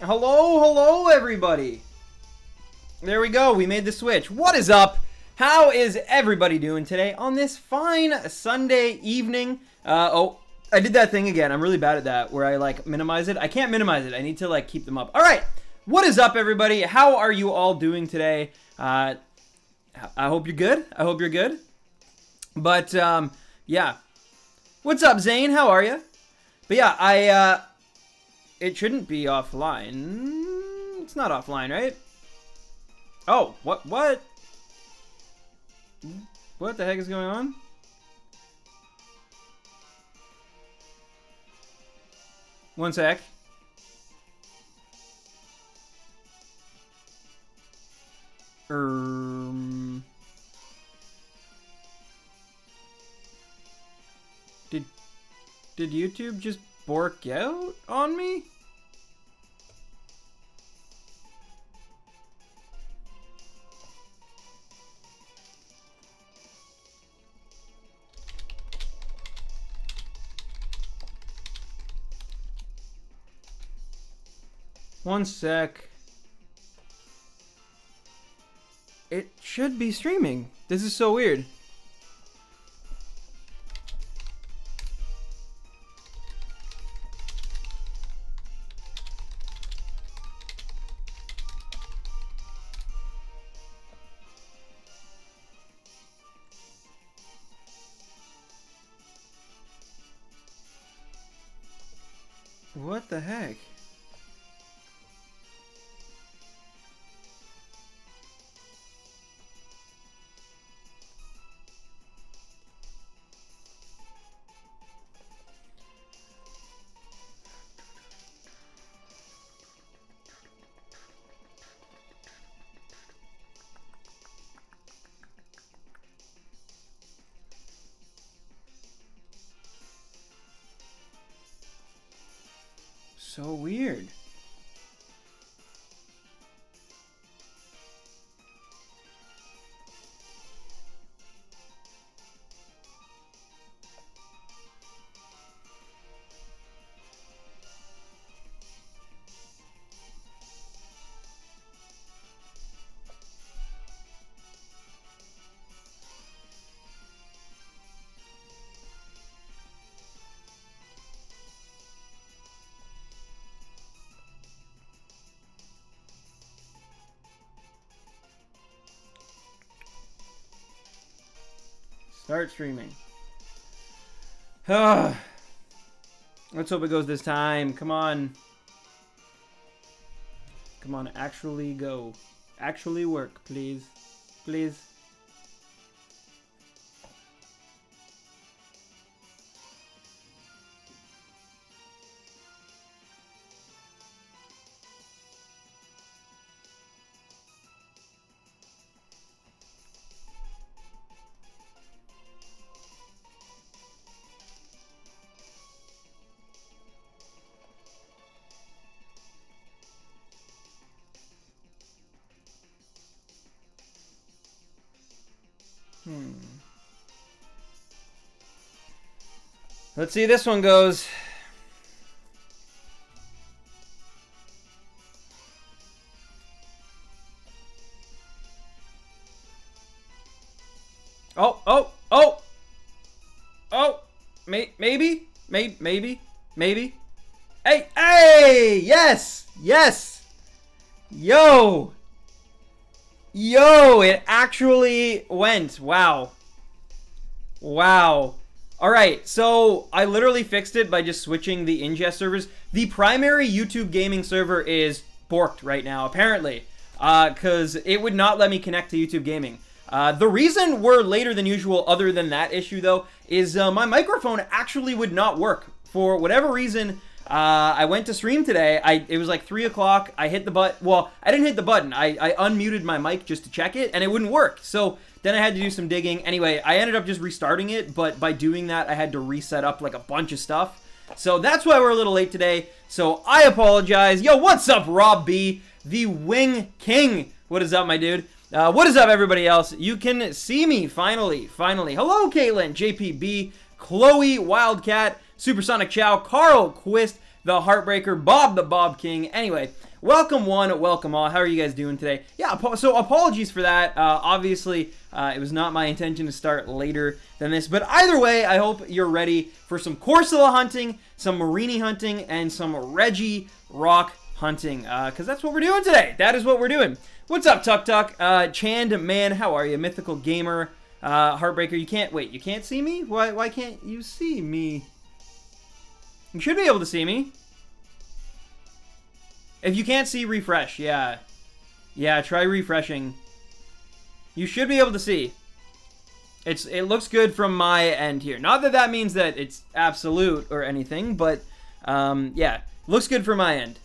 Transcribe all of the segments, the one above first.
Hello, everybody. There we go. We made the switch. What is up? How is everybody doing today on this fine Sunday evening? Oh, I did that thing again. I'm really bad at that, where I, like, minimize it. I can't minimize it. I need to, like, keep them up. All right. What is up, everybody? How are you all doing today? I hope you're good. I hope you're good. But, yeah. What's up, Zane? How are you? But, yeah, it shouldn't be offline. It's not offline, right? Oh, what? What the heck is going on? One sec. Did YouTube just bork out on me? One sec. It should be streaming. This is so weird. What the heck? So weird. Start streaming. Let's hope it goes this time. Come on. Come on, actually go. Actually work, please. Please. Let's see how this one goes. Oh, maybe. Hey, yes. Yo, it actually went. Wow. Alright, so I literally fixed it by just switching the ingest servers. The primary YouTube gaming server is borked right now, apparently, because it would not let me connect to YouTube gaming. The reason we're later than usual, other than that issue, though, is my microphone actually would not work. For whatever reason, I went to stream today. It was like 3 o'clock. I hit the button. Well, I didn't hit the button. I unmuted my mic just to check it, and it wouldn't work. So then I had to do some digging. Anyway, I ended up just restarting it, but by doing that, I had to reset up like a bunch of stuff. So that's why we're a little late today. So I apologize. Yo, what's up, Rob B, the Wing King? What is up, my dude? What is up, everybody else? You can see me, finally. Hello, Caitlin, JPB, Chloe, Wildcat, Supersonic Chow, Carl Quist, the Heartbreaker, Bob the Bob King. Anyway, welcome one, welcome all. How are you guys doing today? Yeah, so apologies for that. Obviously, it was not my intention to start later than this, but either way, I hope you're ready for some Corsola hunting, some Mareanie hunting, and some Regirock hunting, because that's what we're doing today. That is what we're doing. What's up, Tuk Tuk? Chand, man, how are you? Mythical Gamer, Heartbreaker, you can't see me? Why can't you see me? You should be able to see me. If you can't see, refresh. Yeah. Yeah, try refreshing. You should be able to see. It looks good from my end here. Not that that means that it's absolute or anything, but yeah, looks good from my end.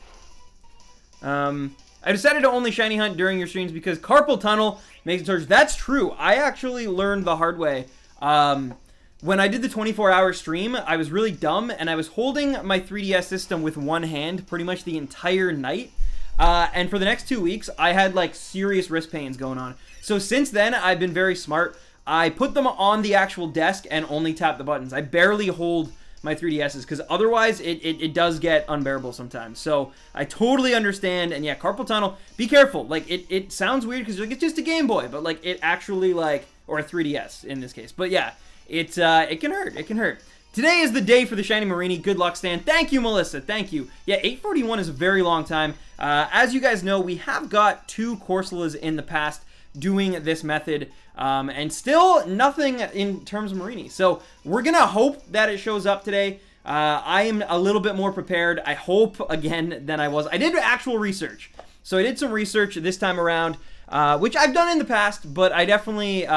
I decided to only shiny hunt during your streams because carpal tunnel makes it torture. That's true. I actually learned the hard way. When I did the 24-hour stream, I was really dumb, and I was holding my 3DS system with one hand pretty much the entire night. And for the next 2 weeks, I had, like, serious wrist pains going on. So since then, I've been very smart. I put them on the actual desk and only tap the buttons. I barely hold my 3DSs, because otherwise, it does get unbearable sometimes. So I totally understand, and yeah, carpal tunnel, be careful. Like, it sounds weird, because like, it's just a Game Boy, but, like, it actually, like, or a 3DS in this case. But yeah. It can hurt. It can hurt. Today is the day for the Shiny Mareanie. Good luck, Stan. Thank you, Melissa. Thank you. Yeah, 841 is a very long time. As you guys know, we have got 2 Corsolas in the past doing this method, and still nothing in terms of Mareanie. So we're going to hope that it shows up today. I am a little bit more prepared, I hope, again, than I was. I did actual research. So I did some research this time around, which I've done in the past, but I definitely...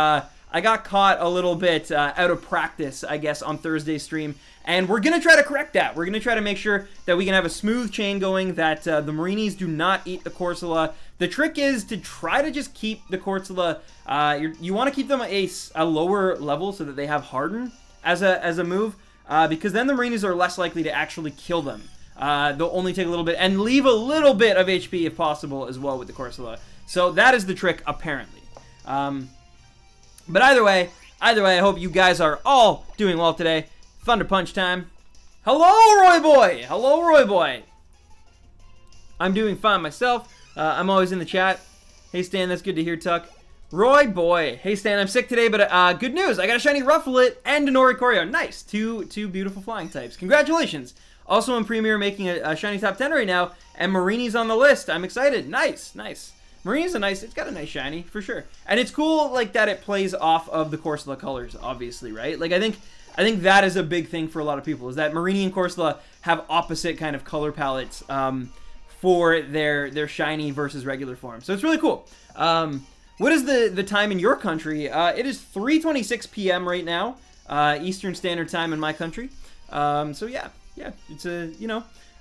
I got caught a little bit out of practice, I guess, on Thursday's stream, and we're going to try to correct that. We're going to try to make sure that we can have a smooth chain going, that the Mareanies do not eat the Corsola. The trick is to try to just keep the Corsola, you want to keep them a lower level so that they have Harden as a move, because then the Mareanies are less likely to actually kill them. They'll only take a little bit, and leave a little bit of HP if possible as well with the Corsola. So that is the trick, apparently. But either way, I hope you guys are all doing well today. Thunder Punch time. Hello, Roy Boy! Hello, Roy Boy! I'm doing fine myself. I'm always in the chat. Hey, Stan, that's good to hear, Tuck. Roy Boy. Hey, Stan, I'm sick today, but good news. I got a shiny Rufflet and a Oricorio. Nice. Two beautiful flying types. Congratulations. Also in Premier making a shiny top 10 right now, and Marienie's on the list. I'm excited. Nice, nice. Marienie's it's got a nice shiny, for sure. And it's cool, like, that it plays off of the Corsola colors, obviously, right? Like, I think that is a big thing for a lot of people, is that Mareanie and Corsola have opposite kind of color palettes for their shiny versus regular form. So it's really cool. What is the time in your country? It is 3:26 p.m. right now, Eastern Standard Time in my country. So yeah, it's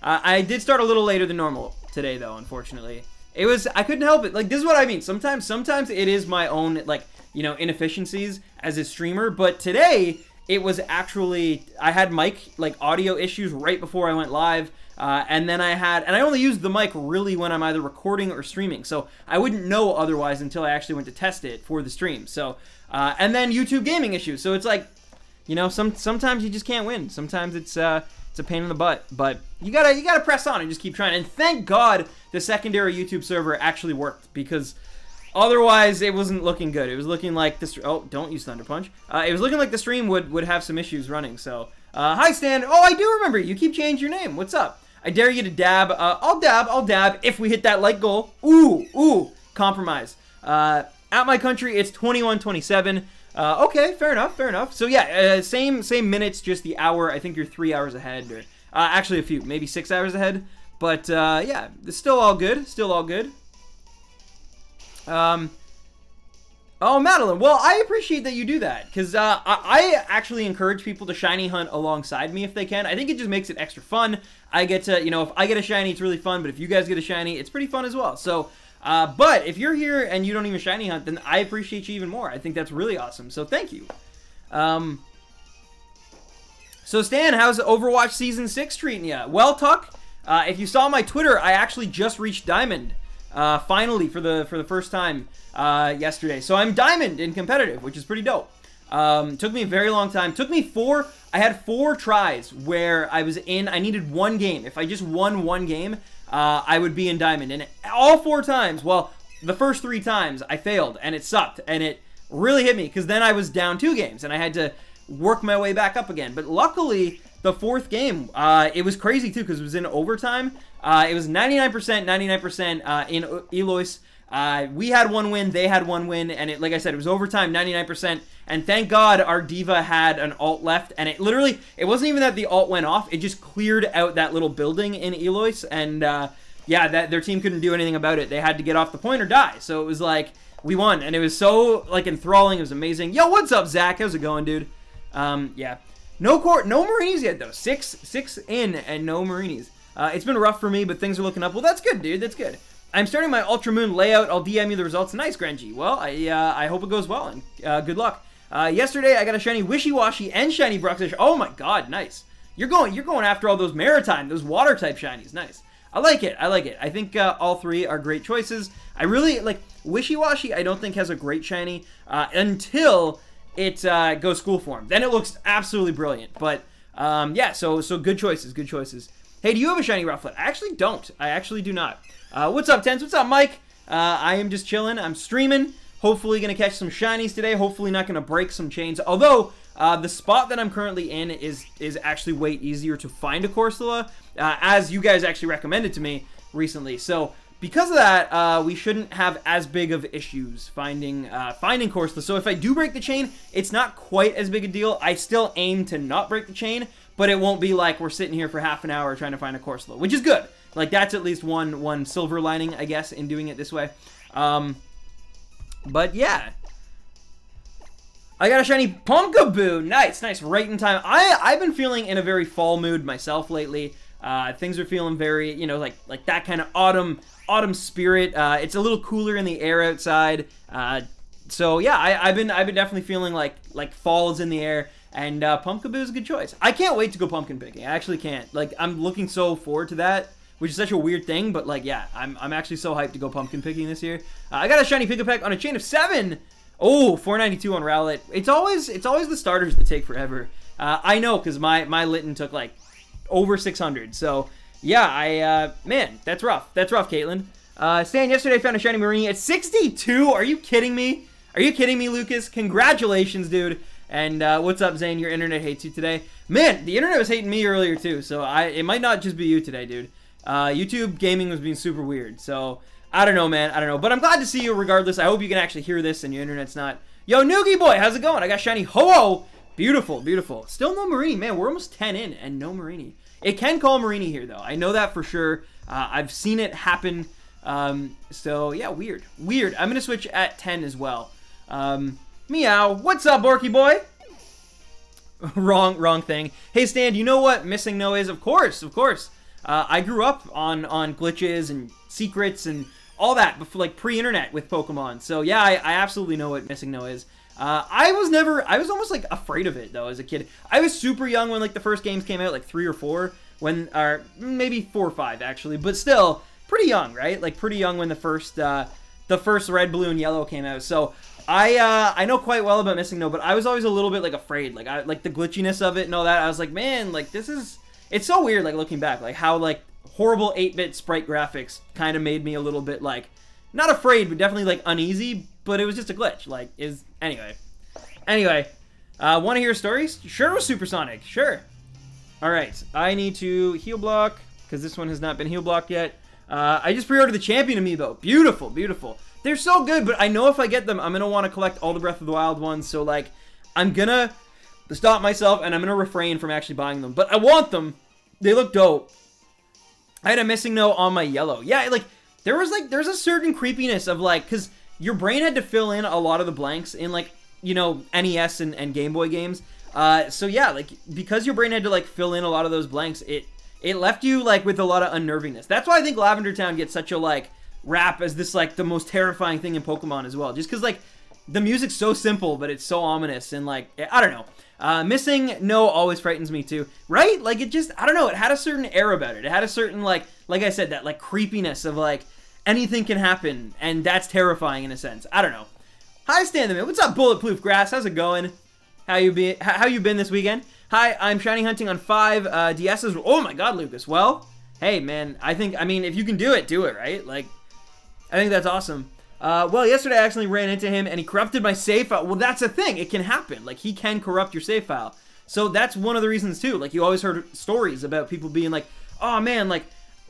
I did start a little later than normal today, though, unfortunately. I couldn't help it. Like, this is what I mean. Sometimes it is my own, like, inefficiencies as a streamer. But today, it was actually, I had mic, like, audio issues right before I went live. And then I only used the mic really when I'm either recording or streaming. So I wouldn't know otherwise until I actually went to test it for the stream. So, and then YouTube gaming issues. So it's like, sometimes you just can't win. Sometimes it's a pain in the butt, but you gotta press on and just keep trying. And thank God the secondary YouTube server actually worked, because otherwise it wasn't looking good. It was looking like this. Oh, don't use Thunder Punch. It was looking like the stream would have some issues running. So, hi Stan. Oh, I do remember you. Keep changing your name. What's up? I dare you to dab. I'll dab if we hit that like goal. Ooh, compromise. At my country, it's 21:27. Okay, fair enough. So yeah, same minutes, just the hour. I think you're 3 hours ahead, or actually maybe 6 hours ahead. But yeah, it's still all good. Oh, Madeline. Well, I appreciate that you do that, because I actually encourage people to shiny hunt alongside me if they can. I think it just makes it extra fun. I get to, if I get a shiny, it's really fun. But if you guys get a shiny, it's pretty fun as well. So. But if you're here and you don't even shiny hunt, then I appreciate you even more. I think that's really awesome. So thank you. So Stan, how's Overwatch Season 6 treating you? Well, Tuck, if you saw my Twitter, I actually just reached Diamond. Finally, for the first time yesterday. So I'm Diamond in competitive, which is pretty dope. Took me a very long time. I had 4 tries where I needed one game. If I just won one game, I would be in Diamond. And all 4 times, well, the first 3 times, I failed, and it sucked, and it really hit me, because then I was down 2 games, and I had to work my way back up again. But luckily, the 4th game, it was crazy, too, because it was in overtime. It was 99% in Eloise. We had 1 win, they had 1 win, and it, like I said, it was overtime, 99%, and thank God our diva had an ult left, and it literally, it wasn't even that the ult went off, it just cleared out that little building in Eloise, and, yeah, their team couldn't do anything about it. They had to get off the point or die, so it was like, we won, and it was so, like, enthralling, it was amazing. Yo, what's up, Zach? How's it going, dude? Yeah. No Mareanies yet, though. 6 in, and no Mareanies. It's been rough for me, but things are looking up. Well, that's good, dude, that's good. I'm starting my Ultra Moon layout. I'll DM you the results. Nice, Grenji. Well, I hope it goes well, and good luck. Yesterday, I got a shiny Wishiwashi and shiny Bruxish. Oh my god, nice. You're going after all those Maritime, those Water-type shinies. Nice. I like it. I like it. I think all 3 are great choices. I really, like, Wishiwashi I don't think has a great shiny until it goes School Form. Then it looks absolutely brilliant. But, yeah, so good choices, good choices. Hey, do you have a shiny Rufflet? I actually don't. I actually do not. What's up, Tense? What's up, Mike? I am just chilling. I'm streaming. Hopefully going to catch some shinies today. Hopefully not going to break some chains. Although, the spot that I'm currently in is actually way easier to find a Corsola, as you guys actually recommended to me recently. So, because of that, we shouldn't have as big of issues finding Corsola. So if I do break the chain, it's not quite as big a deal. I still aim to not break the chain, but it won't be like we're sitting here for half an hour trying to find a Corsola, which is good. Like, that's at least one silver lining, I guess, in doing it this way. But yeah. I got a shiny Pumpkaboo. Nice, nice, right in time. I've been feeling in a very fall mood myself lately. Things are feeling very, you know, like that kind of autumn spirit. It's a little cooler in the air outside. So yeah, I've been definitely feeling like fall is in the air, and Pumpkaboo is a good choice. I can't wait to go pumpkin picking. I actually can't. Like, I'm looking so forward to that, which is such a weird thing, but like, yeah, I'm actually so hyped to go pumpkin picking this year. I got a shiny Pikipek on a chain of 7. Oh, 492 on Rowlet. It's always the starters that take forever. I know, because my Litten took like over 600. So yeah, man, that's rough. That's rough, Caitlin. Stan, yesterday I found a shiny Mareanie at 62. Are you kidding me? Are you kidding me, Lucas? Congratulations, dude. And what's up, Zane? Your internet hates you today. Man, the internet was hating me earlier too. So it might not just be you today, dude. YouTube gaming was being super weird. So I don't know, man. I don't know. But I'm glad to see you regardless. I hope you can actually hear this and your internet's not. Yo, Noogie Boy, how's it going? I got shiny Ho-Oh. Beautiful, beautiful. Still no Mareanie. Man, we're almost 10 in and no Mareanie. It can call Mareanie here, though. I know that for sure. I've seen it happen. So, yeah, weird. Weird. I'm going to switch at 10 as well. Meow. What's up, Borky Boy? Wrong thing. Hey, Stan, you know what Missing No is? Of course, of course. I grew up on glitches and secrets and all that before, like, pre-internet with Pokemon. So, yeah, I absolutely know what Missing No is. I was almost, like, afraid of it, though, as a kid. I was super young when, like, the first games came out, like, 3 or 4, or maybe 4 or 5, actually, but still, pretty young, right? Like, pretty young when the first Red, Blue, and Yellow came out, so I know quite well about Missing No, but I was always a little bit, like, afraid, like the glitchiness of it and all that. I was like, man, like, it's so weird, like, looking back, like, how, like, horrible 8-bit sprite graphics kind of made me a little bit, like, not afraid, but definitely, like, uneasy, but it was just a glitch, like, anyway, want to hear stories? Sure, it was Supersonic, sure. Alright, I need to heal block, because this one has not been heal blocked yet. I just pre-ordered the Champion Amiibo, beautiful, beautiful. They're so good, but I know if I get them, I'm going to want to collect all the Breath of the Wild ones, so, like, I'm going to stop myself, and I'm going to refrain from actually buying them, but I want them. They look dope. I had a Missing No on my Yellow. Yeah, like, there's a certain creepiness of, like, because your brain had to fill in a lot of the blanks in, like, you know, NES and Game Boy games. So, yeah, like, because your brain had to, like, fill in a lot of those blanks, it left you, like, with a lot of unnervingness. That's why I think Lavender Town gets such a, like, rap as this, like, the most terrifying thing in Pokemon as well. Just because, like, the music's so simple, but it's so ominous, and, like, I don't know. Missing No always frightens me too, right? Like, it just, I don't know, it had a certain air about it. It had a certain, like I said, that, like, creepiness of, like, anything can happen, and that's terrifying in a sense. I don't know. Hi, Stan the Man. What's up, Bulletproof Grass? How's it going? How you been this weekend? Hi, I'm shiny hunting on 5 DS's. Oh my god, Lucas. Well, hey, man, I mean, if you can do it, right? Like, I think that's awesome. Well, yesterday I accidentally ran into him and he corrupted my save file. Well, that's a thing. It can happen. Like, he can corrupt your save file. So that's one of the reasons, too. Like, you always heard stories about people being like, oh, man, like,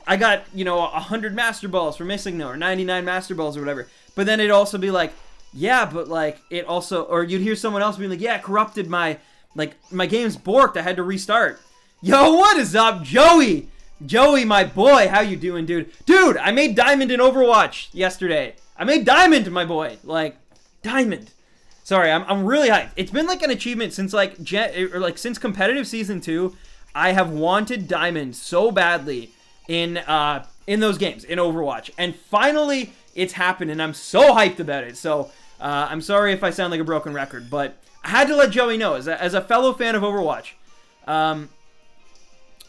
I got, you know, 100 Master Balls for missing no, or 99 Master Balls or whatever. But then it'd also be like, yeah, but, like, it also, or you'd hear someone else being like, yeah, it corrupted my, like, my game's borked. I had to restart. Yo, what is up, Joey? Joey, my boy, how you doing, dude? Dude, I made Diamond in Overwatch yesterday. I made Diamond, my boy. Like, Diamond. Sorry, I'm really hyped. It's been like an achievement since like since competitive season 2. I have wanted Diamond so badly in those games in Overwatch, and finally it's happened, and I'm so hyped about it. So I'm sorry if I sound like a broken record, but I had to let Joey know as a fellow fan of Overwatch.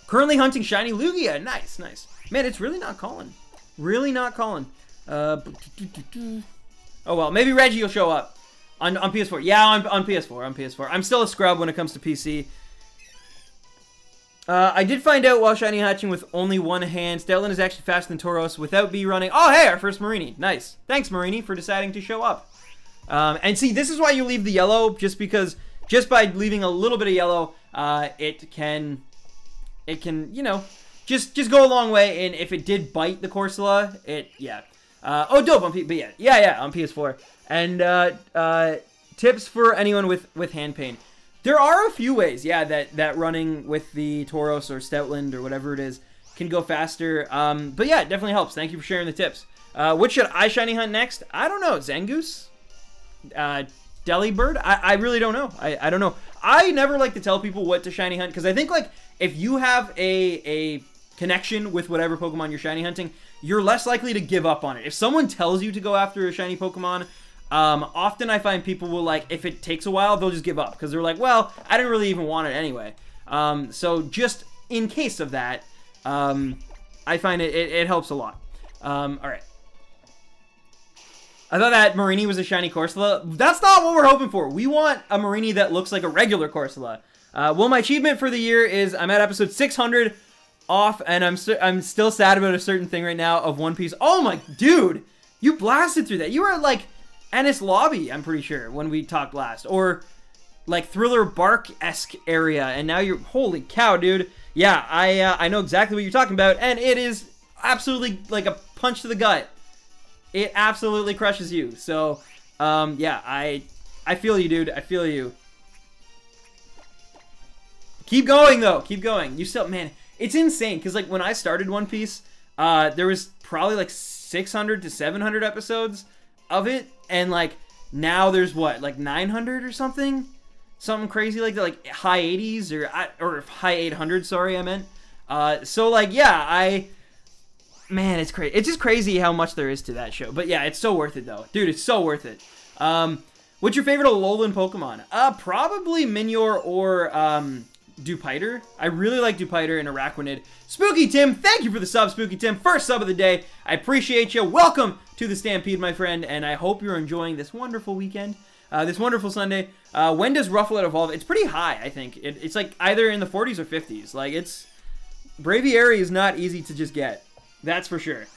Currently hunting shiny Lugia. Nice, nice. Man, it's really not calling. Really not calling. Oh well, maybe Regi will show up. On PS4. Yeah, on PS4. On PS4. I'm still a scrub when it comes to PC. I did find out while shiny hatching with only one hand, Stoutland is actually faster than Tauros without bee running. Oh, hey, our first Mareanie. Nice. Thanks, Mareanie, for deciding to show up. And see, this is why you leave the yellow, just because, just by leaving a little bit of yellow, it can, you know, just go a long way. And if it did bite the Corsola, yeah. Oh, dope on but yeah, on PS4. And tips for anyone with hand pain. There are a few ways, yeah, that running with the Tauros or Stoutland or whatever it is can go faster. But yeah, it definitely helps. Thank you for sharing the tips. What should I shiny hunt next? I don't know. Zangoose? Delibird? I really don't know. I don't know. I never like to tell people what to shiny hunt because I think, like, if you have a connection with whatever Pokemon you're shiny hunting, you're less likely to give up on it. If someone tells you to go after a shiny Pokemon, often I find people will, like, if it takes a while, they'll just give up because they're like, well, I didn't really even want it anyway. So just in case of that, I find it helps a lot. All right. I thought that Mareanie was a shiny Corsola. That's not what we're hoping for. We want a Mareanie that looks like a regular Corsola. Well, my achievement for the year is I'm at episode 600 off, and I'm still sad about a certain thing right now of One Piece. Oh my, dude, you blasted through that. You were at, like, Ennis Lobby, I'm pretty sure, when we talked last. Or, like, Thriller Bark-esque area, and now you're... Holy cow, dude. Yeah, I know exactly what you're talking about, and it is absolutely, like, a punch to the gut. It absolutely crushes you. So, yeah, I feel you, dude. I feel you. Keep going, though. Keep going. You still... Man, it's insane, because, like, when I started One Piece, there was probably, like, 600 to 700 episodes of it, and, like, now there's what, like 900 or something crazy like that, like high 80s or high 800s, sorry, I meant. So, like, yeah, man, it's crazy. It's just crazy how much there is to that show. But yeah, it's so worth it though, dude. It's so worth it. What's your favorite Alolan Pokemon? Probably Minior or Dewpider. I really like Dewpider and Araquanid. Spooky Tim, thank you for the sub, Spooky Tim. First sub of the day. I appreciate you. Welcome to the Stampede, my friend, and I hope you're enjoying this wonderful weekend, this wonderful Sunday. When does Rufflet evolve? It's pretty high, I think. It's like either in the 40s or 50s. Like, it's... Braviary is not easy to just get. That's for sure.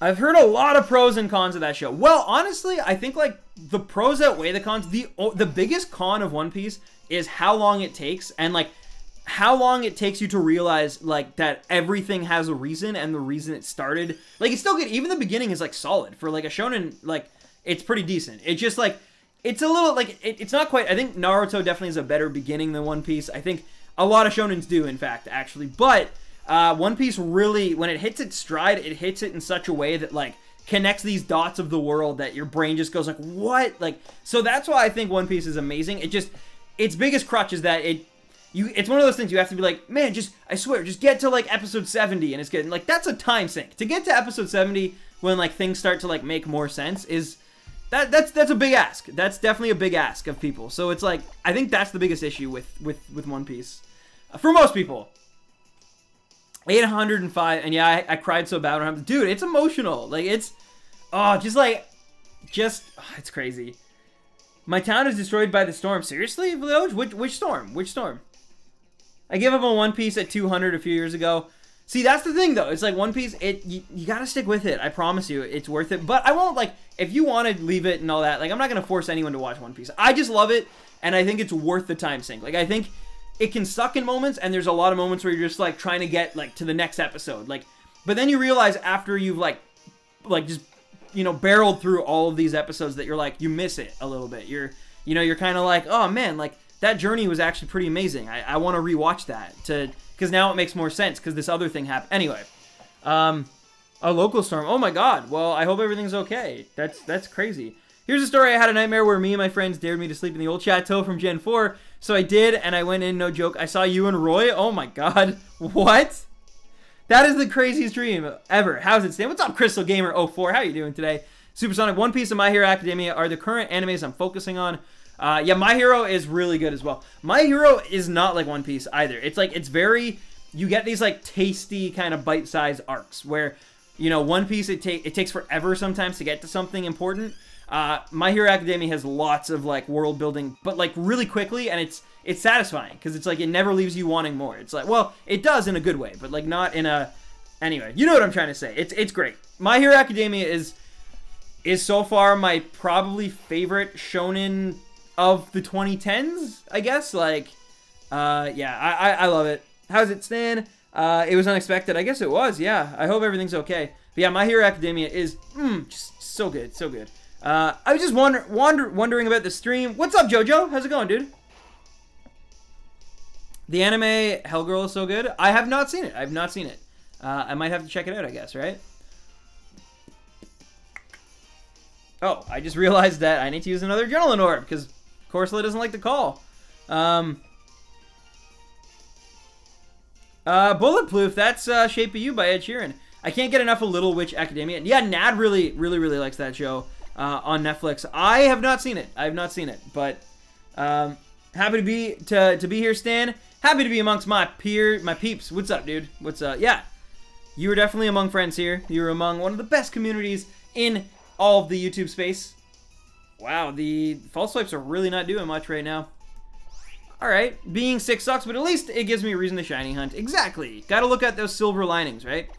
I've heard a lot of pros and cons of that show. Well, honestly, I think, like, the pros outweigh the cons. The biggest con of One Piece is how long it takes, and, like, how long it takes you to realize, like, that everything has a reason, and the reason it started. Like, it's still good. Even the beginning is, like, solid. For, like, a shonen, like, it's pretty decent. It's just, like, it's a little, like, it's not quite... I think Naruto definitely is a better beginning than One Piece. I think a lot of shonens do, in fact, actually. But... One Piece really, when it hits its stride, it hits it in such a way that, like, connects these dots of the world that your brain just goes like, what? Like, so that's why I think One Piece is amazing. It just, its biggest crutch is that it's one of those things you have to be like, man, just, I swear, just get to, like, episode 70, and it's getting, like, that's a time sink. To get to episode 70 when, like, things start to, like, make more sense is, that's a big ask. That's definitely a big ask of people. So it's, like, I think that's the biggest issue with One Piece. For most people. 805, and yeah, I cried so bad. Dude, it's emotional. Like, it's, oh, it's crazy. My town is destroyed by the storm. Seriously, Village? Which storm? Which storm? I gave up on One Piece at 200 a few years ago. See, that's the thing, though. It's like One Piece, you gotta stick with it. I promise you, it's worth it. But I won't, like, if you want to leave it and all that, like, I'm not gonna force anyone to watch One Piece. I just love it, and I think it's worth the time sink. Like, I think it can suck in moments, and there's a lot of moments where you're just, like, trying to get, like, to the next episode. Like, but then you realize after you've, like just, you know, barreled through all of these episodes that you're, like, you miss it a little bit. You're kind of like, oh, man, like, that journey was actually pretty amazing. I want to rewatch that because now it makes more sense because this other thing happened. Anyway, a local storm. Oh my god. Well, I hope everything's okay. That's crazy. Here's a story. I had a nightmare where me and my friends dared me to sleep in the old chateau from Gen 4. So I did, and I went in, no joke. I saw you and Roy. Oh my god. What? That is the craziest dream ever. How's it stand? What's up, Crystal Gamer 04? How you doing today? Supersonic, One Piece, and My Hero Academia are the current animes I'm focusing on. Yeah, My Hero is really good as well. My Hero is not like One Piece either. It's like, it's very, you get these like tasty kind of bite-sized arcs where, you know, One Piece, it takes forever sometimes to get to something important. My Hero Academia has lots of like world building, but like really quickly, and it's satisfying because it's like it never leaves you wanting more. It's like, well, it does in a good way, but like not in a, anyway, you know what I'm trying to say. It's great. My Hero Academia is so far my probably favorite shonen of the 2010s, I guess. Like, yeah, I love it. How's it stand? It was unexpected. I guess it was, yeah. I hope everything's okay. But yeah, My Hero Academia is just so good, so good. I was just wondering about the stream. What's up, Jojo? How's it going, dude? The anime Hellgirl is so good. I have not seen it. I have not seen it. I might have to check it out, I guess, right? Oh, I just realized that I need to use another Adrenaline Orb because Corsola doesn't like the call. Bulletproof, that's Shape of You by Ed Sheeran. I can't get enough of Little Witch Academia. Yeah, Nad really likes that show on Netflix. I have not seen it. I have not seen it, but happy to be here, Stan. Happy to be amongst my peeps. What's up, dude? What's up? Yeah, you were definitely among friends here. You were among one of the best communities in all of the YouTube space. Wow, the false swipes are really not doing much right now. Alright, being sick sucks, but at least it gives me a reason to shiny hunt. Exactly. Gotta look at those silver linings, right?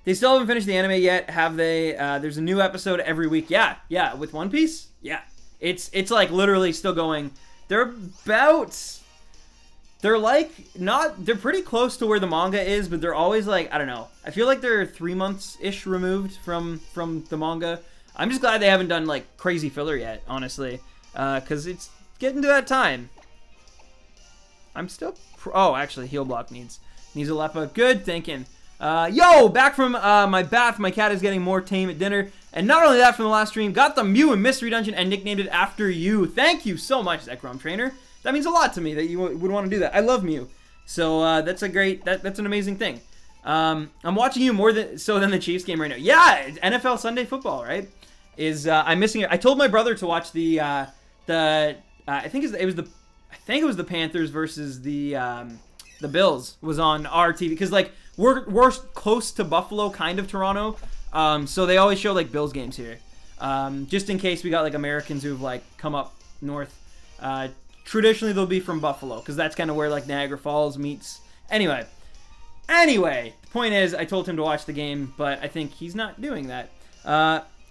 They still haven't finished the anime yet, have they? There's a new episode every week. Yeah, with One Piece? Yeah. It's like literally still going. They're pretty close to where the manga is, but they're always like, I don't know. I feel like they're 3 months-ish removed from the manga. I'm just glad they haven't done, like, crazy filler yet, honestly. Because it's getting to that time. I'm still... Oh, actually, Heal Block needs a Lepa. Good thinking. Yo, back from my bath. My cat is getting more tame at dinner. And not only that, from the last stream, got the Mew in Mystery Dungeon and nicknamed it after you. Thank you so much, Zekrom Trainer. That means a lot to me that you would want to do that. I love Mew. So, that's a great... That's an amazing thing. I'm watching you more than the Chiefs game right now. Yeah, NFL Sunday Football, right? I'm missing it. I told my brother to watch I think it was the Panthers versus the Bills was on our TV because like we're close to Buffalo, kind of Toronto, so they always show like Bills games here, just in case we got like Americans who've like come up north. Traditionally they'll be from Buffalo because that's kind of where like Niagara Falls meets. Anyway, the point is I told him to watch the game, but I think he's not doing that.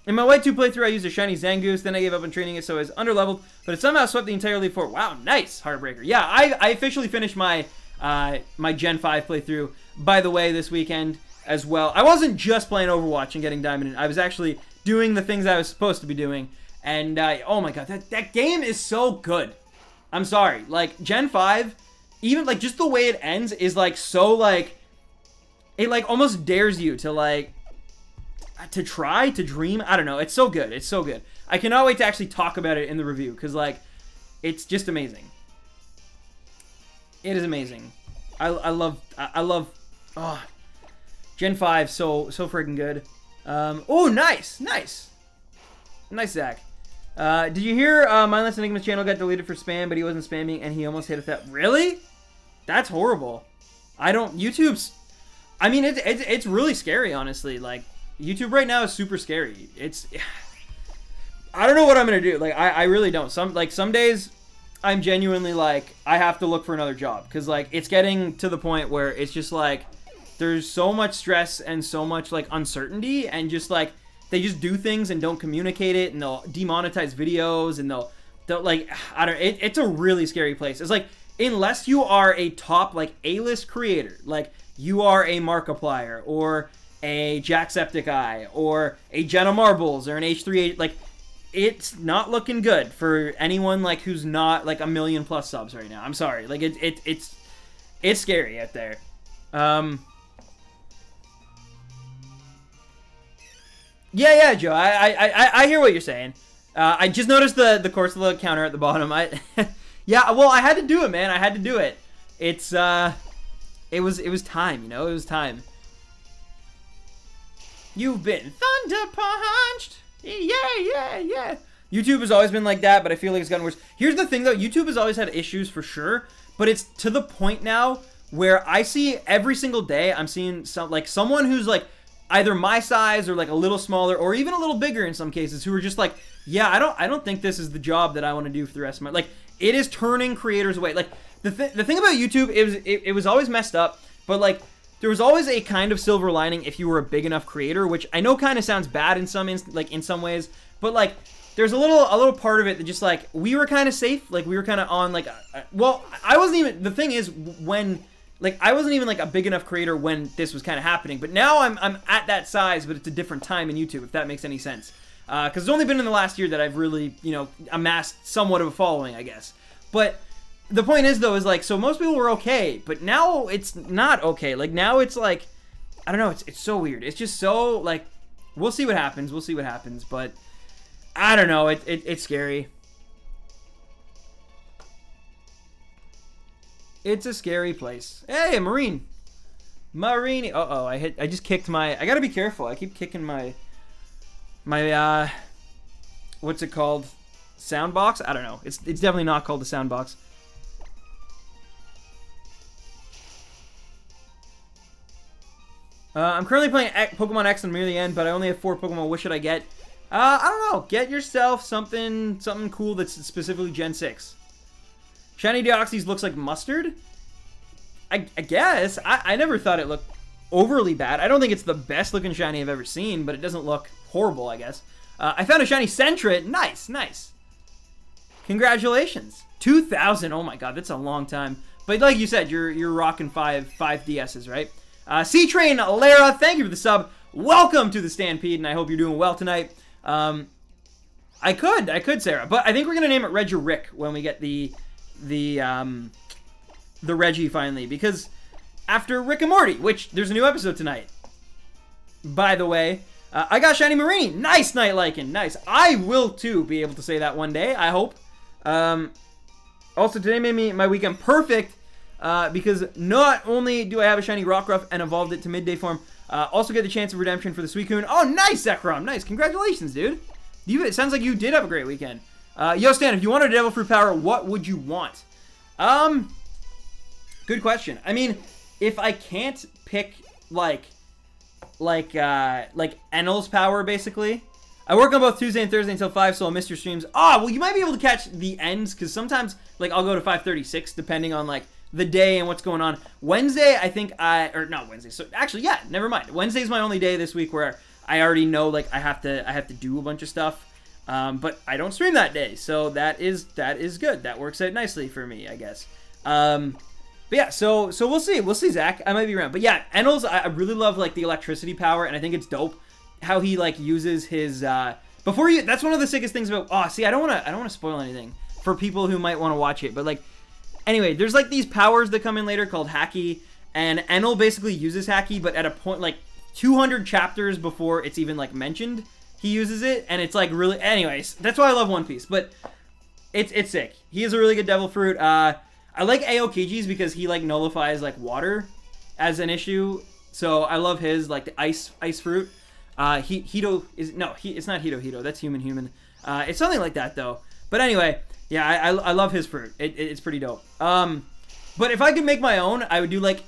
In my White 2 playthrough, I used a shiny Zangoose, then I gave up on training it, so I was underleveled, but it somehow swept the entire league forward. Wow, nice, Heartbreaker. Yeah, I officially finished my my Gen 5 playthrough, by the way, this weekend as well. I wasn't just playing Overwatch and getting Diamond in. I was actually doing the things I was supposed to be doing, and oh my god, that game is so good. I'm sorry, like, Gen 5, even, like, just the way it ends is, like, so, like, it, like, almost dares you to, like... to try, to dream. I don't know. It's so good. It's so good. I cannot wait to actually talk about it in the review because, like, it's just amazing. It is amazing. I love, oh, Gen 5, so freaking good. Oh, nice, Zach. Did you hear Mindless Enigma's channel got deleted for spam, but he wasn't spamming and he almost hit a theft? Really? That's horrible. YouTube's, I mean, it's really scary, honestly. Like, YouTube right now is super scary. I don't know what I'm gonna do. Like, I really don't. Some days I'm genuinely like, I have to look for another job. Because, like, it's getting to the point where it's just like, there's so much stress and so much, like, uncertainty. And just, like, they just do things and don't communicate it. And they'll demonetize videos. And they'll like, I don't, it's a really scary place. It's like, unless you are a top, like, A-list creator, like, you are a Markiplier, or a Jacksepticeye, or a Jenna Marbles, or an H3, like, it's not looking good for anyone, like, who's not, like, 1 million+ subs right now. I'm sorry. Like, it's scary out there. Yeah, Joe, I hear what you're saying. I just noticed the Corsola counter at the bottom. Yeah, well, I had to do it, man. I had to do it. It was time, you know? It was time. You've been thunder punched. Yeah. YouTube has always been like that, but I feel like it's gotten worse. Here's the thing, though. YouTube has always had issues for sure, but it's to the point now where I see every single day, I'm seeing someone who's like either my size or like a little smaller or even a little bigger in some cases who are just like, yeah, I don't think this is the job that I want to do for the rest of my, like, it is turning creators away. Like, the thing about YouTube, it was always messed up, but like, there was always a kind of silver lining if you were a big enough creator, which I know kind of sounds bad in some ways, but like, there's a little part of it that just like, we were kind of safe, like we were kind of on like, well, I wasn't even, the thing is when, like, I wasn't even like a big enough creator when this was kind of happening, but now I'm at that size, but it's a different time in YouTube, if that makes any sense. Because it's only been in the last year that I've really, you know, amassed somewhat of a following, I guess. But the point is, though, is like, so most people were okay, but now it's not okay. Like, now it's like, I don't know, it's so weird. It's just so, like, we'll see what happens. We'll see what happens, but I don't know. It's scary. It's a scary place. Hey, Mareanie. Uh-oh, I just kicked my, I gotta be careful. I keep kicking my what's it called? Sound box? I don't know. It's definitely not called the sound box. I'm currently playing Pokemon X and I'm near the end, but I only have 4 Pokemon. What should I get? I don't know. Get yourself something cool that's specifically Gen 6. Shiny Deoxys looks like mustard? I guess. I never thought it looked overly bad. I don't think it's the best looking shiny I've ever seen, but it doesn't look horrible, I guess. I found a shiny Sentret. Nice. Congratulations. 2,000. Oh my god, that's a long time. But like you said, you're rocking five DSs, right? C-Train Lara, thank you for the sub. Welcome to the Stampede, and I hope you're doing well tonight. I could, Sarah, but I think we're gonna name it Regirock when we get the Regi finally, because after Rick and Morty, which there's a new episode tonight, by the way. I got SHINY Mareanie. Nice, Night Lycan. Nice. I will, too, be able to say that one day, I hope. Also, today made my weekend perfect, because not only do I have a shiny Rockruff and evolved it to midday form, also get the chance of redemption for the Suicune. Oh, nice, Zekrom. Nice. Congratulations, dude. It sounds like you did have a great weekend. Yo, Stan, if you wanted a Devil Fruit Power, what would you want? Good question. I mean, if I can't pick, like Enel's power, basically. I work on both Tuesday and Thursday until 5, so I'll miss your streams. Well, you might be able to catch the ends, because sometimes, like, I'll go to 5:36, depending on, like, the day and what's going on. Wednesday, I think or not Wednesday, so, actually, yeah, never mind. Wednesday's my only day this week where I already know, like, I have to do a bunch of stuff, but I don't stream that day, so that is good. That works out nicely for me, I guess. But yeah, so we'll see. We'll see, Zach. I might be around. But yeah, Enel's, I really love, like, the electricity power, and I think it's dope how he, like, uses his, that's one of the sickest things about, see, I don't want to spoil anything for people who might want to watch it, but, like, anyway, there's, like, these powers that come in later called Hacky, and Enel basically uses Hacky, but at a point, like, 200 chapters before it's even, like, mentioned, he uses it, and it's, like, really, anyways, that's why I love One Piece, but it's sick. He is a really good Devil Fruit. I like Aokiji's because he, like, nullifies, like, water as an issue. So I love his, like, the ice fruit. It's not Hito. That's human. It's something like that, though. But anyway, yeah, I love his fruit. It's pretty dope. But if I could make my own, I would do, like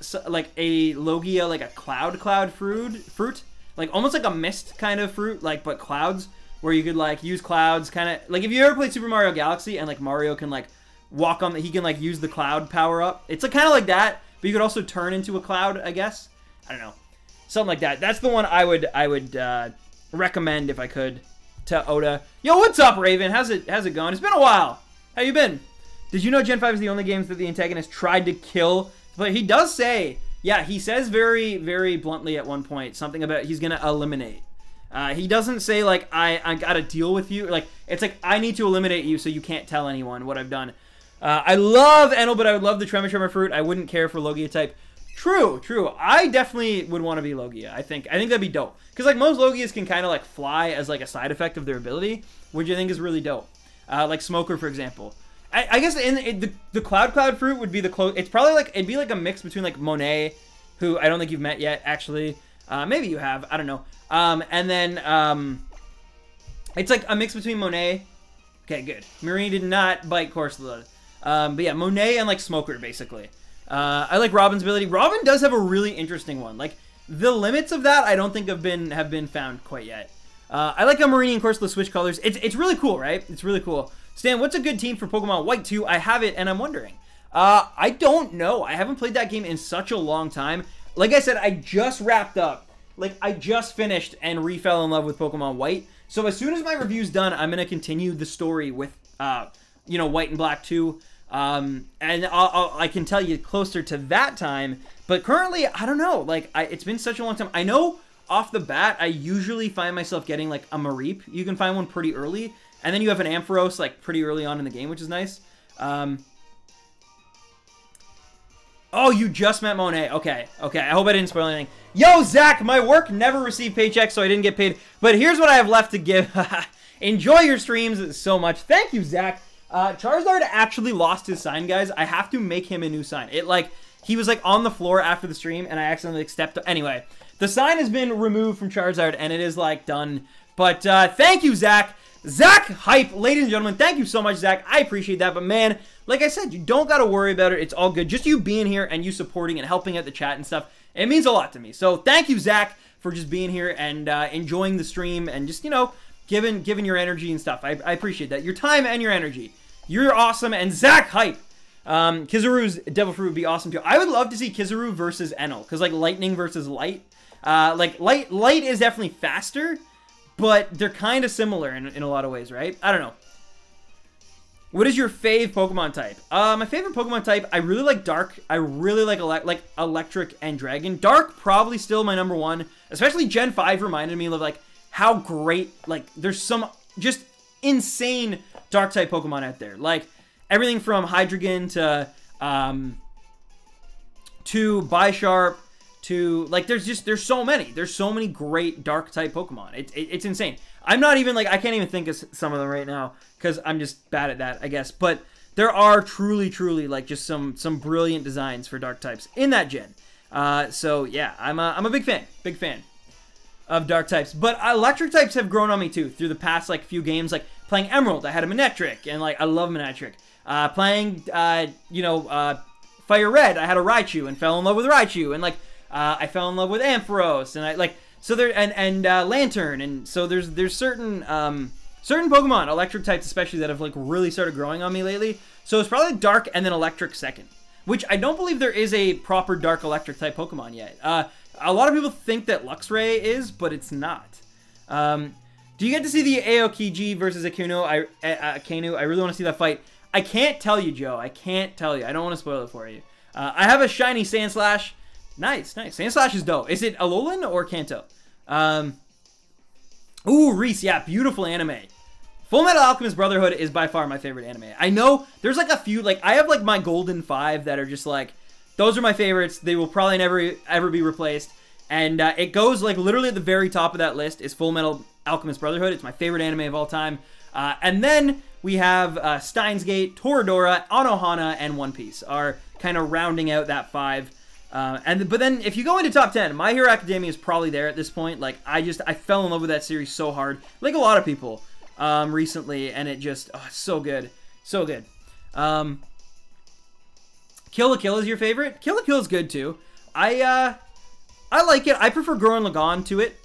a Logia, like a cloud fruit. Like, almost like a mist kind of fruit, like, but clouds. Where you could, like, use clouds, kind of, like, if you ever played Super Mario Galaxy and, like, Mario can, like, walk on. He can like use the cloud power up. It's like kind of like that, but you could also turn into a cloud, I guess. I don't know, something like that. That's the one I would recommend if I could to Oda. Yo, what's up, Raven? How's it going? It's been a while. How you been? Did you know Gen 5 is the only games that the antagonist tried to kill? But he does say, yeah, he says very, very bluntly at one point something about he's gonna eliminate. He doesn't say like I gotta deal with you. Like it's like I need to eliminate you so you can't tell anyone what I've done. I love Enel, but I would love the Tremor fruit. I wouldn't care for Logia type. True. I definitely would want to be Logia. I think that'd be dope. Because like most Logias can kind of like fly as like a side effect of their ability, which I think is really dope. Like Smoker, for example. I guess the Cloud fruit would be the close. It's probably like it'd be like a mix between like Monet, who I don't think you've met yet actually. Maybe you have. I don't know. And then it's like a mix between Monet. Okay, good. Mareanie did not bite Corsolas. But yeah, Monet and like Smoker basically. I like Robin's ability. Robin does have a really interesting one. Like the limits of that, I don't think have been found quite yet. I like how Mareanie and Corsolas switch colors. It's really cool, right? It's really cool. Stan, what's a good team for Pokemon White 2? I have it, and I'm wondering. I don't know. I haven't played that game in such a long time. Like I said, I just wrapped up. Like, I just finished and re-fell in love with Pokemon White. So as soon as my review's done, I'm going to continue the story with, you know, White and Black 2. And I can tell you closer to that time. But currently, I don't know. Like, it's been such a long time. I know off the bat, I usually find myself getting, like, a Mareep. You can find one pretty early. And then you have an Ampharos, like, pretty early on in the game, which is nice. Oh, you just met Monet. Okay. I hope I didn't spoil anything. Yo, Zach, my work never received paychecks, so I didn't get paid. But here's what I have left to give. Enjoy your streams so much. Thank you, Zach. Charizard actually lost his sign, guys. I have to make him a new sign. He was, like, on the floor after the stream, and I accidentally like, stepped up. Anyway, the sign has been removed from Charizard, and it is, like, done. But thank you, Zach. Zach Hype, ladies and gentlemen, thank you so much, Zach. I appreciate that. But, man, like I said, you don't got to worry about it. It's all good. Just you being here and you supporting and helping out the chat and stuff, it means a lot to me. So, thank you, Zach, for just being here and enjoying the stream and just, you know, giving your energy and stuff. I appreciate that. Your time and your energy. You're awesome. And Zach Hype, Kizaru's Devil Fruit would be awesome, too. I would love to see Kizaru versus Enel because, like, Lightning versus Light. Like, Light is definitely faster, but they're kind of similar in a lot of ways, right? I don't know. What is your fave Pokemon type? My favorite Pokemon type, I really like Dark. I really like Electric and Dragon. Dark, probably still my number one. Especially Gen 5 reminded me of, like, how great, like, there's some just insane Dark-type Pokemon out there. Like, everything from Hydreigon to Bisharp, to, like, there's so many. There's so many great Dark-type Pokemon. It's insane. I'm not even, like, I can't even think of some of them right now, because I'm just bad at that, I guess. But there are truly, like, just some brilliant designs for Dark types in that gen. So, yeah, I'm a big fan of Dark types. But Electric types have grown on me, too, through the past, like, few games. Like, playing Emerald, I had a Manectric, and, like, I love Manectric. Playing, you know, Fire Red, I had a Raichu, and fell in love with Raichu, and, like, I fell in love with Ampharos, and I like so there and Lantern, and so there's certain Pokemon, Electric types especially, that have like really started growing on me lately. So it's probably Dark and then Electric second, which I don't believe there is a proper Dark Electric type Pokemon yet. A lot of people think that Luxray is, but it's not. Do you get to see the Aokiji versus Akainu? I really want to see that fight. I can't tell you, Joe. I can't tell you. I don't want to spoil it for you. I have a shiny Sandslash. Nice. Sandslash is dope. Is it Alolan or Kanto? Ooh, Reese. Yeah, beautiful anime. Fullmetal Alchemist Brotherhood is by far my favorite anime. I know there's like a few, like I have like my golden 5 that are just like, those are my favorites. They will probably never ever be replaced. And it goes like literally at the very top of that list is Fullmetal Alchemist Brotherhood. It's my favorite anime of all time. And then we have Steins Gate, Toradora, Anohana, and One Piece are kind of rounding out that 5. But then if you go into top 10, My Hero Academia is probably there at this point. Like I fell in love with that series so hard, like a lot of people recently, and it just it's so good, so good. Kill la Kill is your favorite? Kill la Kill is good too. I like it. I prefer Gurren Lagann to it.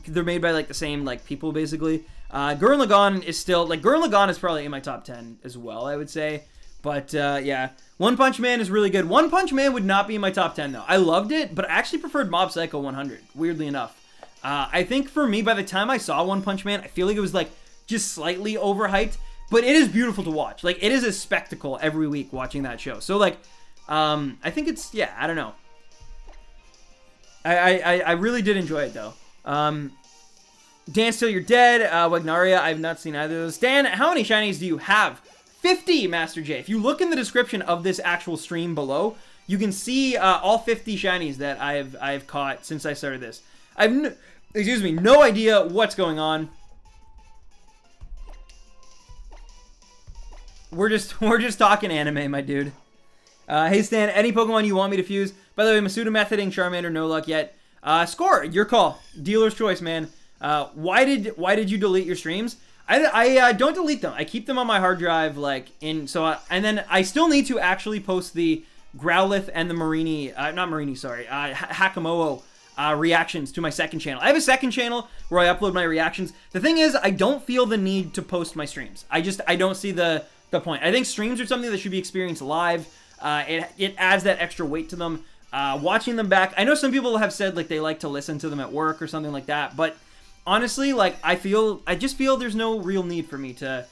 They're made by like the same like people basically. Gurren Lagann is still like Gurren Lagann is probably in my top 10 as well, I would say. But, yeah. One Punch Man is really good. One Punch Man would not be in my top 10, though. I loved it, but I actually preferred Mob Psycho 100, weirdly enough. I think for me, by the time I saw One Punch Man, I feel like it was, like, just slightly overhyped. But it is beautiful to watch. Like, it is a spectacle every week watching that show. So, like, I think it's, yeah, I don't know. I really did enjoy it, though. Dance Till You're Dead, Wagnaria, I've not seen either of those. Dan, how many shinies do you have? 50, Master J. If you look in the description of this actual stream below, you can see all 50 shinies that I've caught since I started this. I've, no idea what's going on. We're just talking anime, my dude. Hey Stan, any Pokemon you want me to fuse? By the way, Masuda methoding Charmander, no luck yet. Score, your call. Dealer's choice, man. Why did you delete your streams? I don't delete them. I keep them on my hard drive, like, and then I still need to actually post the Growlithe and the Mareanie, not Mareanie, sorry, Hakamoa reactions to my second channel. I have a second channel where I upload my reactions. The thing is, I don't feel the need to post my streams. I don't see the point. I think streams are something that should be experienced live. It adds that extra weight to them. Watching them back, I know some people have said, like, they like to listen to them at work or something like that, but honestly, like, I just feel there's no real need for me to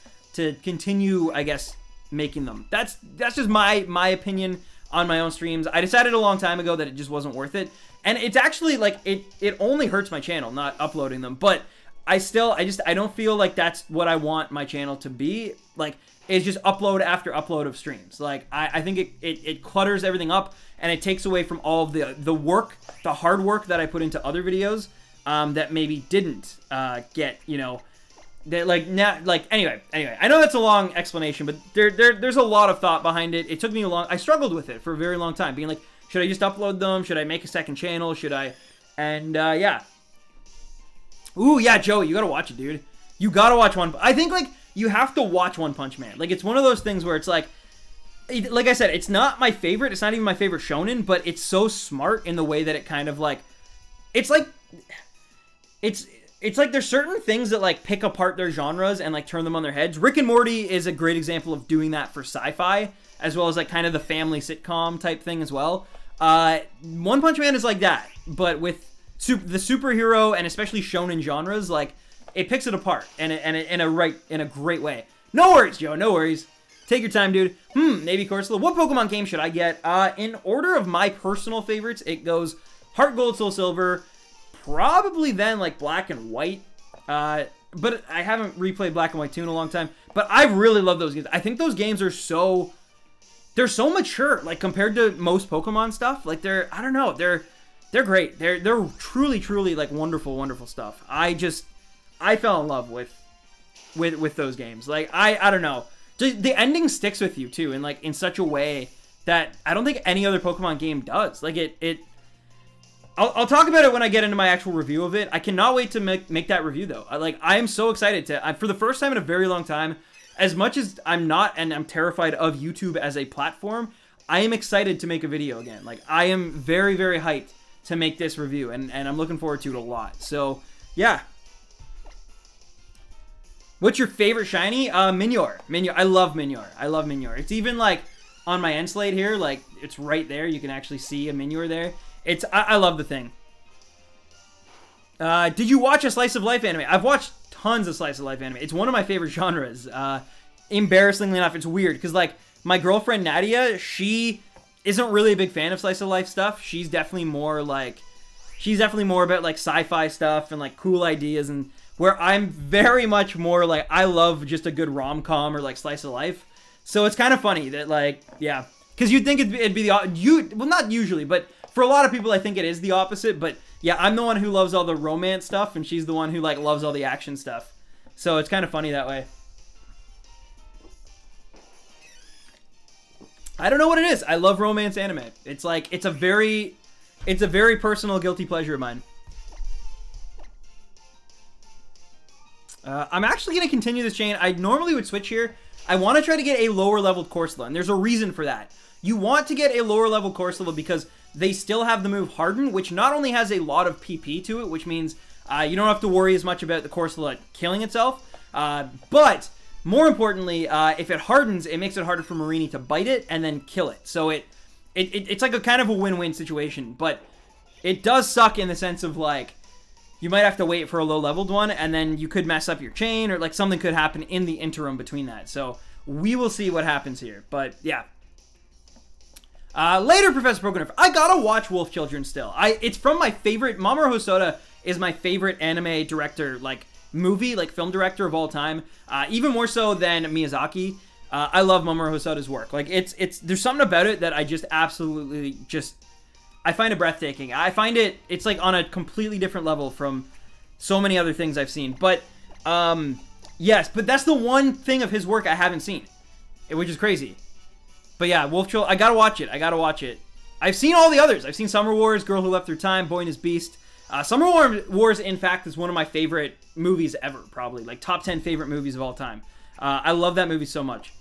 continue, I guess, making them. That's just my opinion on my own streams. I decided a long time ago that it just wasn't worth it. And it's actually, like, it only hurts my channel, not uploading them. But I don't feel like that's what I want my channel to be. Like, it's just upload after upload of streams. Like, I think it clutters everything up, and it takes away from all of the work, the hard work that I put into other videos. That maybe didn't get, you know, that, like, now, like, anyway, I know that's a long explanation, but there's a lot of thought behind it. It took me I struggled with it for a very long time, being like, should I just upload them? Should I make a second channel? Should I? And, yeah. Ooh, yeah, Joey, you gotta watch it, dude. You gotta watch I think, like, you have to watch One Punch Man. Like, it's one of those things where it's like I said, it's not my favorite. It's not even my favorite shonen, but it's so smart in the way that it kind of, like, it's like there's certain things that, like, pick apart their genres and, like, turn them on their heads. Rick and Morty is a great example of doing that for sci-fi, as well as, like, kind of the family sitcom type thing as well. One Punch Man is like that, but with the superhero and especially shonen genres, like, it picks it apart and in a great way. No worries, Joe. No worries. Take your time, dude. Maybe Corsola. What Pokemon game should I get? In order of my personal favorites, it goes Heart Gold, Soul Silver. Probably then, like, Black and White. But I haven't replayed Black and White 2 in a long time. But I really love those games. I think those games are so... They're so mature, like, compared to most Pokemon stuff. Like, I don't know. They're great. They're truly, like, wonderful stuff. I fell in love with those games. Like, I don't know. The ending sticks with you, too, in, like, in such a way that I don't think any other Pokemon game does. Like, I'll talk about it when I get into my actual review of it. I cannot wait to make that review, though. I am so excited to... for the first time in a very long time, as much as I'm not and I'm terrified of YouTube as a platform, I am excited to make a video again. Like, I am very, very hyped to make this review, and I'm looking forward to it a lot. So, yeah. What's your favorite shiny? Minior. I love Minior. It's even, like, on my end slate here. Like, it's right there. You can actually see a Minior there. I love the thing. Did you watch a Slice of Life anime? I've watched tons of Slice of Life anime. It's one of my favorite genres. Embarrassingly enough, it's weird, because, like, my girlfriend Nadia, she isn't really a big fan of Slice of Life stuff. She's definitely more about, like, sci-fi stuff and, like, cool ideas, and where I'm very much more, like, I love just a good rom-com or, like, Slice of Life. So it's kind of funny that, like, yeah. Because you'd think it'd be well, not usually, but for a lot of people, I think it is the opposite. But, yeah, I'm the one who loves all the romance stuff, and she's the one who, like, loves all the action stuff. So it's kind of funny that way. I don't know what it is. I love romance anime. It's like, it's a very personal guilty pleasure of mine. I'm actually going to continue this chain. I normally would switch here. I want to try to get a lower leveled Corsola, and there's a reason for that. You want to get a lower level Corsola because they still have the move Harden, which not only has a lot of PP to it, which means you don't have to worry as much about the Corsola killing itself, but more importantly, if it hardens, it makes it harder for Mareanie to bite it and then kill it. So it's like a kind of a win-win situation, but it does suck in the sense of, like, you might have to wait for a low-leveled one, and then you could mess up your chain, or, like, something could happen in the interim between that. So we will see what happens here, but yeah. Later, Professor Pokenerf. I gotta watch Wolf Children still. It's from my favorite... Mamoru Hosoda is my favorite anime director, like, movie, like, film director of all time. Even more so than Miyazaki. I love Mamoru Hosoda's work. Like, there's something about it that I just absolutely just... I find it breathtaking. I find it's like on a completely different level from so many other things I've seen. But, yes, but that's the one thing of his work I haven't seen, which is crazy. But yeah, Wolf Chill, I gotta watch it. I gotta watch it. I've seen all the others. I've seen Summer Wars, Girl Who Left Her Time, Boy and His Beast. Summer Wars, in fact, is one of my favorite movies ever, probably. Like, top 10 favorite movies of all time. I love that movie so much.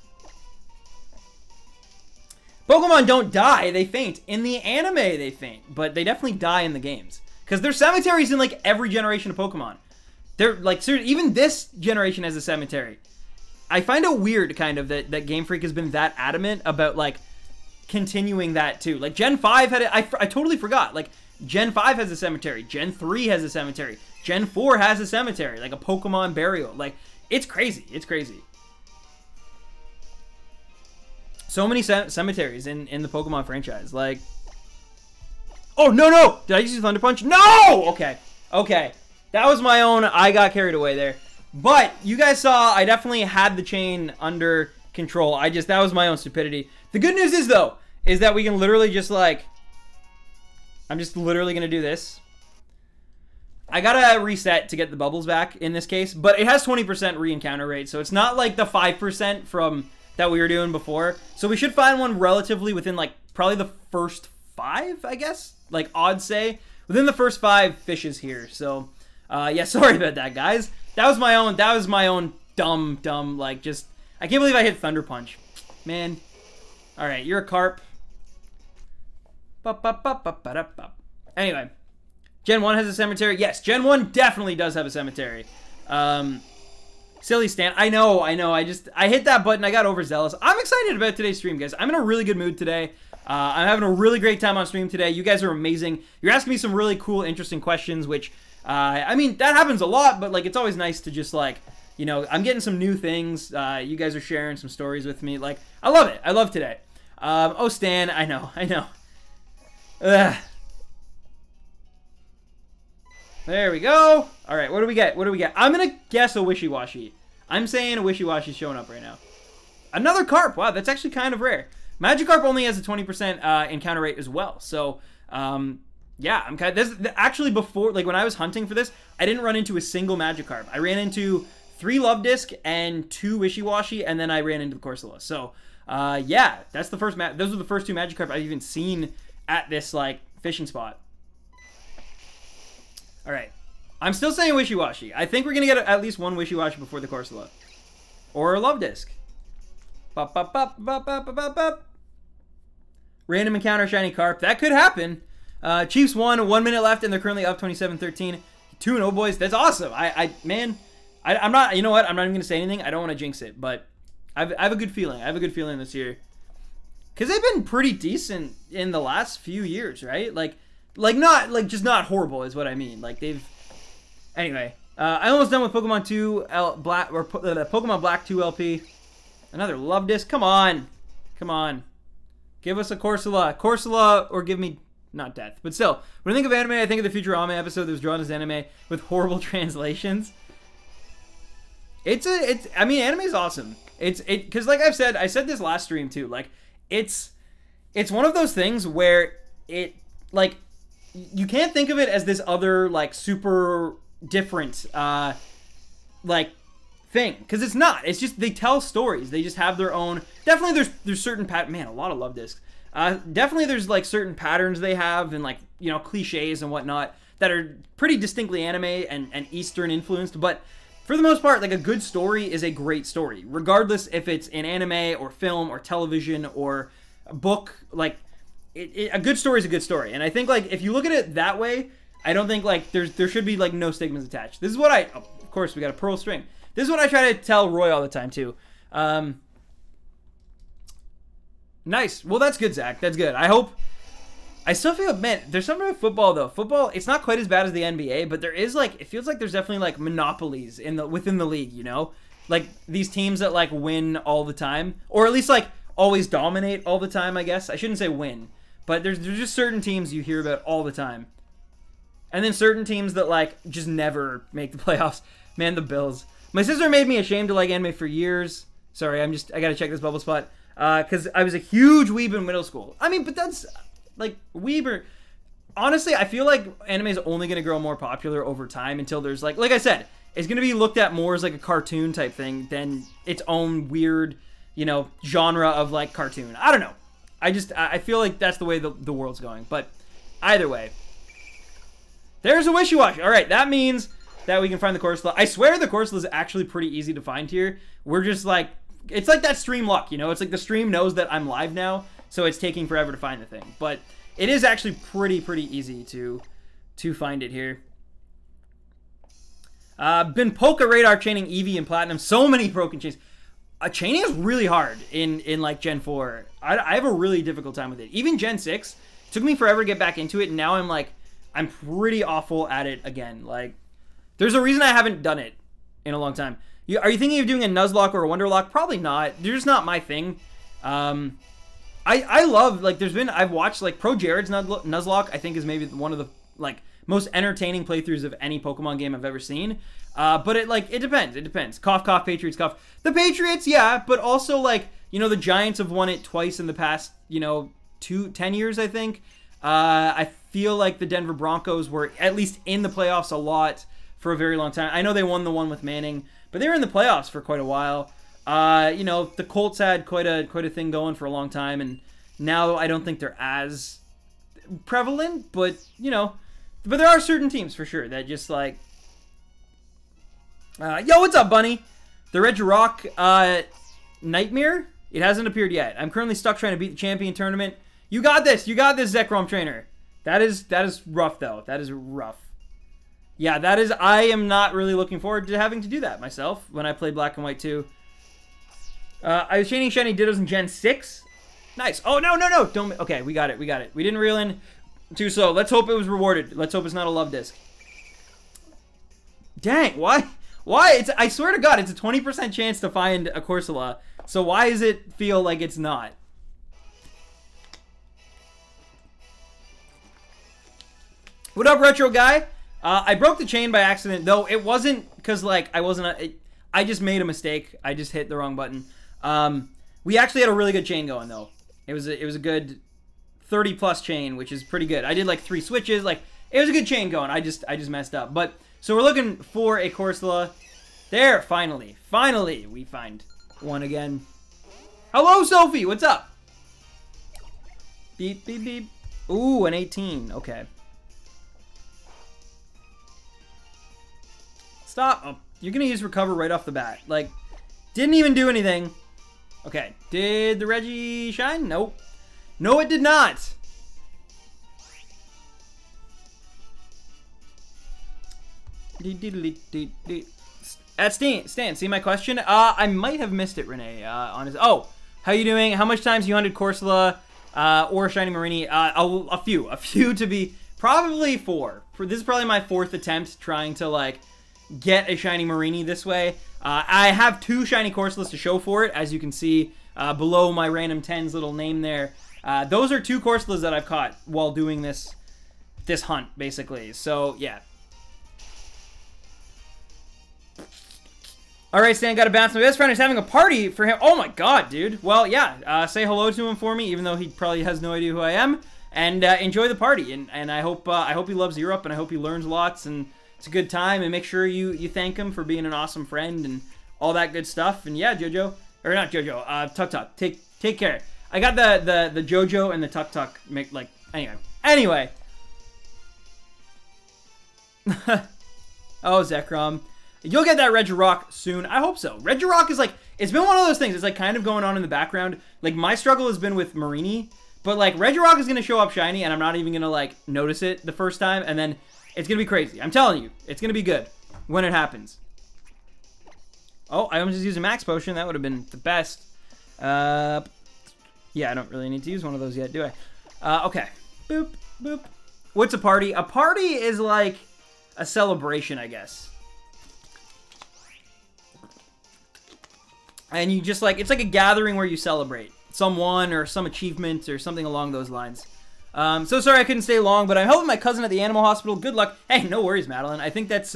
Pokemon don't die, they faint. In the anime, they faint. But they definitely die in the games. Because there's cemeteries in, like, every generation of Pokemon. They're, like, seriously, even this generation has a cemetery. I find it weird, kind of, that Game Freak has been that adamant about, like, continuing that, too. Like, Gen 5 had it. I totally forgot. Like, Gen 5 has a cemetery. Gen 3 has a cemetery. Gen 4 has a cemetery. Like, a Pokemon burial. Like, it's crazy. It's crazy. So many cemeteries in the Pokemon franchise. Like, oh, no! Did I just use Thunder Punch? No! Okay. That was my own. I got carried away there. But you guys saw I definitely had the chain under control. That was my own stupidity. The good news is, though, is that we can literally just, like, I'm just literally going to do this. I gotta reset to get the bubbles back in this case, but it has 20% re-encounter rate, so it's not like the 5% from that we were doing before. So we should find one relatively within, like, probably the first 5, I guess? Like, odds say. Within the first 5 fishes here. So, yeah, sorry about that, guys. That was my own dumb, like, just... I can't believe I hit Thunder Punch. Man. Alright, you're a carp. Anyway. Gen 1 has a cemetery. Yes, Gen 1 definitely does have a cemetery. Silly Stan. I know. I hit that button. I got overzealous. I'm excited about today's stream, guys. I'm in a really good mood today. I'm having a really great time on stream today. You guys are amazing. You're asking me some really cool, interesting questions, which, I mean, that happens a lot, but, like, it's always nice to just, like, you know, I'm getting some new things. You guys are sharing some stories with me. Like, I love it. I love today. Oh, Stan. I know. Ugh. There we go. All right, what do we get? I'm going to guess a Wishiwashi. I'm saying a Wishiwashi's showing up right now. Another Carp. Wow, that's actually kind of rare. Magikarp only has a 20% encounter rate as well. So, yeah, I'm kind of... Actually, before, like, when I was hunting for this, I didn't run into a single Magikarp. I ran into 3 Love Disc and 2 Wishiwashi, and then I ran into the Corsolas. So, yeah, that's the first... Those are the first 2 Magikarp I've even seen at this, like, fishing spot. All right. I'm still saying Wishiwashi. I think we're going to get at least one Wishiwashi before the Corsola. Or a Love Disc. Random encounter, shiny carp. That could happen. Chiefs won, 1 minute left, and they're currently up 27-13. 2-0, boys. That's awesome. I'm not, you know what? I'm not even going to say anything. I don't want to jinx it, but I have a good feeling. I have a good feeling this year. Because they've been pretty decent in the last few years, right? Like just not horrible is what I mean. Like, they've... Anyway, I'm almost done with Pokemon 2 Black, or Pokemon Black 2 LP. Another Love Disc. Come on. Give us a Corsola, or give me... Not death. But still, when I think of anime, I think of the Futurama episode that was drawn as anime with horrible translations. I mean, anime is awesome. Because like I said this last stream too. Like, it's one of those things where like, you can't think of it as this other, like, super different, like, thing. Because it's not. It's just, they tell stories. They just have their own... Definitely there's certain... Man, a lot of Love Discs. Definitely there's, like, certain patterns they have and, like, you know, cliches and whatnot that are pretty distinctly anime and Eastern influenced. But for the most part, like, a good story is a great story. Regardless if it's in anime or film or television or a book, like... a good story is a good story, and I think, like, if you look at it that way, I don't think, like, there should be, like, no stigmas attached. This is what of course, we got a pearl string. This is what I try to tell Roy all the time, too. Nice. Well, that's good, Zach. That's good. I still feel, man, there's something with football, though. Football, it's not quite as bad as the NBA, but there is, like, it feels like there's definitely, like, monopolies within the league, you know? Like, these teams that, like, win all the time. Or at least, like, always dominate all the time, I guess. I shouldn't say win. But there's just certain teams you hear about all the time. And then certain teams that, like, just never make the playoffs. Man, the Bills. My sister made me ashamed to like anime for years. Sorry, I gotta check this bubble spot. Because I was a huge weeb in middle school. I mean, but that's, like, weeb. Honestly, I feel like anime is only gonna grow more popular over time until there's, like I said, it's gonna be looked at more as, like, a cartoon type thing than its own weird, you know, genre of, like, cartoon. I don't know. I feel like that's the way the world's going. But either way, there's a Wishiwashi. All right, that means that we can find the Corsola. I swear the Corsola is actually pretty easy to find here. We're just like, it's like that stream luck, you know? It's like the stream knows that I'm live now, so it's taking forever to find the thing. But it is actually pretty easy to find it here. Been Polka Radar chaining Eevee and Platinum. So many broken chains. Chaining is really hard in like Gen 4. I have a really difficult time with it. Even Gen 6, it took me forever to get back into it, and now I'm pretty awful at it again. Like, there's a reason I haven't done it in a long time. Are you thinking of doing a Nuzlocke or a Wonderlock? Probably not. They're just not my thing. I love, like, I've watched, like, Pro Jared's Nuzlocke, I think is maybe one of the, like, most entertaining playthroughs of any Pokemon game I've ever seen. But it depends. It depends. Cough, cough, Patriots, cough. The Patriots, yeah, but also, like, you know, the Giants have won it twice in the past, you know, 10 years, I think. I feel like the Denver Broncos were at least in the playoffs a lot for a very long time. I know they won the one with Manning, but they were in the playoffs for quite a while. You know, the Colts had quite a thing going for a long time, and now I don't think they're as prevalent, but, you know, but there are certain teams for sure that just, like, yo, what's up, Bunny? The Regirock, Nightmare? It hasn't appeared yet. I'm currently stuck trying to beat the champion tournament. You got this, Zekrom Trainer. That is rough, though. That is rough. Yeah, I am not really looking forward to having to do that myself when I play Black and White 2. I was chaining Shiny Dittos in Gen 6. Nice. Oh, no. Don't. Okay, we got it. We didn't reel in too slow. Let's hope it was rewarded. Let's hope it's not a love disc. Dang, why? I swear to God, it's a 20% chance to find a Corsola. So why does it feel like it's not? What up, Retro Guy? I broke the chain by accident, though it wasn't because, like, I just made a mistake. I just hit the wrong button. We actually had a really good chain going, though. It was a good 30+ chain, which is pretty good. I did, like, 3 switches. Like, it was a good chain going. I just messed up. But, so we're looking for a Corsola. There, finally. Finally, we find one again. Hello, Sophie. What's up? Beep, beep, beep. Ooh, an 18. Okay. Stop. Oh, you're going to use Recover right off the bat. Like, didn't even do anything. Okay. Did the Regi shine? Nope. No, it did not. At Stan, see my question? I might have missed it, Renee. Oh, how you doing? How much times you hunted Corsola or SHINY Mareanie? A few to be, probably 4. This is probably my 4th attempt trying to, like, get a SHINY Mareanie this way. I have 2 Shiny Corsolas to show for it, as you can see below my random 10's little name there. Those are 2 Corsolas that I've caught while doing this hunt, basically. So, yeah. Alright, Stan, gotta bounce. My best friend is having a party for him. Oh my god, dude. Well, yeah, say hello to him for me, even though he probably has no idea who I am. And enjoy the party. And I hope he loves Europe, and I hope he learns lots, and it's a good time. And make sure you thank him for being an awesome friend and all that good stuff. And yeah, Jojo, or not Jojo, Tuk Tuk, take care. I got the Jojo and the Tuk Tuk, like, anyway. Oh, Zekrom. You'll get that Regirock soon. I hope so. Regirock is, like, it's been one of those things. It's, like, kind of going on in the background. Like, my struggle has been with Mareanie. But, like, Regirock is going to show up shiny, and I'm not even going to, like, notice it the first time. And then it's going to be crazy. I'm telling you. It's going to be good when it happens. Oh, I almost just used a max potion. That would have been the best. Yeah, I don't really need to use one of those yet, do I? Okay. Boop, boop. What's a party? A party is like a celebration, I guess. And you just like, it's like a gathering where you celebrate someone or some achievement or something along those lines. So sorry I couldn't stay long, but I'm helping my cousin at the animal hospital. Good luck. Hey, no worries, Madeline. I think that's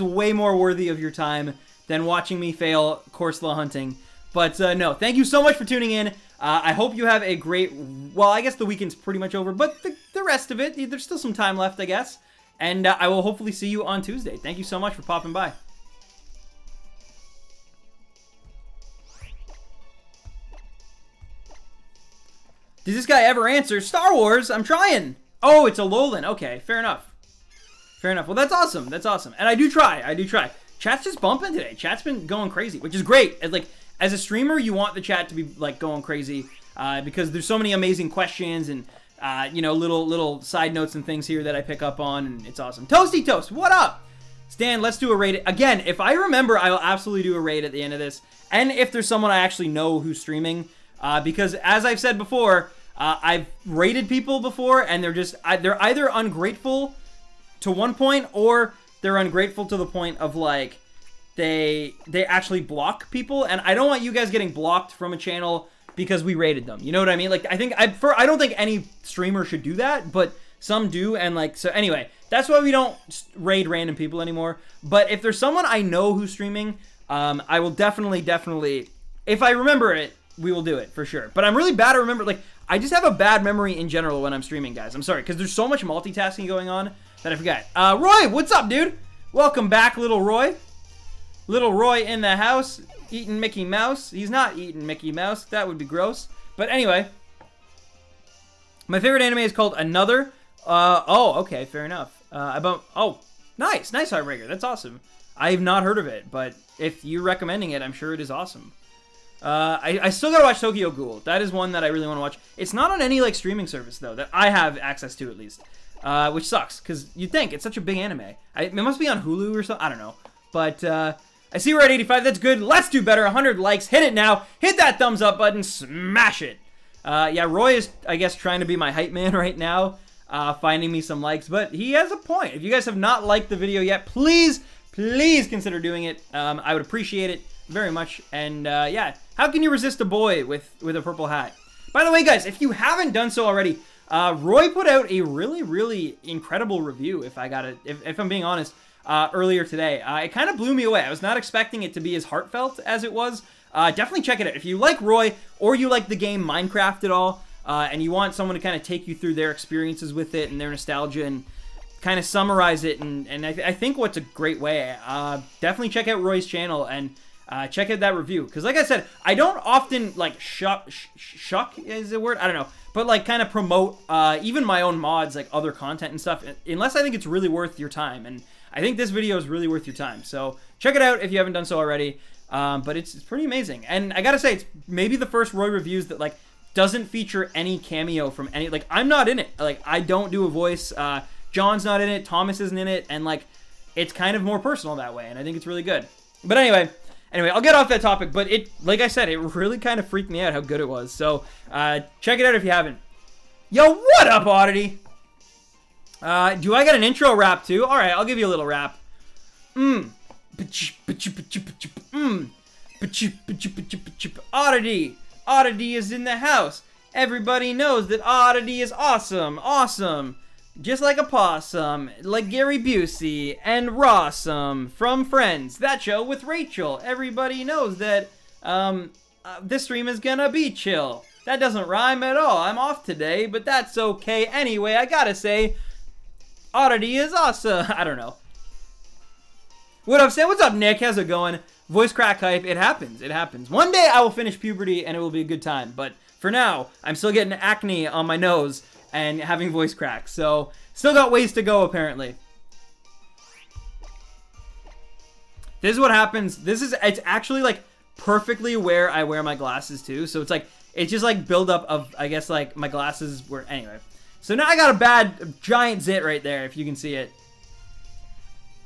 way more worthy of your time than watching me fail Corsola hunting. But no, thank you so much for tuning in. I hope you have a great, well, I guess the weekend's pretty much over, but the rest of it, there's still some time left, I guess. And I will hopefully see you on Tuesday. Thank you so much for popping by. Does this guy ever answer? Star Wars, I'm trying. Oh, it's Alolan. Okay, fair enough. Fair enough. Well, that's awesome. That's awesome. And I do try. Chat's just bumping today. Chat's been going crazy, which is great. As a streamer, you want the chat to be like going crazy because there's so many amazing questions and you know, little side notes and things here that I pick up on, and it's awesome. Toasty Toast, what up? Stan, let's do a raid. Again, if I remember, I will absolutely do a raid at the end of this. And if there's someone I actually know who's streaming, because as I've said before, I've raided people before, and they're either ungrateful to one point, or they're ungrateful to the point of like they actually block people, and I don't want you guys getting blocked from a channel because we raided them. You know what I mean? Like I don't think any streamer should do that, but some do, and like so anyway, that's why we don't raid random people anymore. But if there's someone I know who's streaming, I will definitely, if I remember it, we will do it for sure. But I'm really bad at remember. Like I just have a bad memory in general when I'm streaming, guys. I'm sorry because there's so much multitasking going on that I forgot. Roy, what's up, dude? Welcome back, little Roy. Little Roy in the house, eating Mickey Mouse. He's not eating Mickey Mouse. That would be gross. But anyway, my favorite anime is called Another. Oh, okay, fair enough. Oh, nice Heartbreaker. That's awesome. I've not heard of it, but if you're recommending it, I'm sure it is awesome. I still gotta watch Tokyo Ghoul. That is one that I really want to watch. It's not on any like streaming service though that I have access to at least, which sucks because you'd think it's such a big anime. It must be on Hulu or something. I don't know, but I see we're at 85. That's good. Let's do better. 100 likes. Hit it now. Hit that thumbs up button. Smash it. Yeah, Roy is, I guess, trying to be my hype man right now, finding me some likes, but he has a point. If you guys have not liked the video yet, please consider doing it. I would appreciate it very much. And yeah, how can you resist a boy with a purple hat? By the way, guys, if you haven't done so already, Roy put out a really incredible review, if I'm being honest, earlier today. It kind of blew me away. I was not expecting it to be as heartfelt as it was. Definitely check it out. If you like Roy, or you like the game Minecraft at all, and you want someone to kind of take you through their experiences with it and their nostalgia and kind of summarize it, and I think what's a great way, definitely check out Roy's channel and check out that review. Because like I said, I don't often like shuck is the word? I don't know. But like kind of promote even my own mods, like other content and stuff, unless I think it's really worth your time. And I think this video is really worth your time. So check it out if you haven't done so already. But it's pretty amazing. And I gotta say, it's maybe the first Roy reviews that like doesn't feature any cameo from any, like I'm not in it. Like I don't do a voice. John's not in it. Thomas isn't in it. And like it's kind of more personal that way. And I think it's really good. But anyway, I'll get off that topic. But it, like I said, it really kind of freaked me out how good it was. So check it out if you haven't. Yo, what up, Oddity? Do I got an intro rap too? All right, I'll give you a little rap. Oddity. Oddity is in the house. Everybody knows that Oddity is awesome. Just like a possum, like Gary Busey and Rossum from Friends. That show with Rachel. Everybody knows that this stream is gonna be chill. That doesn't rhyme at all. I'm off today, but that's okay. Anyway, I gotta say, Oddity is awesome. I don't know. What up, Sam? What's up, Nick? How's it going? Voice crack hype. It happens. One day I will finish puberty and it will be a good time. But for now, I'm still getting acne on my nose and having voice cracks. So, still got ways to go, apparently. This is what happens. It's actually, like, perfectly where I wear my glasses, too. So, it's just, like, buildup of, I guess, like, my glasses were, anyway. So, now I got a giant zit right there, if you can see it.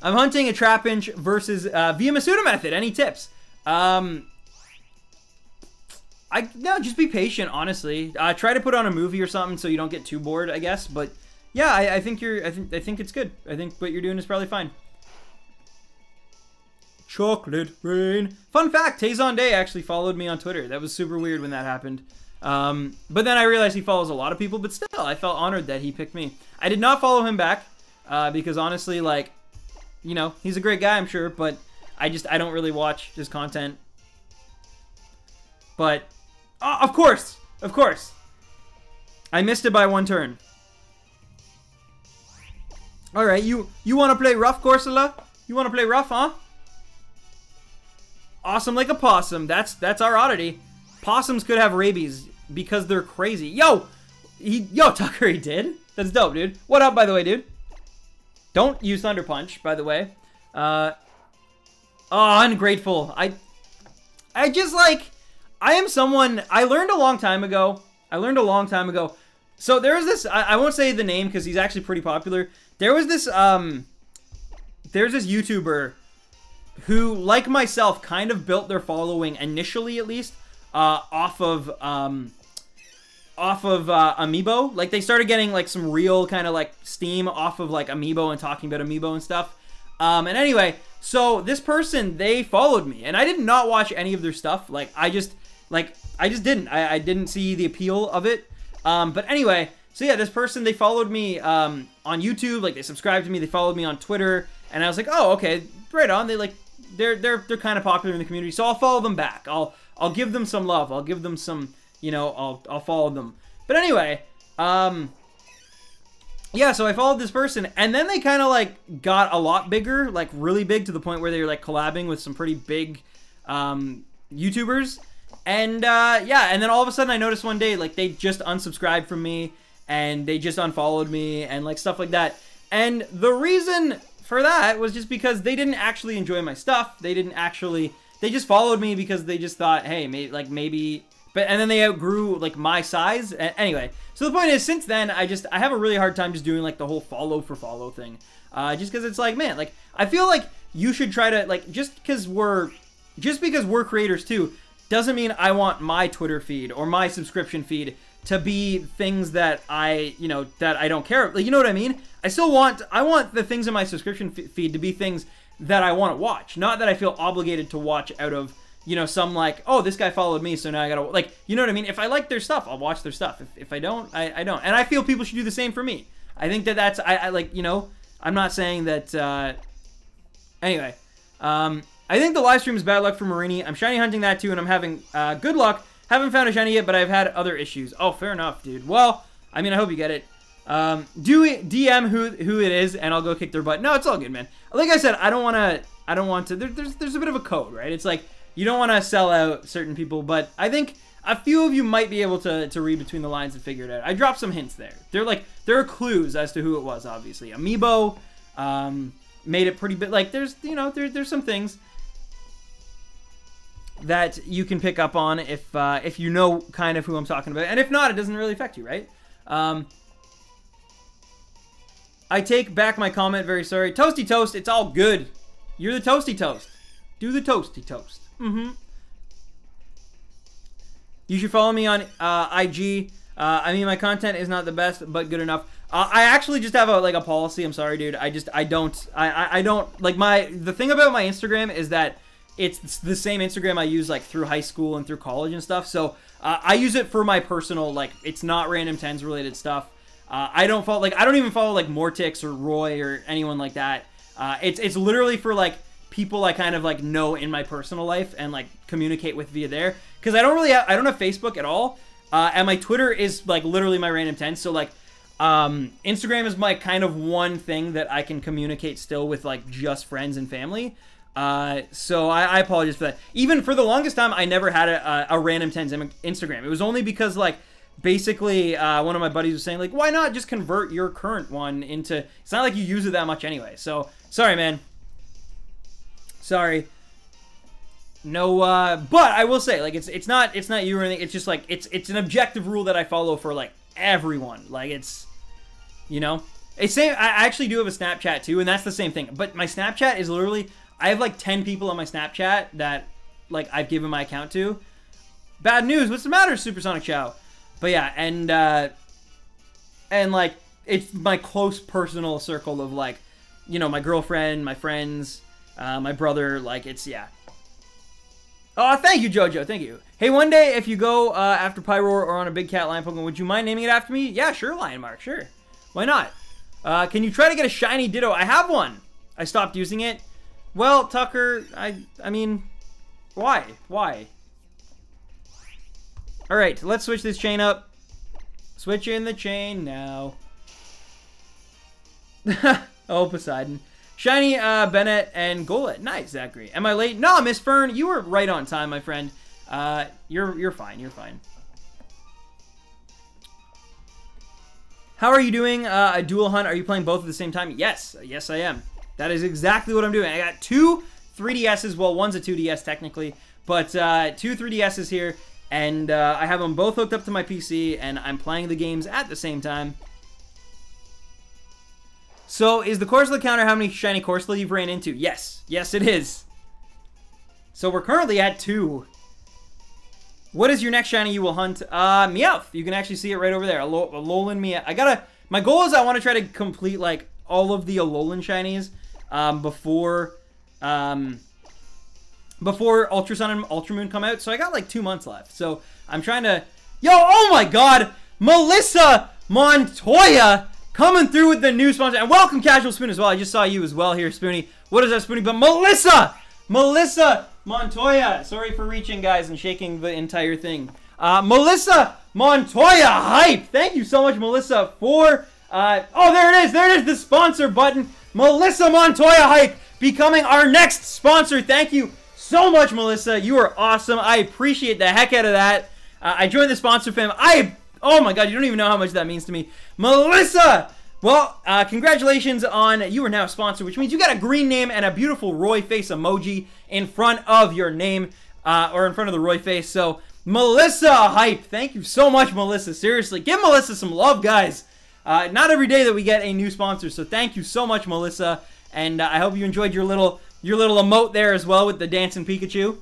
I'm hunting a Trapinch versus via Masuda method. Any tips? No, just be patient, honestly. Try to put on a movie or something so you don't get too bored, I guess. But yeah, I think it's good. I think what you're doing is probably fine. Chocolate rain. Fun fact, Tazon Day actually followed me on Twitter. That was super weird when that happened. But then I realized he follows a lot of people, but still, I felt honored that he picked me. I did not follow him back, because honestly, like, you know, he's a great guy, I'm sure, but I don't really watch his content. But, of course, I missed it by 1 turn. Alright, you want to play rough, Corsola? You want to play rough, huh? Awesome like a possum. That's our oddity. Possums could have rabies because they're crazy. Yo, Tucker, he did. That's dope, dude. What up, by the way, dude? Don't use Thunder Punch, by the way. Oh, ungrateful. I just like, I am someone, I learned a long time ago. So there was this, I won't say the name because he's actually pretty popular. There was this, there's this YouTuber who, like myself, kind of built their following, initially at least, off of Amiibo. Like, they started getting, like, some real kind of, like, steam off of, like, Amiibo and talking about Amiibo and stuff. And anyway, so this person, they followed me, and I did not watch any of their stuff. Like, I just didn't. I didn't see the appeal of it. But anyway, so yeah, this person, they followed me, on YouTube. Like, they subscribed to me, they followed me on Twitter, and I was like, oh, okay, right on. They, like, they're kind of popular in the community, so I'll follow them back. I'll give them some love. I'll give them some, you know, I'll follow them. But anyway, yeah, so I followed this person, and then they kind of, like, got a lot bigger, like, really big, to the point where they were, like, collabing with some pretty big, YouTubers. And, yeah, and then all of a sudden I noticed one day, like, they just unsubscribed from me, and they just unfollowed me, and, like, stuff like that. And the reason for that was just because they didn't actually enjoy my stuff. They just followed me because they just thought, hey, maybe, but, and then they outgrew, like, my size. Anyway, so the point is, since then, I have a really hard time just doing, like, the whole follow for follow thing. Just because it's like, man, like, I feel like you should try to, like, just because we're creators too, doesn't mean I want my Twitter feed or my subscription feed to be things that I don't care. Like, you know what I mean? I want the things in my subscription feed to be things that I want to watch, not that I feel obligated to watch out of, you know, some, like, oh, this guy followed me, so now I gotta, like, you know what I mean? If I like their stuff, I'll watch their stuff. If I don't, I don't. And I feel people should do the same for me. I think that's, I like, you know, I'm not saying that, anyway, I think the live stream is bad luck for Mareanie. I'm shiny hunting that too, and I'm having, good luck. Haven't found a shiny yet, but I've had other issues. Oh, fair enough, dude. Well, I mean, I hope you get it. DM who it is, and I'll go kick their butt. No, it's all good, man. Like I said, I don't want to, there's a bit of a code, right? It's like, you don't want to sell out certain people, but I think a few of you might be able to read between the lines and figure it out. I dropped some hints there. There are clues as to who it was, obviously. Amiibo, made it pretty bit, like, there's, you know, there's some things that you can pick up on if you know kind of who I'm talking about. And if not, it doesn't really affect you, right? I take back my comment, very sorry. Toasty Toast, it's all good. You're the Toasty Toast. Do the Toasty Toast. You should follow me on IG. I mean, my content is not the best, but good enough. I actually just have a policy. I'm sorry, dude. I don't like the thing about my Instagram is that it's the same Instagram I use, like, through high school and through college and stuff. So I use it for my personal, like, it's not Random Tens related stuff. I don't follow, like, I don't even follow, like, Mortix or Roy or anyone like that. It's literally for, like, people I kind of, like, know in my personal life and, like, communicate with via there. Because I don't have Facebook at all. And my Twitter is, like, literally my Random Tens. So, like, Instagram is my kind of one thing that I can communicate still with, like, just friends and family. So I apologize for that. Even for the longest time, I never had a Random Tens Instagram. It was only because, like, basically, one of my buddies was saying, like, why not just convert your current one into, it's not like you use it that much anyway. So, sorry, man. Sorry. No, but I will say, like, it's not you or anything. It's just, like, it's an objective rule that I follow for, like, everyone. Like, it's, you know? It's same. I actually do have a Snapchat too, and that's the same thing. But my Snapchat is literally, I have like 10 people on my Snapchat that like I've given my account to. Bad news. What's the matter, Supersonic Chow? But yeah, and like it's my close personal circle of like, you know, my girlfriend, my friends, my brother. Like it's yeah. Oh, thank you, Jojo. Thank you. Hey, one day if you go after Pyroar or on a big cat lion Pokemon, would you mind naming it after me? Yeah, sure, Lion Mark. Sure. Why not? Can you try to get a shiny Ditto? I have one. I stopped using it. Well, Tucker, I mean, why? Why? All right, let's switch this chain up. Switch in the chain now. Oh, Poseidon. Shiny, Bennett, and Golett. Nice, Zachary. Am I late? No, Miss Fern, you were right on time, my friend. You're fine. You're fine. How are you doing? A dual hunt? Are you playing both at the same time? Yes. Yes, I am. That is exactly what I'm doing. I got two 3DSs. Well, one's a 2DS technically, but two 3DSs here, and I have them both hooked up to my PC, and I'm playing the games at the same time. So, is the Corsola counter how many shiny Corsola you've ran into? Yes. Yes, it is. So, we're currently at 2. What is your next shiny you will hunt? Meowth. You can actually see it right over there. Alolan Meowth. My goal is I want to try to complete, like, all of the Alolan shinies before Ultra Sun and Ultra Moon come out. So, I got, like, 2 months left. So, I'm trying to... Yo, oh my god! Melissa Montoya coming through with the new sponsor. And welcome, Casual Spoon, as well. I just saw you as well here, Spoonie. What is that, Spoonie? But Melissa Montoya. Sorry for reaching, guys, and shaking the entire thing. Melissa Montoya hype. Thank you so much, Melissa, for... oh, there it is. There it is, the sponsor button. Melissa Montoya hype becoming our next sponsor. Thank you so much, Melissa. You are awesome. I appreciate the heck out of that. I joined the sponsor fam. Oh my god, you don't even know how much that means to me. Melissa! Well, congratulations on, you are now a sponsor, which means you got a green name and a beautiful Roy face emoji in front of your name, or in front of the Roy face. So, Melissa hype. Thank you so much, Melissa. Seriously, give Melissa some love, guys. Not every day that we get a new sponsor, so thank you so much, Melissa. And I hope you enjoyed your little emote there as well with the dancing Pikachu.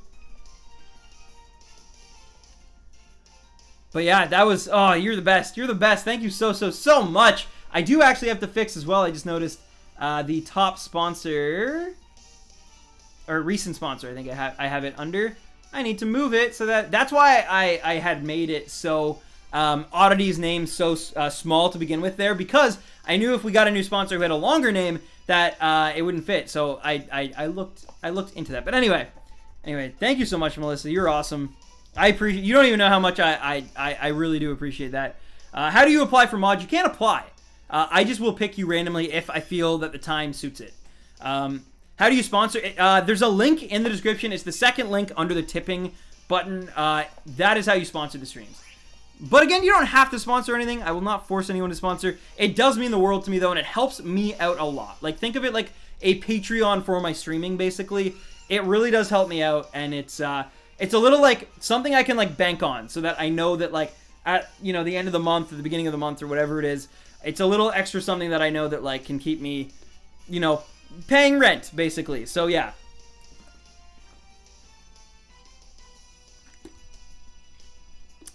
But yeah, that was, oh, you're the best. You're the best. Thank you so much. I do actually have to fix as well. I just noticed the top sponsor, or recent sponsor, I think I have it under. I need to move it so that's why I had made it so Oddity's name so small to begin with there, because I knew if we got a new sponsor who had a longer name that it wouldn't fit. So I looked into that. But anyway, thank you so much, Melissa. You're awesome. I appreciate. You don't even know how much I really do appreciate that. How do you apply for mods? You can't apply. I just will pick you randomly if I feel that the time suits it. How do you sponsor? There's a link in the description. It's the second link under the tipping button. That is how you sponsor the streams. But again, you don't have to sponsor anything. I will not force anyone to sponsor. It does mean the world to me, though, and it helps me out a lot. Like, think of it like a Patreon for my streaming, basically. It really does help me out, and it's a little, like, something I can, like, bank on, so that I know that, like, at, you know, the end of the month, or the beginning of the month, or whatever it is, it's a little extra something that I know that, like, can keep me, you know, paying rent, basically. So, yeah.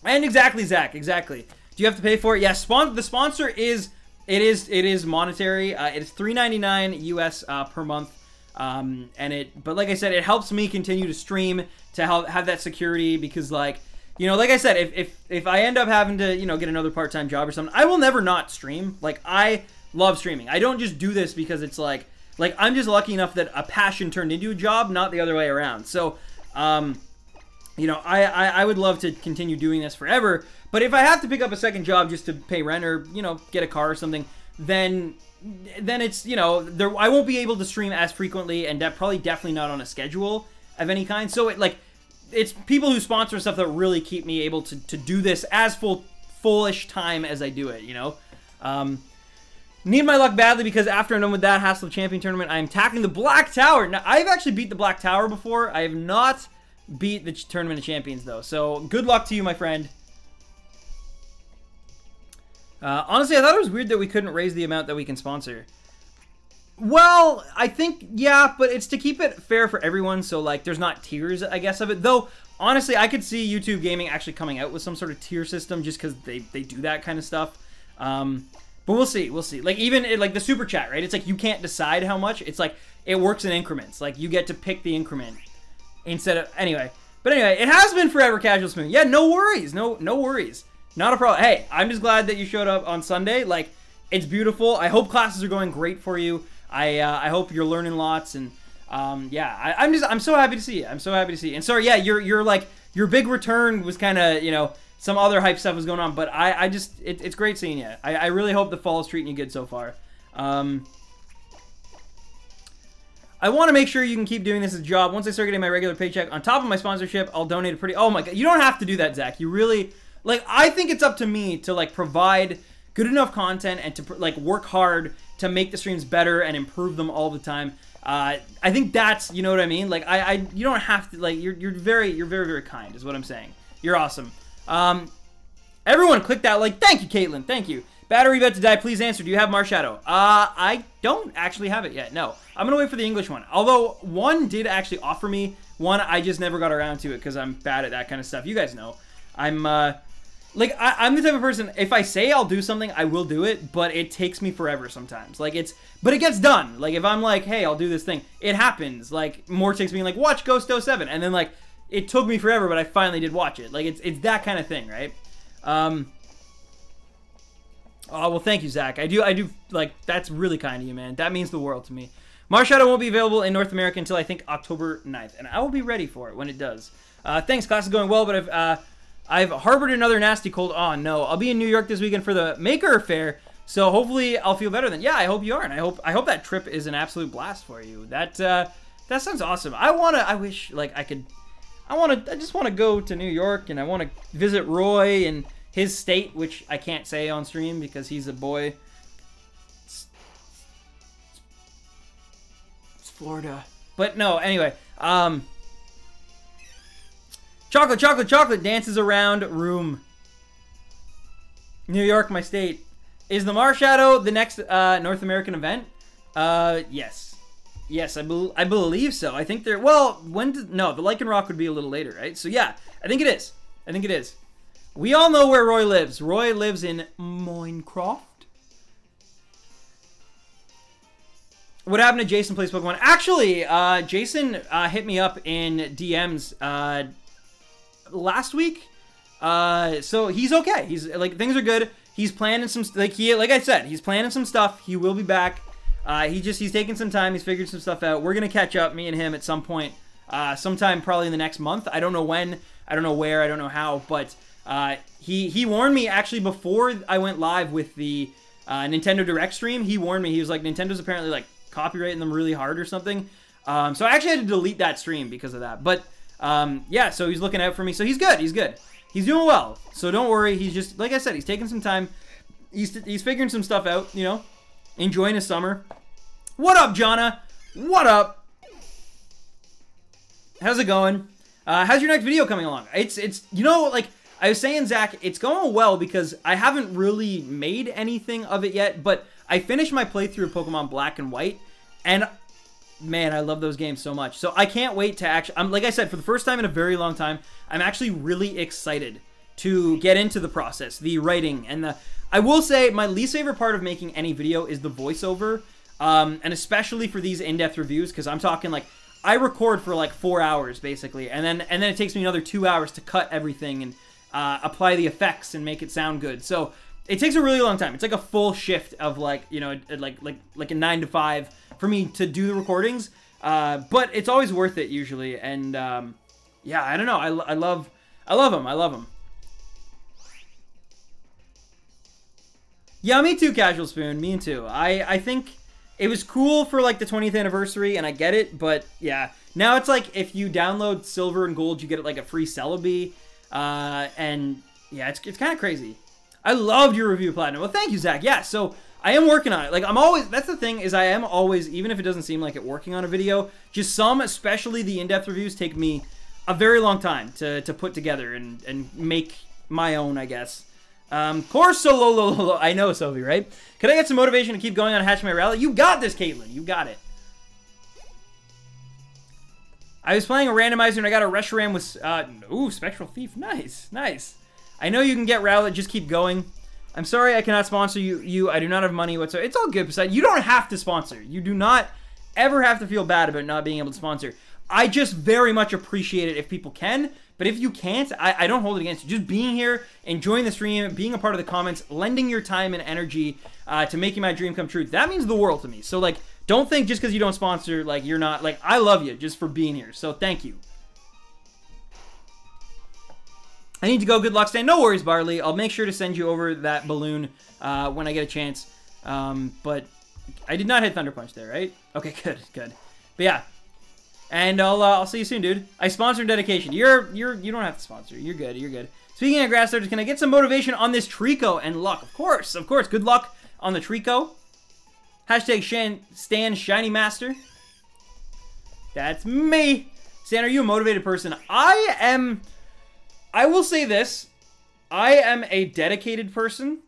And exactly, Zach, exactly. Do you have to pay for it? Yes, the sponsor is, it is monetary. It is $3.99 US per month. But like I said, it helps me continue to stream, to have that security, because, like, you know, like I said, if I end up having to, you know, get another part-time job or something, I will never not stream. Like, I love streaming. I don't just do this because it's like I'm just lucky enough that a passion turned into a job, not the other way around. So, you know, I would love to continue doing this forever, but if I have to pick up a second job just to pay rent or, you know, get a car or something, then it's, you know, I won't be able to stream as frequently, and probably definitely not on a schedule of any kind. So it's people who sponsor stuff that really keep me able to do this as fullish time as I do it, you know. Need my luck badly, because after I'm done with that Hassle of Champion tournament, I'm tackling the Black Tower. Now, I've actually beat the Black Tower before. I have not beat the Tournament of Champions, though. So, good luck to you, my friend. Honestly, I thought it was weird that we couldn't raise the amount that we can sponsor. Well, I think, yeah, but it's to keep it fair for everyone, so, like, there's not tiers, I guess, of it. Though, honestly, I could see YouTube Gaming actually coming out with some sort of tier system just because they do that kind of stuff. But we'll see, we'll see. Like, even, like, the Super Chat, right? It's like you can't decide how much. It's like, it works in increments. Like, you get to pick the increment instead of... Anyway. But anyway, it has been forever, Casual Spoon. Yeah, no worries. No worries. Not a problem. Hey, I'm just glad that you showed up on Sunday. Like, it's beautiful. I hope classes are going great for you. I hope you're learning lots, and yeah, I'm so happy to see you. I'm so happy to see you. And sorry, yeah, you're like, your big return was kind of, you know, some other hype stuff was going on, but I just, it's great seeing you. I really hope the fall is treating you good so far. I want to make sure you can keep doing this as a job. Once I start getting my regular paycheck on top of my sponsorship, I'll donate a pretty... Oh my god, you don't have to do that, Zach. You really... Like, I think it's up to me to, like, provide good enough content and to, like, work hard to make the streams better and improve them all the time. I think that's... You know what I mean? Like, you don't have to... Like, you're very, very kind, is what I'm saying. You're awesome. Everyone click that like. Thank you, Caitlin. Thank you. Battery about to die. Please answer. Do you have Marshadow? I don't actually have it yet. No. I'm going to wait for the English one. Although, one did actually offer me one. I just never got around to it because I'm bad at that kind of stuff. You guys know. I'm the type of person, if I say I'll do something, I will do it, but it takes me forever sometimes. Like, but it gets done. Like, if I'm like, hey, I'll do this thing, it happens. Like, more takes me like, watch Ghost 07. And then, like, it took me forever, but I finally did watch it. Like, it's that kind of thing, right? Oh, well, thank you, Zach. I do, like, that's really kind of you, man. That means the world to me. Marshadow won't be available in North America until, I think, October 9th, and I will be ready for it when it does. Thanks, class is going well, but I've harbored another nasty cold. Oh, no. I'll be in New York this weekend for the Maker Fair, so hopefully I'll feel better then. Yeah, I hope you are, and I hope that trip is an absolute blast for you. That sounds awesome. I wish, like, I just want to go to New York, and I want to visit Roy and his state, which I can't say on stream because he's a boy. It's Florida. But no, anyway. Chocolate, chocolate, chocolate dances around room. New York, my state. Is the Marshadow the next North American event? Yes. Yes, I believe so. I think they're... Well, no, the Lycanroc would be a little later, right? So yeah, I think it is. I think it is. We all know where Roy lives. Roy lives in Minecraft. What happened to Jason Plays Pokemon? Actually, Jason hit me up in DMs last week. So he's okay. He's like, things are good. He's planning some, like I said, he's planning some stuff. He will be back. He's taking some time. He's figured some stuff out. We're gonna catch up, me and him, at some point, sometime probably in the next month. I don't know when. I don't know where. I don't know how. But he warned me actually before I went live with the Nintendo Direct stream. He warned me. He was like, Nintendo's apparently like copyrighting them really hard or something. So I actually had to delete that stream because of that. But yeah, so he's looking out for me. So he's good. He's good. He's doing well. So don't worry. He's just, like I said, he's taking some time. He's figuring some stuff out, you know, enjoying his summer. What up, Jonna? What up? How's it going? How's your next video coming along? It's you know, like I was saying, Zach, it's going well because I haven't really made anything of it yet, but I finished my playthrough of Pokemon Black and White, and man, I love those games so much. So I can't wait to actually, like I said, for the first time in a very long time, I'm actually really excited to get into the process, the writing, and I will say my least favorite part of making any video is the voiceover, and especially for these in-depth reviews, because I'm talking like, I record for like 4 hours basically, and then it takes me another 2 hours to cut everything and apply the effects and make it sound good. So it takes a really long time. It's like a full shift of like, you know, like a 9 to 5 for me to do the recordings. But it's always worth it usually. And yeah, I don't know. I love them. I love them. Yeah, me too, Casual Spoon. Me too. I think it was cool for like the 20th anniversary, and I get it, but yeah. Now it's like if you download Silver and Gold, you get like a free Celebi. And yeah, it's kind of crazy. I loved your review, Platinum. Well, thank you, Zach. Yeah, so I am working on it. Like, I'm always, that's the thing, is I am always, even if it doesn't seem like it, working on a video. Just some, especially the in-depth reviews, take me a very long time to put together and make my own, I guess. Corsolas. I know, Sophie, right? Can I get some motivation to keep going on hatching my Rowlet? You got this, Caitlin. You got it. I was playing a randomizer and I got a Reshiram with, ooh, Spectral Thief. Nice, nice. I know you can get Rowlet, just keep going. I'm sorry I cannot sponsor you. I do not have money whatsoever. It's all good, Poseidon. You don't have to sponsor. You do not ever have to feel bad about not being able to sponsor. I just very much appreciate it if people can, but if you can't, I don't hold it against you. Just being here, enjoying the stream, being a part of the comments, lending your time and energy to making my dream come true, that means the world to me. So, like, don't think just because you don't sponsor, like, you're not, like, I love you just for being here. So, thank you. I need to go. Good luck, Stan. No worries, Barley. I'll make sure to send you over that balloon when I get a chance. But I did not hit Thunder Punch there, right? Okay, good, good. But yeah, and I'll see you soon, dude. I sponsor dedication. You don't have to sponsor. You're good. You're good. Speaking of grass starters, can I get some motivation on this Trico and luck? Of course, of course. Good luck on the Trico. Hashtag Stan Shiny Master. That's me. Stan, are you a motivated person? I am. I will say this. I am a dedicated person.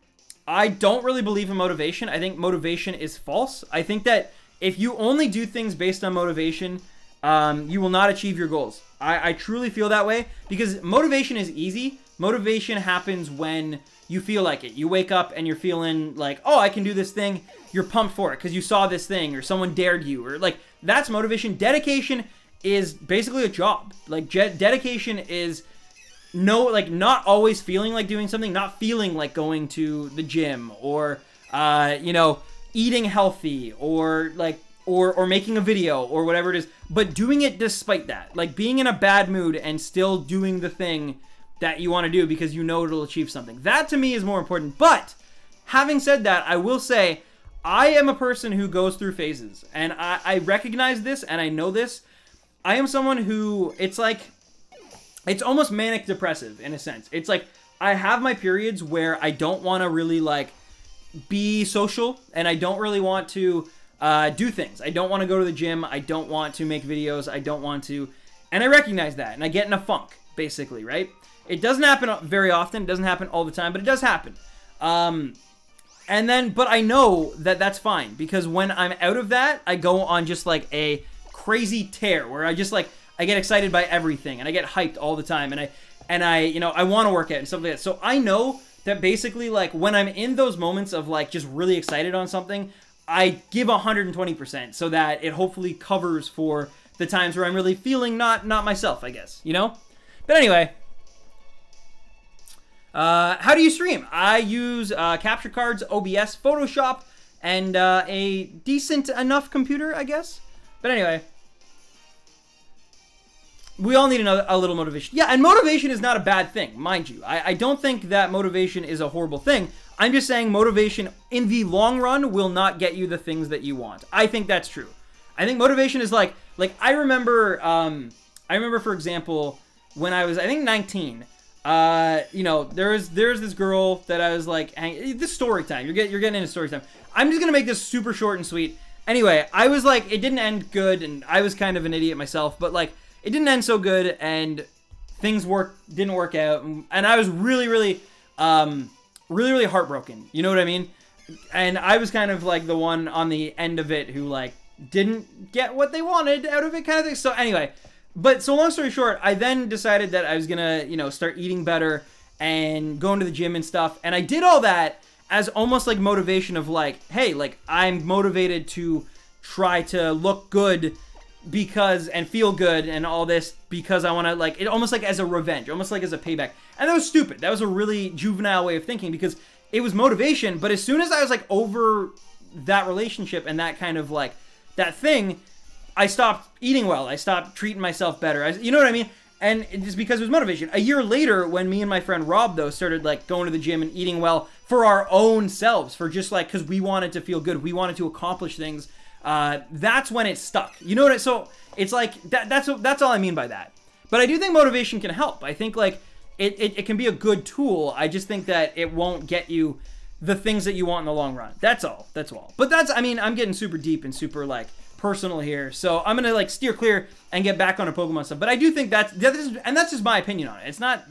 I don't really believe in motivation. I think motivation is false. I think that if you only do things based on motivation, you will not achieve your goals. I truly feel that way because motivation is easy. Motivation happens when you feel like it. You wake up and you're feeling like, oh, I can do this thing. You're pumped for it because you saw this thing or someone dared you or like that's motivation. Dedication is basically a job. Like dedication is not always feeling like doing something, not feeling like going to the gym or, you know, eating healthy or like, or making a video or whatever it is, but doing it despite that, like being in a bad mood and still doing the thing that you want to do because you know it'll achieve something. That to me is more important. But having said that, I will say I am a person who goes through phases and I recognize this and I know this. I am someone who it's almost manic depressive in a sense. It's like I have my periods where I don't want to really like be social and I don't really want to do things. I don't want to go to the gym. I don't want to make videos. I don't want to, and I recognize that and I get in a funk basically, right? It doesn't happen very often. It doesn't happen all the time, but it does happen. But I know that that's fine because when I'm out of that, I go on just like a crazy tear where I just like, I get excited by everything and I get hyped all the time and I you know, I want to work out and stuff like that. So I know that basically like when I'm in those moments of like just really excited on something, I give 120% so that it hopefully covers for the times where I'm really feeling not myself, I guess, you know? But anyway, how do you stream? I use capture cards, OBS, Photoshop, and a decent enough computer, I guess. But anyway, we all need a little motivation. Yeah, and motivation is not a bad thing, mind you. I don't think that motivation is a horrible thing. I'm just saying motivation in the long run will not get you the things that you want. I think that's true. I think motivation is like I remember for example, when I was, I think 19, you know, there's this girl that I was like, this story time. You're getting into story time. I'm just gonna make this super short and sweet. Anyway, I was like, it didn't end good, and I was kind of an idiot myself, but like, it didn't end so good, and things didn't work out, and I was really heartbroken. You know what I mean? And I was kind of like the one on the end of it who like didn't get what they wanted out of it, kind of thing. So anyway, but so long story short, I then decided that I was gonna, you know, start eating better and going to the gym and stuff, and I did all that as almost like motivation of like, hey, like I'm motivated to try to look good because and feel good and all this because I want to like it almost like as a revenge, almost like as a payback. And that was stupid. That was a really juvenile way of thinking because it was motivation, but as soon as I was like over that relationship and that kind of like that thing, I stopped eating well. I stopped treating myself better. You know what I mean? And it's because it was motivation. A year later, when me and my friend Rob, though, started like going to the gym and eating well for our own selves, for just like, because we wanted to feel good, we wanted to accomplish things, that's when it stuck. You know what? So it's like, that's all I mean by that. But I do think motivation can help. I think like, it can be a good tool. I just think that it won't get you the things that you want in the long run. That's all. That's all. But that's, I mean, I'm getting super deep and super like personal here. So I'm going to like steer clear and get back on a Pokemon stuff. But I do think that's just my opinion on it. It's not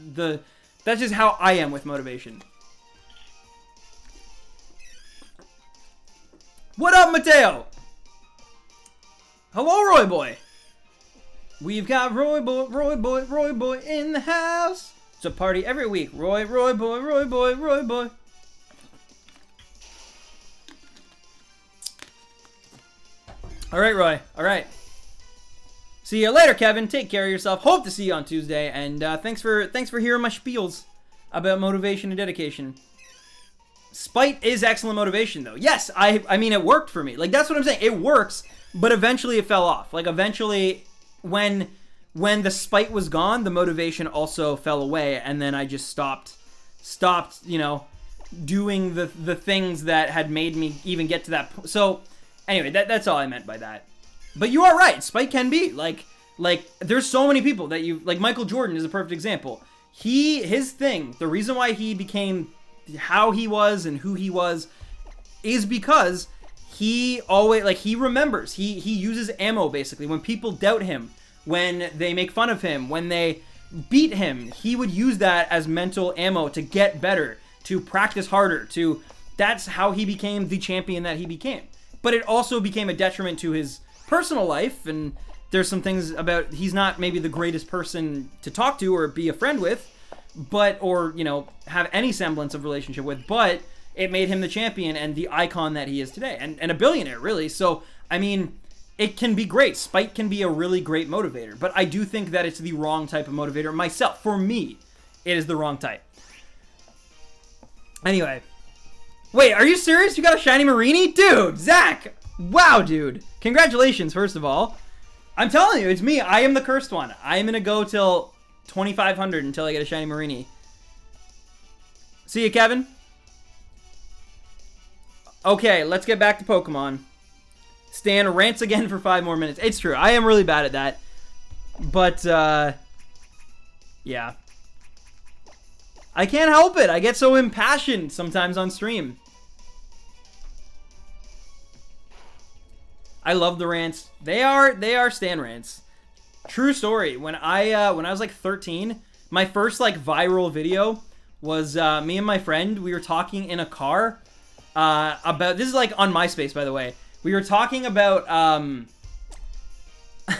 that's just how I am with motivation. What up, Mateo? Hello, Roy Boy. We've got Roy Boy in the house. It's a party every week. Roy Boy. All right, Roy. All right. See you later, Kevin. Take care of yourself. Hope to see you on Tuesday. And thanks for hearing my spiels about motivation and dedication. Spite is excellent motivation, though. Yes, I mean, it worked for me. Like, that's what I'm saying. It works, but eventually it fell off. Like, eventually, when the spite was gone, the motivation also fell away, and then I just stopped, you know, doing the things that had made me even get to that point. So, anyway, that's all I meant by that. But you are right. Spite can be like there's so many people that you like. Michael Jordan is a perfect example. His thing, the reason why he became how he was and who he was, is because he always he remembers. He uses ammo basically when people doubt him, when they make fun of him, when they beat him. He would use that as mental ammo to get better, to practice harder. That's how he became the champion that he became. But it also became a detriment to his personal life, and there's some things about he's not maybe the greatest person to talk to or be a friend with, or you know, have any semblance of relationship with, but it made him the champion and the icon that he is today, and a billionaire, really. So I mean, it can be great. Spite can be a really great motivator, but I do think that it's the wrong type of motivator myself. For me, it is the wrong type. Anyway, wait, are you serious? You got a shiny Mareanie? Dude, Zach! Wow, dude. Congratulations, first of all. I'm telling you, it's me. I am the cursed one. I am going to go till 2,500 until I get a shiny Mareanie. See you, Kevin. Okay, let's get back to Pokemon. Stan rants again for 5 more minutes. It's true. I am really bad at that. But, yeah. I can't help it. I get so impassioned sometimes on stream. I love the rants. They are Stan rants. True story. When I was like 13, my first like viral video was me and my friend. We were talking in a car about, this is like on MySpace, by the way. We were talking about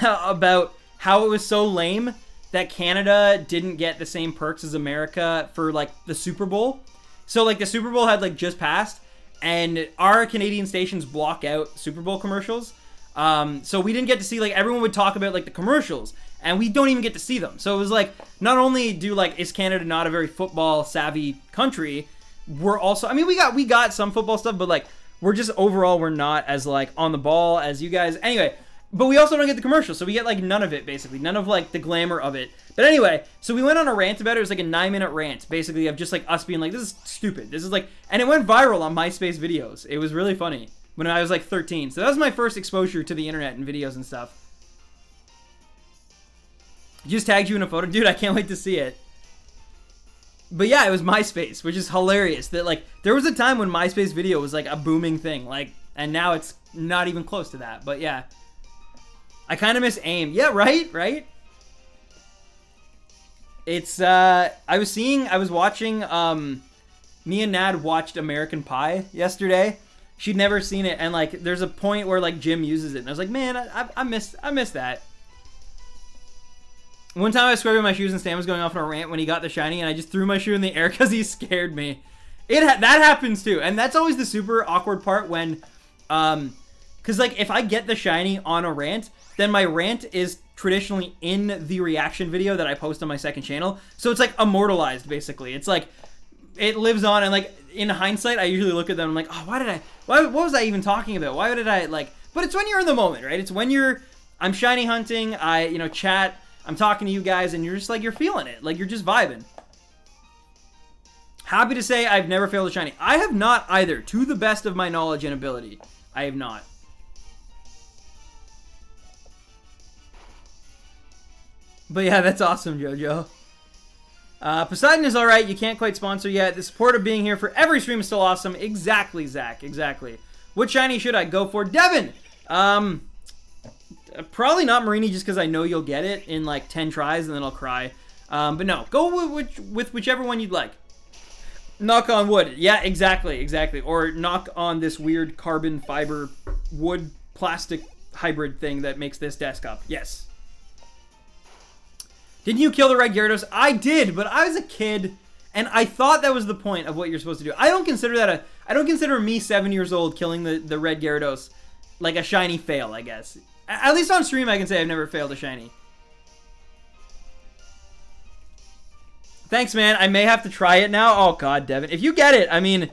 about how it was so lame that Canada didn't get the same perks as America for like the Super Bowl. So like the Super Bowl had like just passed, and our Canadian stations block out Super Bowl commercials. So we didn't get to see, like, everyone would talk about like the commercials, and we don't even get to see them. So it was like, not only is Canada not a very football savvy country, we're also, I mean, we got some football stuff, but like, we're just overall, we're not as like on the ball as you guys. Anyway, but we also don't get the commercials, so we get like none of it, basically. None of like the glamour of it. But anyway, so we went on a rant about it. It was like a 9-minute rant, basically, of just like us being like, this is stupid. This is like, and it went viral on MySpace videos. It was really funny when I was like 13. So that was my first exposure to the internet and videos and stuff. Just tagged you in a photo. Dude, I can't wait to see it. But yeah, it was MySpace, which is hilarious. That like, there was a time when MySpace video was like a booming thing. Like, and now it's not even close to that. But yeah. I kind of miss AIM. Yeah, right? It's, I was watching, me and Nad watched American Pie yesterday. She'd never seen it, and like, there's a point where like Jim uses it, and I was like, man, I miss that. One time I was scrubbing my shoes and Stan was going off on a rant when he got the shiny, and I just threw my shoe in the air because he scared me. That happens too, and that's always the super awkward part when, because like, if I get the shiny on a rant, then my rant is traditionally in the reaction video that I post on my second channel. So it's like immortalized, basically. It's like, it lives on, and like, in hindsight, I usually look at them and I'm like, oh, what was I even talking about? Why did I, like, but it's when you're in the moment, right? It's when I'm shiny hunting, chat, I'm talking to you guys, and you're just like, you're feeling it. Like, you're just vibing. Happy to say I've never failed a shiny. I have not either, to the best of my knowledge and ability. I have not. But yeah, that's awesome, JoJo. Poseidon is alright. You can't quite sponsor yet. The support of being here for every stream is still awesome. Exactly, Zach. Exactly. What shiny should I go for? Devin! Probably not Mareanie, just because I know you'll get it in like 10 tries and then I'll cry. But no, go with whichever one you'd like. Knock on wood. Yeah, exactly, exactly. Or knock on this weird carbon fiber wood plastic hybrid thing that makes this desk up. Yes. Didn't you kill the red Gyarados? I did, but I was a kid, and I thought that was the point of what you're supposed to do. I don't consider that I don't consider me 7 years old killing the red Gyarados like a shiny fail, I guess. At least on stream I can say I've never failed a shiny. Thanks, man. I may have to try it now. Oh god, Devin. If you get it, I mean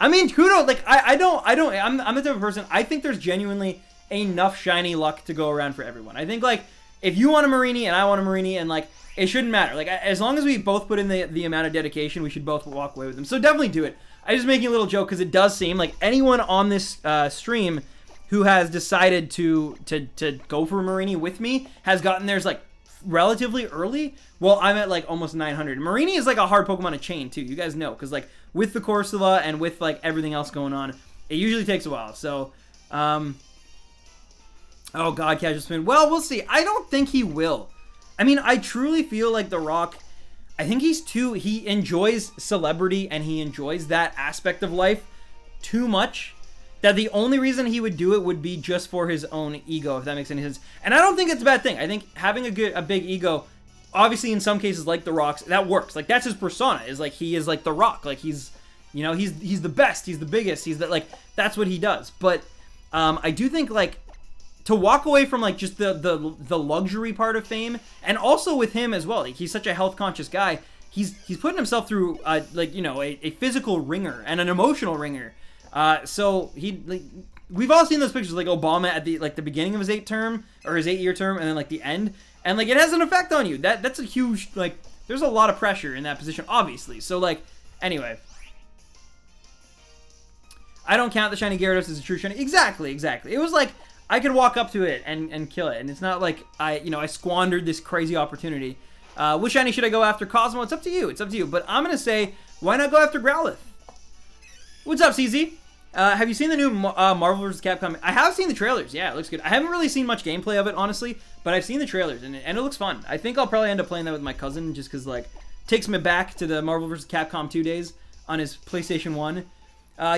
kudos. Like I'm the type of person, I think there's genuinely enough shiny luck to go around for everyone. I think like if you want a Mareanie and I want a Mareanie, and like it shouldn't matter. Like as long as we both put in the amount of dedication, we should both walk away with them. So definitely do it. I'm just making a little joke because it does seem like anyone on this stream who has decided to go for a Mareanie with me has gotten theirs like relatively early. Well, I'm at like almost 900. Mareanie is like a hard Pokemon to chain too. You guys know, because like with the Corsola and with like everything else going on, it usually takes a while. So, oh god, Casual Spin. Well, we'll see. I don't think he will. I mean, I truly feel like The Rock, I think he enjoys celebrity and he enjoys that aspect of life too much, that the only reason he would do it would be just for his own ego, if that makes any sense. And I don't think it's a bad thing. I think having a big ego, obviously in some cases like The Rock's, that works. Like that's his persona, is like he is like The Rock. Like he's, you know, he's the best, he's the biggest, he's the, like that's what he does. But I do think like to walk away from like just the luxury part of fame, and also with him as well, like he's such a health conscious guy. He's putting himself through like, you know, a physical ringer and an emotional ringer. So he like, we've all seen those pictures like Obama at the beginning of his 8-year term, and then like the end, and like it has an effect on you. That's a huge, like there's a lot of pressure in that position, obviously. So like anyway, I don't count the shiny Gyarados as a true shiny. Exactly. It was like I could walk up to it and kill it, and it's not like I squandered this crazy opportunity. Which shiny should I go after? Cosmo? It's up to you. It's up to you. But I'm gonna say, why not go after Growlithe? What's up, CZ? Have you seen the new Marvel vs. Capcom? I have seen the trailers. Yeah, it looks good. I haven't really seen much gameplay of it, honestly, but I've seen the trailers, and it looks fun. I think I'll probably end up playing that with my cousin, just because, like, takes me back to the Marvel vs. Capcom 2 days on his PlayStation 1.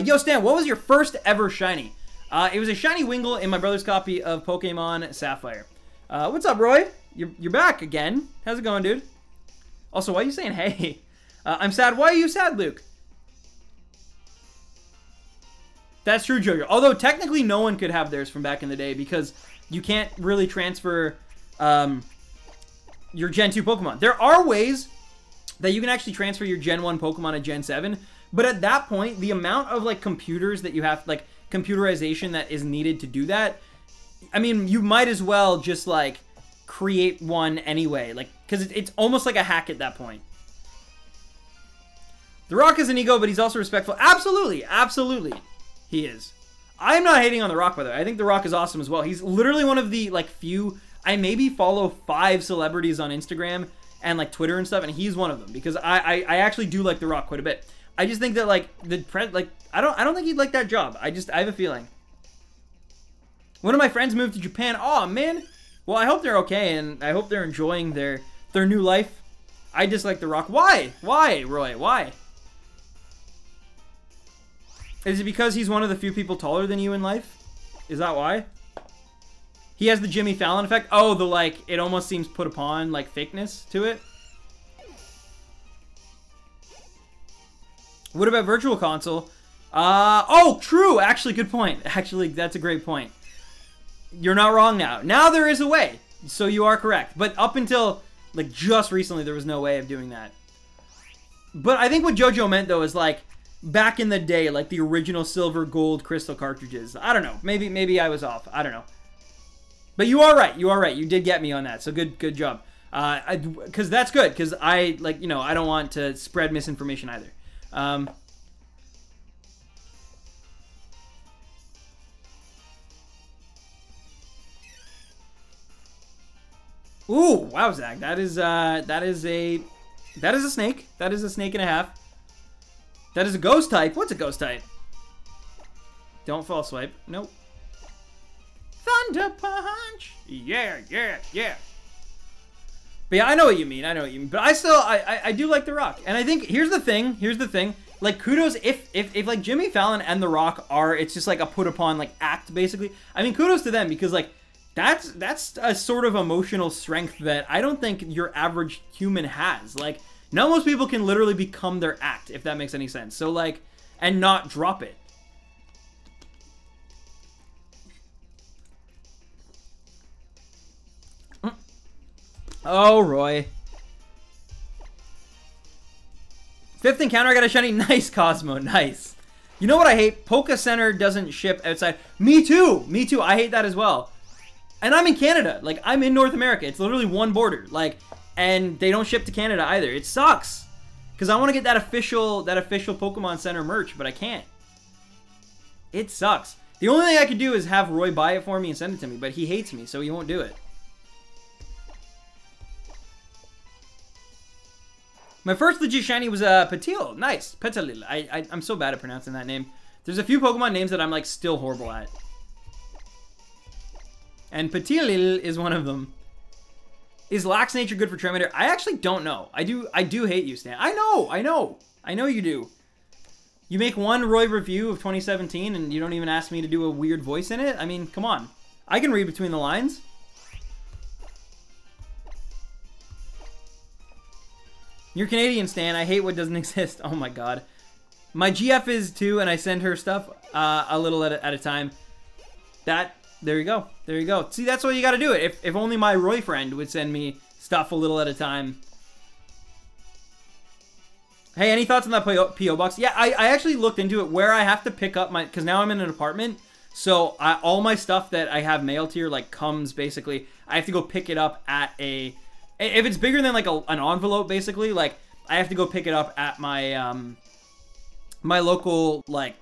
Yo, Stan, what was your first ever shiny? It was a shiny Wingull in my brother's copy of Pokemon Sapphire. What's up, Roy? You're back again. How's it going, dude? Also, why are you saying hey? I'm sad. Why are you sad, Luke? That's true, Jojo. Although, technically, no one could have theirs from back in the day because you can't really transfer your Gen 2 Pokemon. There are ways that you can actually transfer your Gen 1 Pokemon to Gen 7, but at that point, the amount of, like, computers that you have, like, computerization that is needed to do that, I mean, you might as well just, like, create one anyway, like, because it's almost like a hack at that point. The Rock is an ego, but he's also respectful. Absolutely, absolutely. He is. I'm not hating on The Rock, by the way. I think The Rock is awesome as well. He's literally one of the, like, few... I maybe follow 5 celebrities on Instagram and, like, Twitter and stuff, and he's one of them. Because I actually do like The Rock quite a bit. I just think that, like, I don't think he'd like that job. I have a feeling. One of my friends moved to Japan. Oh, man. Well, I hope they're okay, and I hope they're enjoying their new life. I dislike The Rock. Why? Why, Roy? Why? Is it because he's one of the few people taller than you in life? Is that why? He has the Jimmy Fallon effect? Oh, the, like, it almost seems put upon, like, fakeness to it? What about Virtual Console? Oh, true! Actually, good point. Actually, that's a great point. You're not wrong now. Now there is a way. So you are correct. But up until, like, just recently, there was no way of doing that. But I think what JoJo meant, though, is, like, back in the day, like the original silver, gold, crystal cartridges. I don't know. Maybe I was off. I don't know. But you are right. You are right. You did get me on that. So good job. Because that's good. Because I, like, you know, I don't want to spread misinformation either. Ooh, wow, Zach. That is a snake. That is a snake and a half. That is a ghost type. What's a ghost type? Don't fall swipe. Nope. Thunder Punch. Yeah. But yeah, I know what you mean. But I still, I do like The Rock. And I think, here's the thing. like, kudos if like Jimmy Fallon and The Rock are, it's just like a put upon like act basically. I mean, kudos to them, because like that's a sort of emotional strength that I don't think your average human has. Like, not most people can literally become their act, if that makes any sense. So like, and not drop it. Oh, Roy. 5th encounter, I got a shiny. Nice, Cosmo. Nice. You know what I hate? Poke Center doesn't ship outside. Me too. Me too. I hate that as well. And I'm in Canada. Like, I'm in North America. It's literally one border. Like, and they don't ship to Canada either. It sucks. Because I want to get that official Pokemon Center merch, but I can't. It sucks. The only thing I could do is have Roy buy it for me and send it to me, but he hates me, so he won't do it. My first legit shiny was Patil. Nice. Petalil. I'm so bad at pronouncing that name. There's a few Pokemon names that I'm like still horrible at. And Patilil is one of them. Is Lax Nature good for Treminator? I actually don't know. I do hate you, Stan. I know you do. You make one Roy review of 2017 and you don't even ask me to do a weird voice in it? I mean, come on. I can read between the lines. You're Canadian, Stan. I hate what doesn't exist. Oh my god. My GF is too, and I send her stuff a little at a time. There you go. There you go. See, that's what you gotta do it. If only my Roy friend would send me stuff a little at a time. Hey, any thoughts on that P.O. box? Yeah, I actually looked into it where I have to pick up my... Because now I'm in an apartment, so all my stuff that I have mailed here, like, comes basically... I have to go pick it up at a... If it's bigger than, like, an envelope, basically, like, I have to go pick it up at my, my local, like,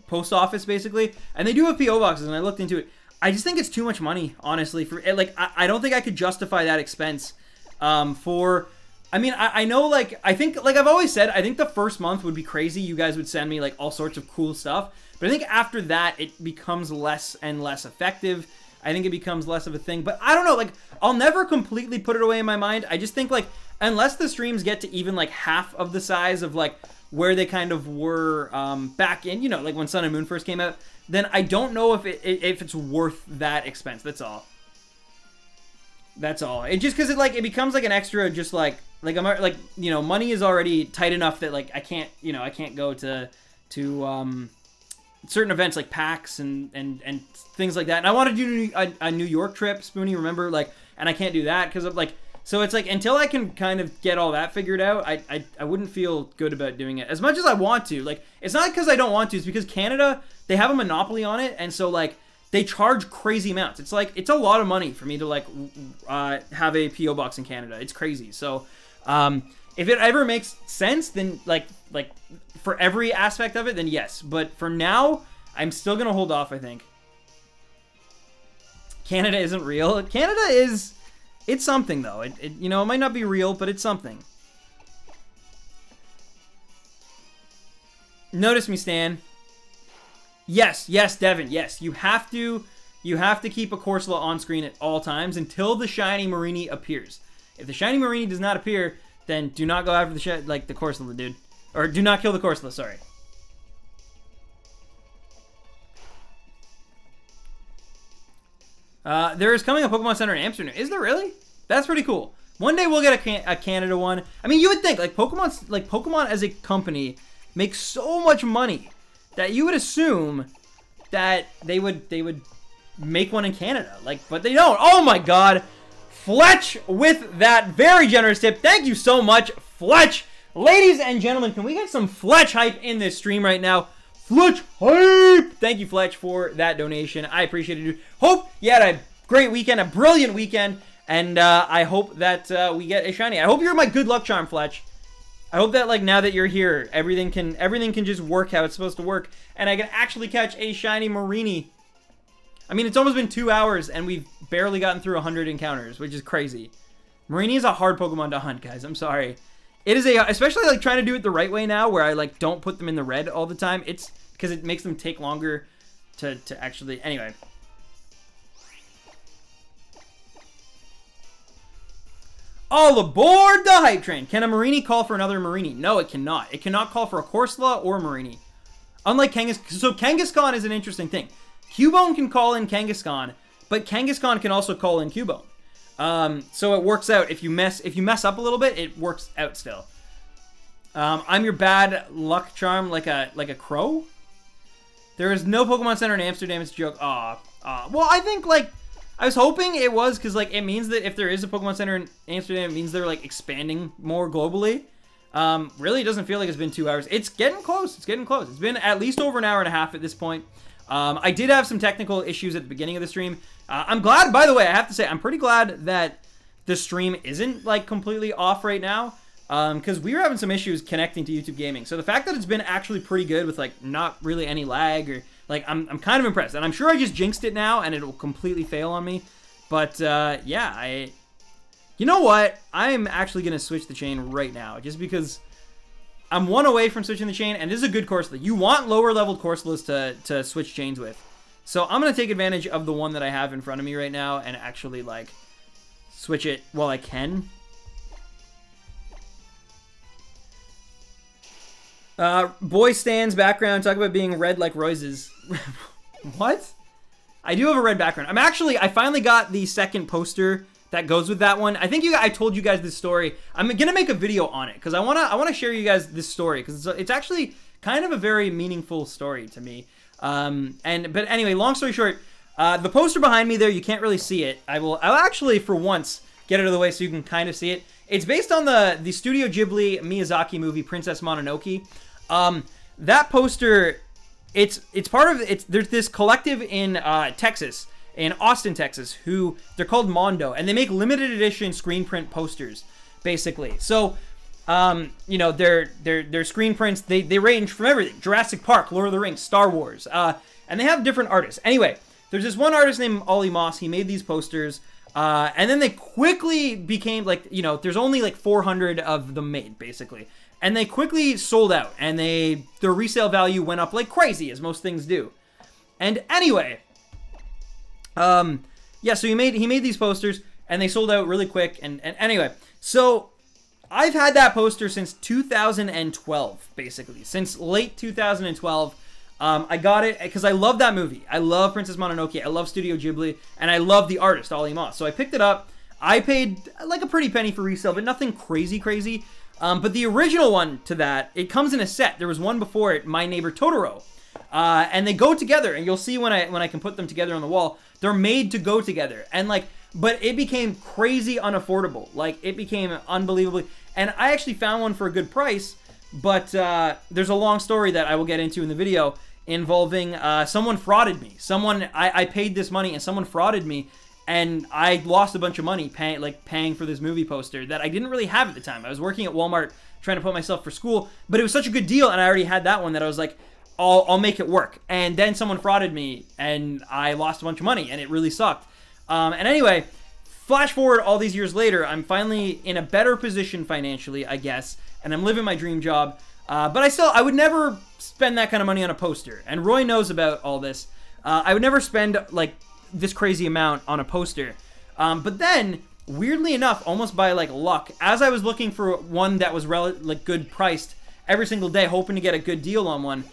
post office, basically. And they do have P.O. boxes, and I looked into it. I just think it's too much money, honestly. For like, I don't think I could justify that expense for... I mean, I know, like, I think, like I've always said, I think the first month would be crazy. You guys would send me, like, all sorts of cool stuff. But I think after that, it becomes less and less effective. I think it becomes less of a thing. But I don't know, like, I'll never completely put it away in my mind. I just think, like, unless the streams get to even, like, half of the size of, like, where they kind of were back in, you know, like when Sun and Moon first came out, then I don't know if it's worth that expense. That's all. That's all. It just because it becomes like an extra, just like I'm like, you know, money is already tight enough that like I can't go to certain events like PAX and things like that. And I want to do a New York trip, Spoonie, remember, like, and I can't do that because of like. So it's like, until I can kind of get all that figured out, I wouldn't feel good about doing it as much as I want to. Like, it's not because I don't want to, it's because Canada, they have a monopoly on it, and so like they charge crazy amounts. It's like, it's a lot of money for me to like have a PO box in Canada. It's crazy. So if it ever makes sense, then like for every aspect of it, then yes. But for now, I'm still gonna hold off, I think. Canada isn't real. Canada is... It's something, though. You know, it might not be real, but it's something. Notice me, Stan. Yes, Devin. Yes, you have to keep a Corsola on screen at all times until the Shiny Mareanie appears. If the Shiny Mareanie does not appear, then do not go after the Corsola, dude. Or do not kill the Corsola. Sorry. There is coming a Pokemon Center in Amsterdam. Is there really? That's pretty cool. One day we'll get a Canada one. I mean, you would think like Pokemon as a company makes so much money that you would assume that they would make one in Canada. Like, but they don't. Oh my God, Fletch with that very generous tip. Thank you so much, Fletch. Ladies and gentlemen, can we get some Fletch hype in this stream right now? Fletch hype! Thank you, Fletch, for that donation. I appreciate it, dude. Hope you had a great weekend, a brilliant weekend, and I hope that we get a shiny. I hope you're my good luck charm, Fletch. I hope that, like, now that you're here, everything can just work how it's supposed to work, and I can actually catch a shiny Mareanie. I mean, it's almost been 2 hours, and we've barely gotten through 100 encounters, which is crazy. Mareanie is a hard Pokemon to hunt, guys. I'm sorry. It is especially like trying to do it the right way now, where I like don't put them in the red all the time. It's because it makes them take longer to actually. Anyway. All aboard the hype train. Can a Mareanie call for another Mareanie? No, it cannot. It cannot call for a Corsola or Mareanie. Unlike Kangaskhan. So Kangaskhan is an interesting thing. Cubone can call in Kangaskhan, but Kangaskhan can also call in Cubone. So it works out. If you mess up a little bit, it works out still. I'm your bad luck charm like a crow. There is no Pokemon Center in Amsterdam. It's a joke. Well, I think like I was hoping it was, because like it means that if there is a Pokemon Center in Amsterdam, it means they're like expanding more globally. Really, it doesn't feel like it's been 2 hours. It's getting close. It's getting close. It's been at least over an hour and a half at this point. I did have some technical issues at the beginning of the stream. I'm glad, by the way, I have to say, I'm pretty glad that the stream isn't like completely off right now. Because we were having some issues connecting to YouTube Gaming. So the fact that it's been actually pretty good with like not really any lag or like I'm kind of impressed. And I'm sure I just jinxed it now and it will completely fail on me. But yeah, you know what? I'm actually going to switch the chain right now just because I'm one away from switching the chain, and this is a good Corsola. You want lower leveled Corsolas to switch chains with. So I'm going to take advantage of the one that I have in front of me right now and actually like switch it while I can. Boy Stan's background, talk about being red like roses. What? I do have a red background. I finally got the second poster that goes with that one. I think I told you guys this story. I'm gonna make a video on it because I wanna share you guys this story because it's actually kind of a very meaningful story to me. But anyway, long story short, the poster behind me there, you can't really see it. I'll actually for once get it out of the way so you can kind of see it. It's based on the Studio Ghibli Miyazaki movie Princess Mononoke. That poster, it's part of there's this collective in Texas, in Austin, Texas, who they're called Mondo, and they make limited edition screen print posters, basically. So, you know, their screen prints, they range from everything: Jurassic Park, Lord of the Rings, Star Wars, and they have different artists. Anyway, there's this one artist named Ollie Moss. He made these posters. And then they quickly became like, you know, there's only like 400 of them made basically. And they quickly sold out and their resale value went up like crazy, as most things do. And anyway, yeah, so he made these posters and they sold out really quick. And anyway, so I've had that poster since 2012, basically, since late 2012. I got it because I love that movie. I love Princess Mononoke. I love Studio Ghibli. And I love the artist, Ollie Moss. So I picked it up. I paid like a pretty penny for resale, but nothing crazy. But the original one to that, it comes in a set. There was one before it, My Neighbor Totoro. And they go together. And you'll see when I can put them together on the wall, they're made to go together. And like, but it became crazy unaffordable. Like, it became unbelievably... And I actually found one for a good price. But there's a long story that I will get into in the video involving someone frauded me. I paid this money and someone frauded me, and I lost a bunch of money paying for this movie poster that I didn't really have at the time. I was working at Walmart trying to put myself for school, but it was such a good deal, and I already had that one that I was like, I'll make it work. And then someone frauded me, and I lost a bunch of money, and it really sucked. And anyway, flash forward all these years later, I'm finally in a better position financially, I guess, and I'm living my dream job. But I would never spend that kind of money on a poster. And Roy knows about all this. I would never spend, like, this crazy amount on a poster. But then, weirdly enough, almost by, like, luck, as I was looking for one that was, like, good priced every single day, hoping to get a good deal on one,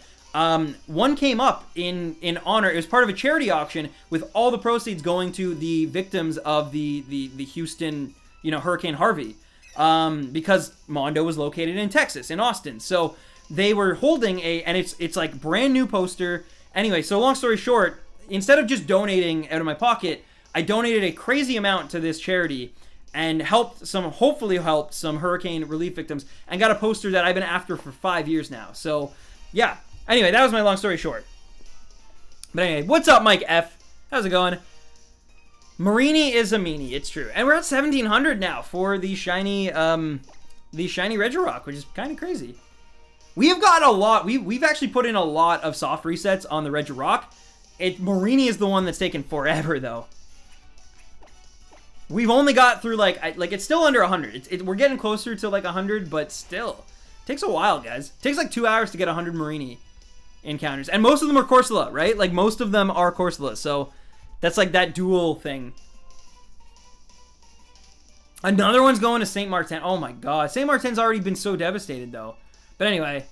one came up in honor. It was part of a charity auction with all the proceeds going to the victims of the Houston, you know, Hurricane Harvey. Because Mondo was located in Texas, in Austin. So they were holding and it's like brand new poster. Anyway, so long story short, instead of just donating out of my pocket, I donated a crazy amount to this charity and hopefully helped some hurricane relief victims and got a poster that I've been after for 5 years now. So yeah, anyway, that was my long story short. But anyway, what's up, Mike F? How's it going? Mareanie is a meanie, it's true. And we're at 1700 now for the shiny Regirock, which is kind of crazy. We have gotten a lot, we've actually put in a lot of soft resets on the Regirock. Mareanie is the one that's taken forever, though. We've only got through, like it's still under 100. We're getting closer to, like, 100, but still. It takes a while, guys. It takes, like, 2 hours to get 100 Mareanie encounters. And most of them are Corsola, right? Like, most of them are Corsola, so... That's like that dual thing. Another one's going to St. Martin. Oh my god. St. Martin's already been so devastated though. But anyway.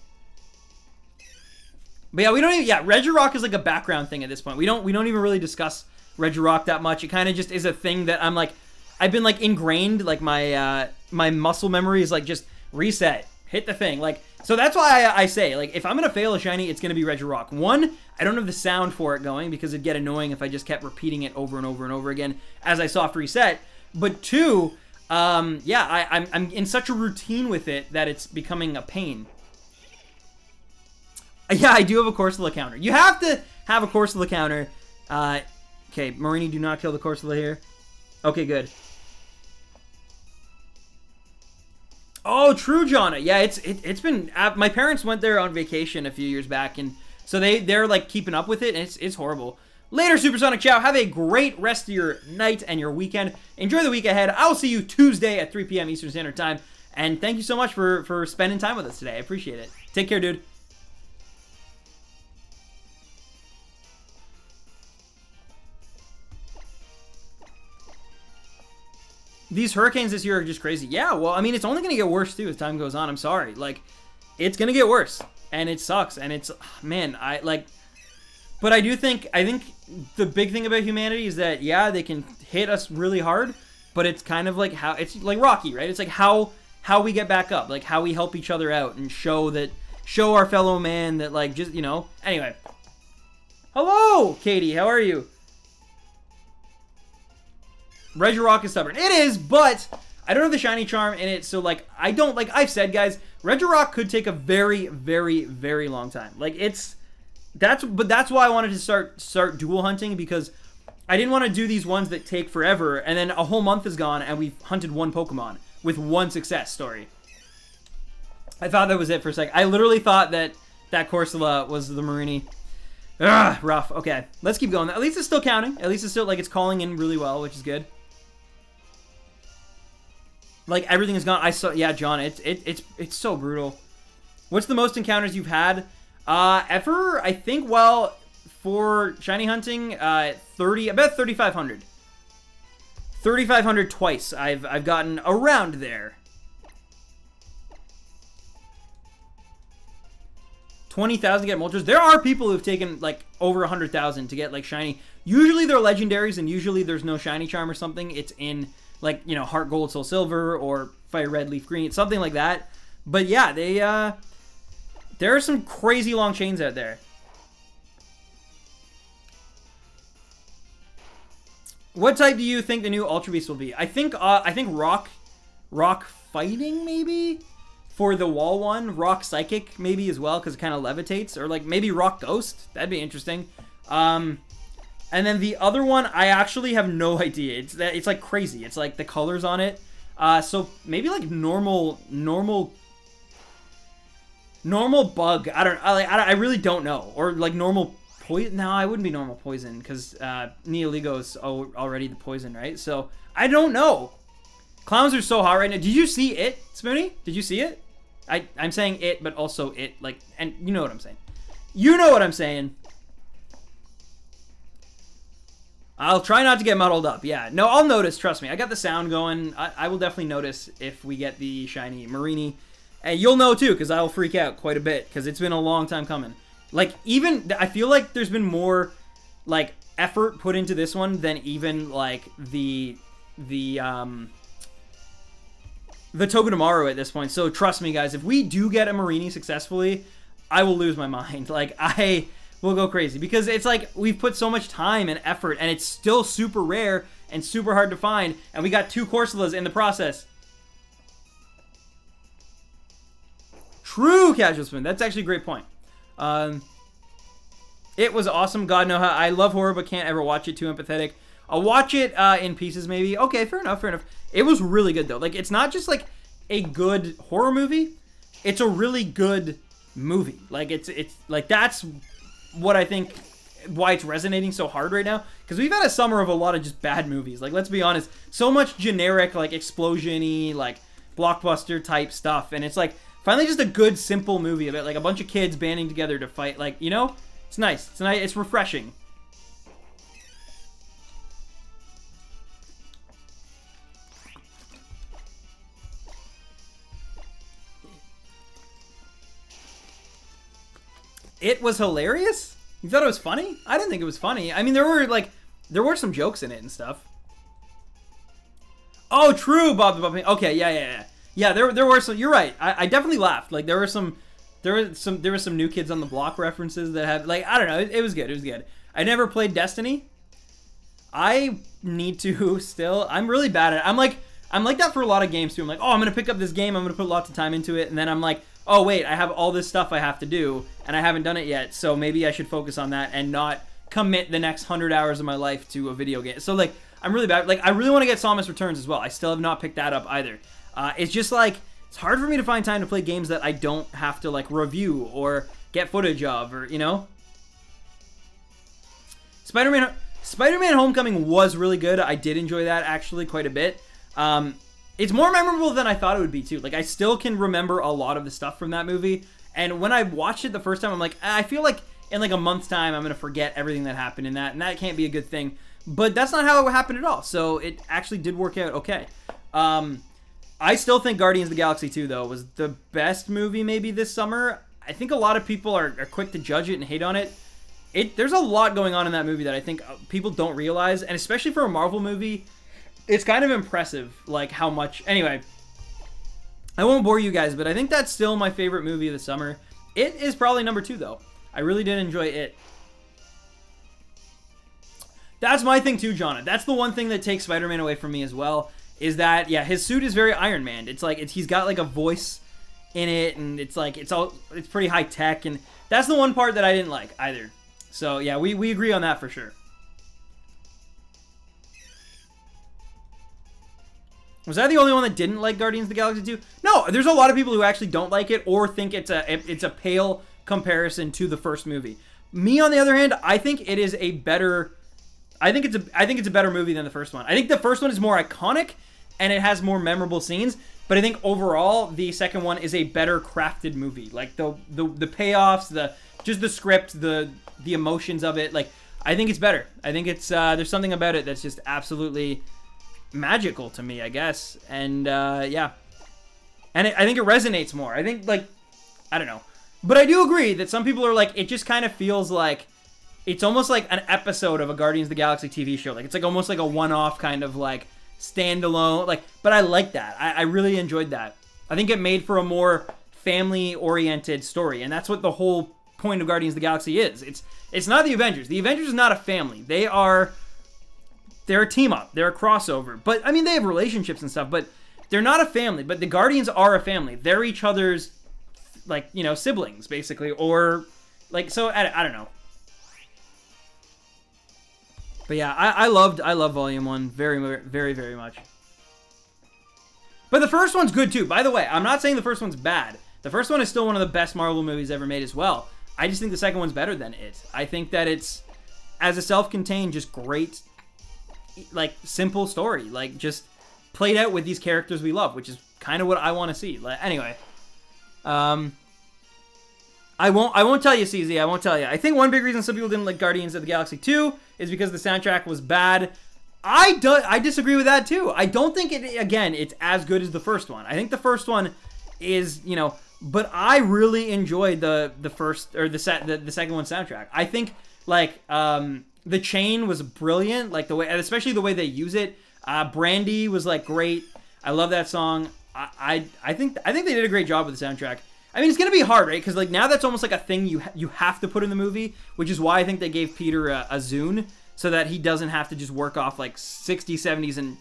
But yeah, we don't even, Regirock is like a background thing at this point. We don't even really discuss Regirock that much. It kind of just is a thing that I'm like, I've been like ingrained, like my my muscle memory is like just reset, hit the thing. Like, so that's why I say, like, if I'm going to fail a shiny, it's going to be Regirock. One, I don't have the sound for it going because it'd get annoying if I just kept repeating it over and over and over again as I soft reset. But two, yeah, I'm in such a routine with it that it's becoming a pain. Yeah, I do have a Corsola counter. You have to have a Corsola counter. Okay, Mareanie, do not kill the Corsola here. Okay, good. Oh, true, Jonna. Yeah, it's been... my parents went there on vacation a few years back, and so they're like keeping up with it, and it's horrible. Later, Supersonic Chow. Have a great rest of your night and your weekend. Enjoy the week ahead. I'll see you Tuesday at 3 p.m. Eastern Standard Time. And thank you so much for spending time with us today. I appreciate it. Take care, dude. These hurricanes this year are just crazy. Yeah, well, I mean, it's only going to get worse, too, as time goes on. I'm sorry. Like, it's going to get worse. And it sucks. And it's, man, but I think the big thing about humanity is that, yeah, they can hit us really hard, but it's kind of like how, it's like Rocky, right? It's like how we get back up, like how we help each other out and show our fellow man that, like, just, you know, anyway. Hello, Katie, how are you? Regirock is stubborn. It is, but I don't have the shiny charm in it, so, like, I don't, like I've said, guys, Regirock could take a very, very, very long time. Like, that's why I wanted to start dual hunting, because I didn't want to do these ones that take forever, and then a whole month is gone, and we've hunted one Pokemon with one success story. I thought that was it for a sec. I literally thought that Corsola was the Mareanie. Ugh, rough. Okay, let's keep going. At least it's still counting. At least it's still, like, it's calling in really well, which is good. Like, everything is gone. Yeah, John, it's so brutal. What's the most encounters you've had? Ever, I think, well, for shiny hunting, about 3,500. 3,500 twice. I've gotten around there. 20,000 to get Moltres. There are people who've taken, like, over 100,000 to get, like, shiny. Usually they're legendaries, and usually there's no shiny charm or something. It's in, like, you know, Heart Gold, Soul Silver, or Fire Red, Leaf Green, something like that. But yeah, there are some crazy long chains out there. What type do you think the new Ultra Beast will be? I think Rock Fighting, maybe? For the wall one. Rock Psychic, maybe, as well, because it kind of levitates. Or, like, maybe Rock Ghost. That'd be interesting. And then the other one, I actually have no idea. It's like, crazy. It's, like, the colors on it. So, maybe, like, normal bug. I really don't know. Or, like, normal poison. No, I wouldn't be normal poison, because Neoligo is already the poison, right? So, I don't know. Clowns are so hot right now. Did you see it, Spoony? Did you see it? I'm saying it, but also it, like, and you know what I'm saying. You know what I'm saying. I'll try not to get muddled up, yeah. No, I'll notice, trust me. I got the sound going. I will definitely notice if we get the shiny Mareanie. And you'll know, too, because I'll freak out quite a bit, because it's been a long time coming. Like, even, I feel like there's been more, like, effort put into this one than even, like, the Togedemaru at this point. So trust me, guys, if we do get a Mareanie successfully, I will lose my mind. Like, I will go crazy, because it's like we've put so much time and effort, and it's still super rare and super hard to find, and we got 2 Corsolas in the process. True, Casual Spoon. That's actually a great point. It was awesome. God know how. I love horror, but can't ever watch it. Too empathetic. I'll watch it in pieces, maybe. Okay, fair enough, fair enough. It was really good, though. Like, it's not just, like, a good horror movie. It's a really good movie. Like, it's like, that's what I think, why it's resonating so hard right now. Because we've had a summer of a lot of just bad movies. Like, let's be honest. So much generic, like, explosion-y, like, blockbuster-type stuff. And it's, like, finally just a good, simple movie about, like, a bunch of kids banding together to fight. Like, you know? It's nice. It's nice. It's refreshing. It was hilarious? You thought it was funny? I didn't think it was funny. I mean, there were some jokes in it and stuff. Oh, true, Bob the Buffy. Okay, yeah. Yeah, there were some. You're right. I definitely laughed. Like there were some New Kids on the Block references that had, like, I don't know. It was good. It was good. I never played Destiny. I need to still. I'm really bad at it. I'm like that for a lot of games too. I'm like, oh, I'm gonna pick up this game. I'm gonna put lots of time into it, and then I'm like, oh wait, I have all this stuff I have to do, and I haven't done it yet. So maybe I should focus on that and not commit the next 100 hours of my life to a video game. So like, I'm really bad. Like, I really want to get Samus Returns as well. I still have not picked that up either. It's just like, it's hard for me to find time to play games that I don't have to like review or get footage of, or, you know? Spider-Man Homecoming was really good. I did enjoy that actually quite a bit. It's more memorable than I thought it would be too. Like, I still can remember a lot of the stuff from that movie. And when I watched it the first time, I'm like, I feel like in like a month's time, I'm going to forget everything that happened in that. And that can't be a good thing. But that's not how it happened at all. So it actually did work out okay. I still think Guardians of the Galaxy 2, though, was the best movie maybe this summer. I think a lot of people are quick to judge it and hate on it. There's a lot going on in that movie that I think people don't realize. And especially for a Marvel movie, it's kind of impressive, like, how much... Anyway, I won't bore you guys, but I think that's still my favorite movie of the summer. It is probably number 2, though. I really did enjoy it. That's my thing too, Jonna. That's the one thing that takes Spider-Man away from me as well, is that, yeah, his suit is very Iron Man. It's like, he's got like a voice in it, and it's like, it's pretty high tech, and that's the one part that I didn't like either. So yeah, we agree on that for sure. Was I the only one that didn't like Guardians of the Galaxy 2? No, there's a lot of people who actually don't like it or think it's a pale comparison to the first movie. Me, on the other hand, I think it is a better... I think it's a better movie than the first one. I think the first one is more iconic and it has more memorable scenes, but I think overall the second one is a better crafted movie. Like the payoffs, just the script, the emotions of it. Like, I think it's better. I think it's there's something about it that's just absolutely magical to me, I guess. And yeah, and I think it resonates more. I think, like, I don't know, but I do agree that some people are like, it just kind of feels like it's almost like an episode of a Guardians of the Galaxy TV show. Like, it's like almost like a one-off kind of like standalone. Like, but I like that. I really enjoyed that. I think it made for a more family-oriented story, and that's what the whole point of Guardians of the Galaxy is. It's not the Avengers. The Avengers is not a family. They're a team-up. They're a crossover. But I mean, they have relationships and stuff, but they're not a family. But the Guardians are a family. They're each other's, like, you know, siblings basically, or like, so I don't know. But yeah, I love Volume 1 very, very, very much. But the first one's good too. By the way, I'm not saying the first one's bad. The first one is still one of the best Marvel movies ever made as well. I just think the second one's better than it. I think that it's, as a self-contained, just great, like, simple story. Like, just played out with these characters we love, which is kind of what I want to see. Like, anyway. I won't tell you, CZ. I won't tell you. I think one big reason some people didn't like Guardians of the Galaxy 2 is because the soundtrack was bad. I disagree with that too. I don't think it's as good as the first one. I think the first one is, you know, but I really enjoyed the second one soundtrack. I think, like, the chain was brilliant, like the way, especially the way they use it. Brandy was, like, great. I love that song. I think they did a great job with the soundtrack. I mean, it's going to be hard, right? Because, like, now that's almost like a thing you have to put in the movie, which is why I think they gave Peter a Zune, so that he doesn't have to just work off, like, 60s, 70s, and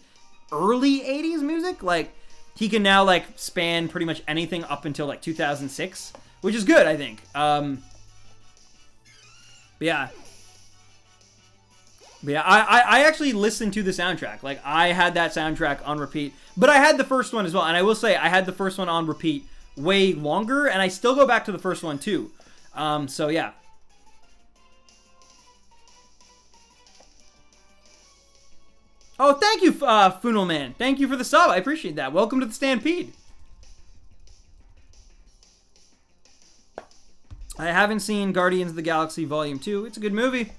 early 80s music. Like, he can now, like, span pretty much anything up until, like, 2006, which is good, I think. But yeah. But yeah, I actually listened to the soundtrack. Like, I had that soundtrack on repeat. But I had the first one as well, and I will say I had the first one on repeat way longer, and I still go back to the first one too. So yeah. Oh, thank you, Funal Man. Thank you for the sub. I appreciate that. Welcome to the Stampede. I haven't seen Guardians of the Galaxy Volume 2. It's a good movie.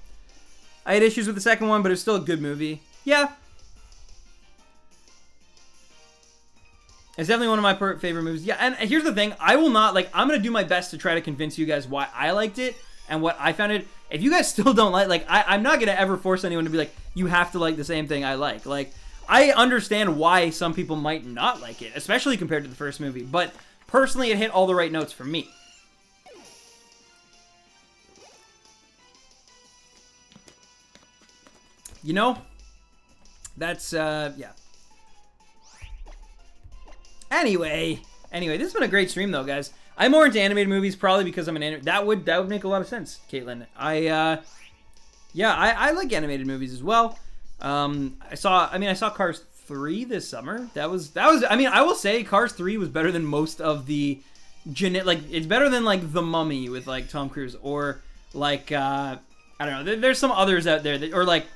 I had issues with the second one, but it's still a good movie. Yeah. It's definitely one of my favorite movies. Yeah, and here's the thing. I will not, like, I'm going to do my best to try to convince you guys why I liked it. and what I found it. If you guys still don't like, I'm not going to ever force anyone to be like, you have to like the same thing I like. Like, I understand why some people might not like it, especially compared to the first movie. But personally, it hit all the right notes for me. You know, that's, yeah. Anyway, this has been a great stream, though, guys. I'm more into animated movies, probably because I'm an that would make a lot of sense, Caitlin. Yeah, I like animated movies as well. I saw Cars 3 this summer. That was, I mean, I will say Cars 3 was better than most of the, like, it's better than, like, The Mummy with, like, Tom Cruise, or, like, I don't know, there's some others out there that, or, like,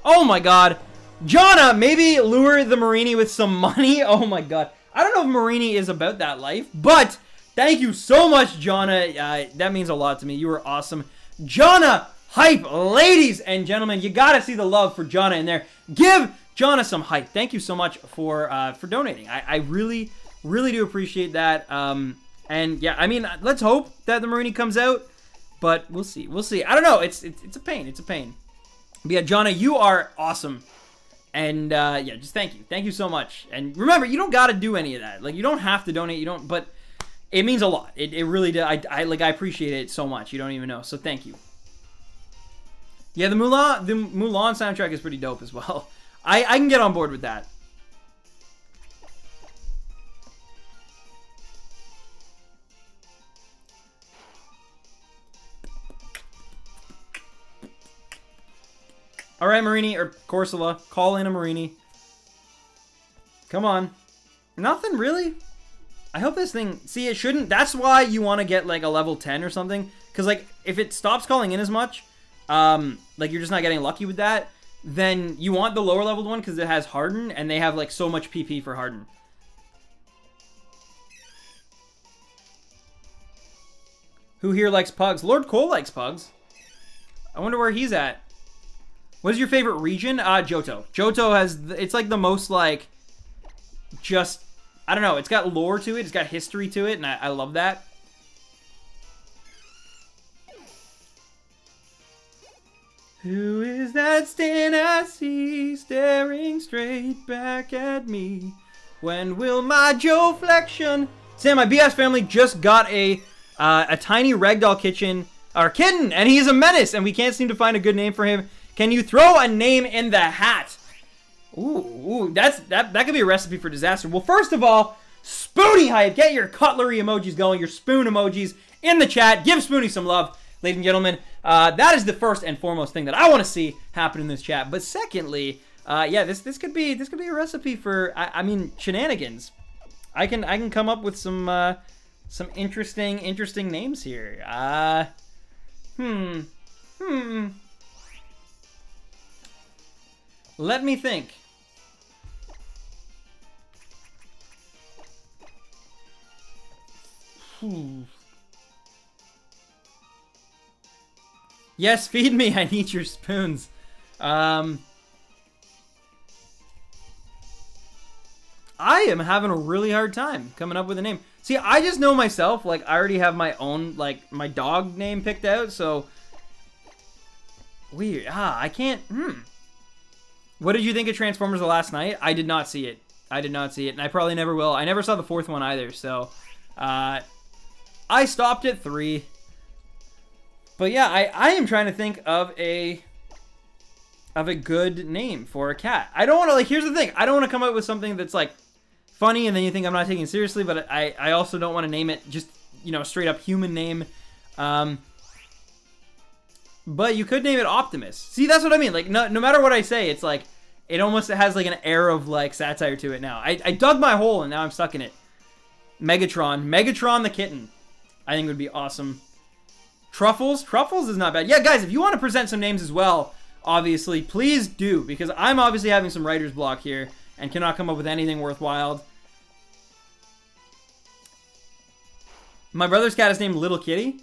oh my god, Jonna, maybe lure the Mareanie with some money. Oh my god, I don't know if Mareanie is about that life, but thank you so much, Jonna. That means a lot to me. You were awesome. Jonna, hype. Ladies and gentlemen, you gotta see the love for Jonna in there. Give Jonna some hype. Thank you so much for donating. I really, really do appreciate that. And yeah, I mean, let's hope that the Mareanie comes out, but we'll see. We'll see. I don't know. It's a pain. It's a pain. But yeah, Jonna, you are awesome. And yeah, just thank you. Thank you so much. And remember, you don't gotta do any of that. Like, you don't have to donate. You don't, but it means a lot. It really does. I appreciate it so much. You don't even know. So thank you. Yeah, the Mulan soundtrack is pretty dope as well. I can get on board with that. All right, Mareanie, or Corsola, call in a Mareanie. Come on. Nothing, really? I hope this thing... See, it shouldn't... That's why you want to get, like, a level 10 or something. Because, like, if it stops calling in as much, like, you're just not getting lucky with that, then you want the lower leveled one because it has Harden, and they have, like, so much PP for Harden. Who here likes pugs? Lord Cole likes pugs. I wonder where he's at. What is your favorite region? Johto. Johto has... It's, like, the most, like... Just... I don't know. It's got lore to it. It's got history to it, and I love that. Who is that stand I see staring straight back at me? When will my Joe flexion... Sam, my BS family just got a tiny ragdoll kitten, and he's a menace, and we can't seem to find a good name for him. Can you throw a name in the hat? Ooh, that could be a recipe for disaster. Well, first of all, Spoony hype. Get your cutlery emojis going, your spoon emojis in the chat. Give Spoony some love, ladies and gentlemen. That is the first and foremost thing that I want to see happen in this chat. But secondly, yeah, this could be a recipe for I mean shenanigans. I can come up with some interesting names here. Let me think. Yes, feed me. I need your spoons. I am having a really hard time coming up with a name. See, I just know myself. Like, I already have my own, like, my dog name picked out. So, weird. I can't. What did you think of Transformers the last night? I did not see it. And I probably never will. I never saw the fourth one either. So, I stopped at 3. But yeah, I am trying to think of a good name for a cat. I don't want to, like, here's the thing. I don't want to come up with something that's, like, funny and then you think I'm not taking it seriously, but I also don't want to name it just, you know, straight up human name. But you could name it Optimus. See, that's what I mean. Like, no matter what I say, it's like, it almost has, like, an air of, like, satire to it now. I dug my hole and now I'm stuck in it. Megatron the kitten. I think would be awesome. Truffles is not bad. Yeah, guys, if you want to present some names as well, obviously, please do, because I'm obviously having some writer's block here and cannot come up with anything worthwhile. My brother's cat is named Little Kitty.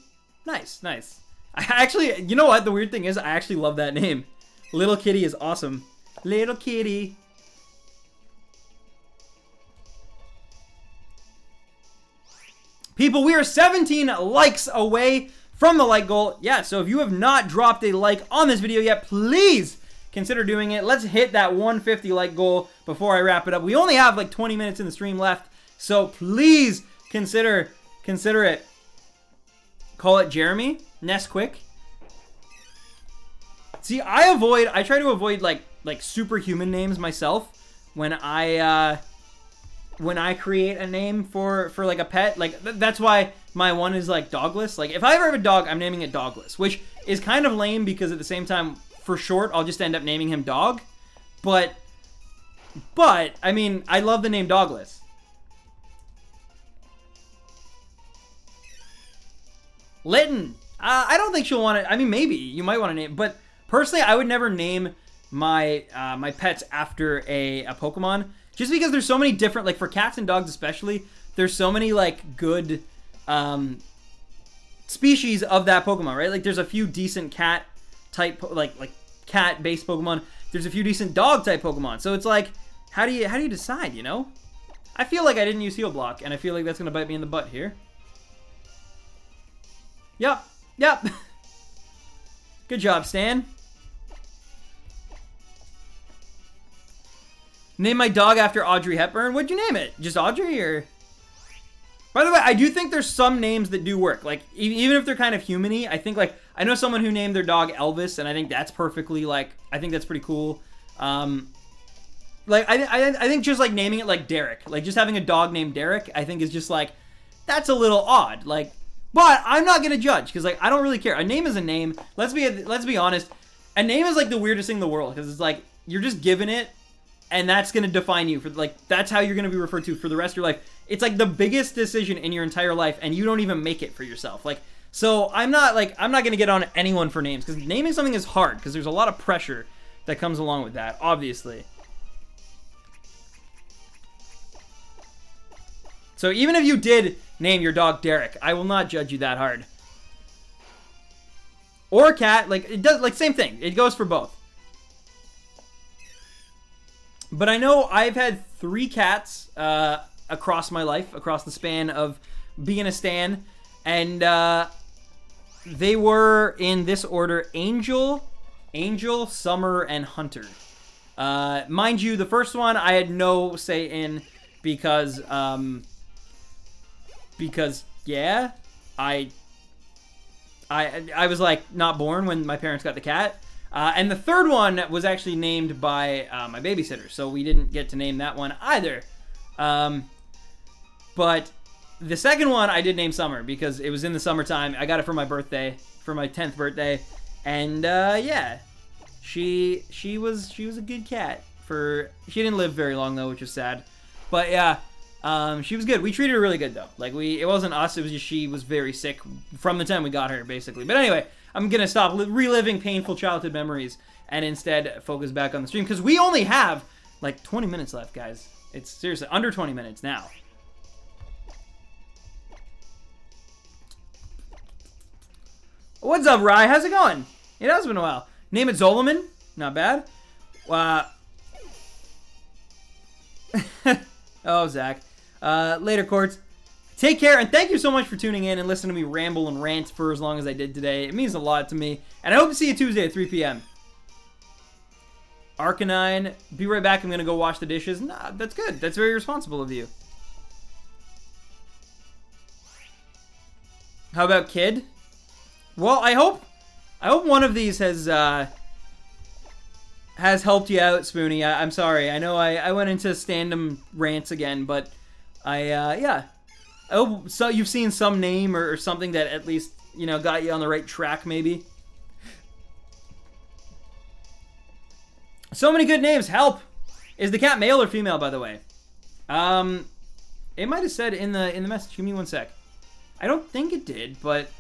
Nice. I actually, you know what? The weird thing is, I actually love that name. Little Kitty is awesome. Little Kitty. People, we are 17 likes away from the like goal. Yeah, so if you have not dropped a like on this video yet, please consider doing it. Let's hit that 150 like goal before I wrap it up. We only have like 20 minutes in the stream left, so please consider it. Call it Jeremy. Nesquik. See, I try to avoid like superhuman names myself when I create a name for like a pet. Like that's why my one is like dogless. Like if I ever have a dog, I'm naming it Dogless, which is kind of lame because at the same time, for short, I'll just end up naming him Dog. But I mean, I love the name Dogless. Litten. I don't think she'll want it. I mean, maybe you might want to name, but personally, I would never name my my pets after a Pokemon, just because there's so many different, like for cats and dogs especially, there's so many like good species of that Pokemon, right? Like there's a few decent cat type, like cat based Pokemon. There's a few decent dog type Pokemon. So it's like, how do you decide, you know? I feel like I didn't use Heal Block, and I feel like that's gonna bite me in the butt here. Yep. Good job, Stan. Name my dog after Audrey Hepburn. What'd you name it? Just Audrey, or? By the way, I do think there's some names that do work. Like, even if they're kind of human-y, I think, like, I know someone who named their dog Elvis, and I think that's perfectly, like, I think that's pretty cool. Like, I think just, like, naming it, like, Derek. Like, just having a dog named Derek, I think is just, like, that's a little odd. Like, but I'm not gonna judge, because, like, I don't really care. A name is a name. Let's be honest. A name is, like, the weirdest thing in the world, because it's, like, you're just given it, and that's gonna define you for, like, that's how you're gonna be referred to for the rest of your life. It's, like, the biggest decision in your entire life, and you don't even make it for yourself. Like, so I'm not gonna get on anyone for names, because naming something is hard, because there's a lot of pressure that comes along with that, obviously. So even if you did name your dog Derek, I will not judge you that hard. Or cat, like, it does, like, same thing. It goes for both. But I know I've had 3 cats across my life, across the span of being a stan, and they were in this order: Angel, Summer, and Hunter. Mind you, the first one I had no say in because yeah, I was like not born when my parents got the cat. And the third one was actually named by my babysitter, so we didn't get to name that one either. But the second one I did name Summer because it was in the summertime. I got it for my birthday, for my 10th birthday, and yeah, she was a good cat. She didn't live very long though, which is sad. But yeah, she was good. We treated her really good though. Like it wasn't us. It was just she was very sick from the time we got her, basically. But anyway, I'm gonna stop reliving painful childhood memories and instead focus back on the stream because we only have like 20 minutes left, guys. It's seriously under 20 minutes now. What's up, Rye? How's it going? It has been a while. Name it Zolaman. Not bad. Oh, Zach. Later, Courts. Take care, and thank you so much for tuning in and listening to me ramble and rant for as long as I did today. It means a lot to me. And I hope to see you Tuesday at 3 p.m. Arcanine. Be right back. I'm going to go wash the dishes. Nah, that's good. That's very responsible of you. How about Kid? Well, I hope one of these has helped you out, Spoonie. I'm sorry. I know I went into stand-em rants again, but yeah. I hope so you've seen some name or something that at least, you know, got you on the right track, maybe. So many good names. Help! Is the cat male or female, by the way? It might have said in the message. Give me one sec. I don't think it did, but...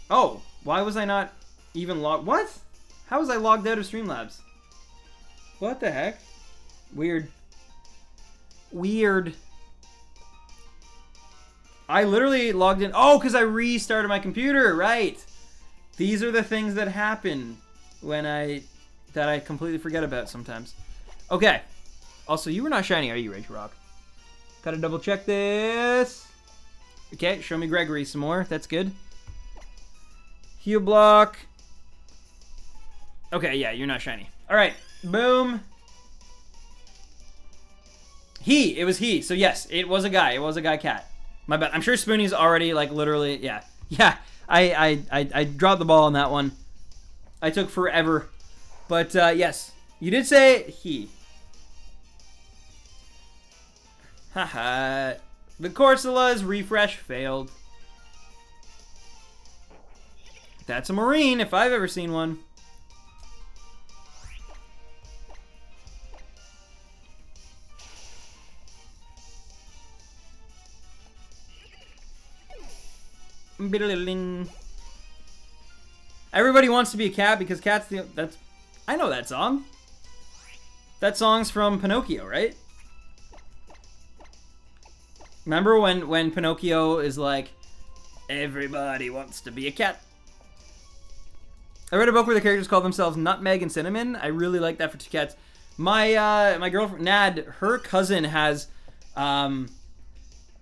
Oh, why was I not even logged? What? How was I logged out of Streamlabs? What the heck? Weird. Weird. I literally logged in. Oh, because I restarted my computer. Right. These are the things that happen when I completely forget about sometimes. Okay. Also, you were not shiny, are you, Regirock? Gotta double check this. Okay, show me Gregory some more. That's good. Heal block. Okay, yeah, you're not shiny. All right, boom. It was he. So yes, it was a guy. It was a guy cat. My bad. I'm sure Spoonie's already, like, literally, yeah. Yeah, I dropped the ball on that one. I took forever. But, yes, you did say he. Haha. The Corsola's refresh failed. That's a Marine, if I've ever seen one. Everybody wants to be a cat because cats that's I know that song. That song's from Pinocchio, right? Remember when Pinocchio is like, everybody wants to be a cat? I read a book where the characters call themselves Nutmeg and Cinnamon. I really like that for two cats. My girlfriend Nad, her cousin has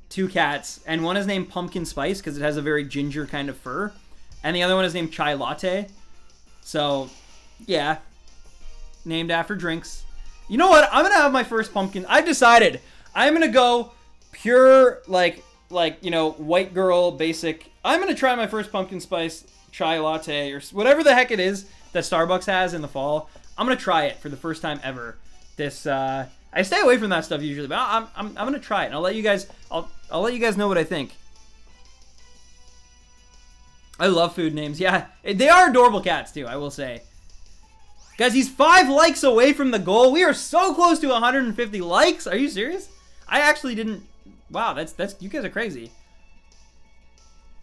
two cats, and one is named Pumpkin Spice because it has a very ginger kind of fur, and the other one is named Chai Latte. So, yeah, named after drinks. You know what? I'm gonna have my first pumpkin. I've decided I'm gonna go pure like you know, white girl basic. I'm gonna try my first Pumpkin Spice Chai Latte or whatever the heck it is that Starbucks has in the fall. I'm gonna try it for the first time ever. This I stay away from that stuff usually, but I'm gonna try it. And I'll let you guys I'll let you guys know what I think. I love food names. Yeah, they are adorable cats too, I will say. Guys, he's 5 likes away from the goal. We are so close to 150 likes. Are you serious? I actually didn't. Wow, that's you guys are crazy.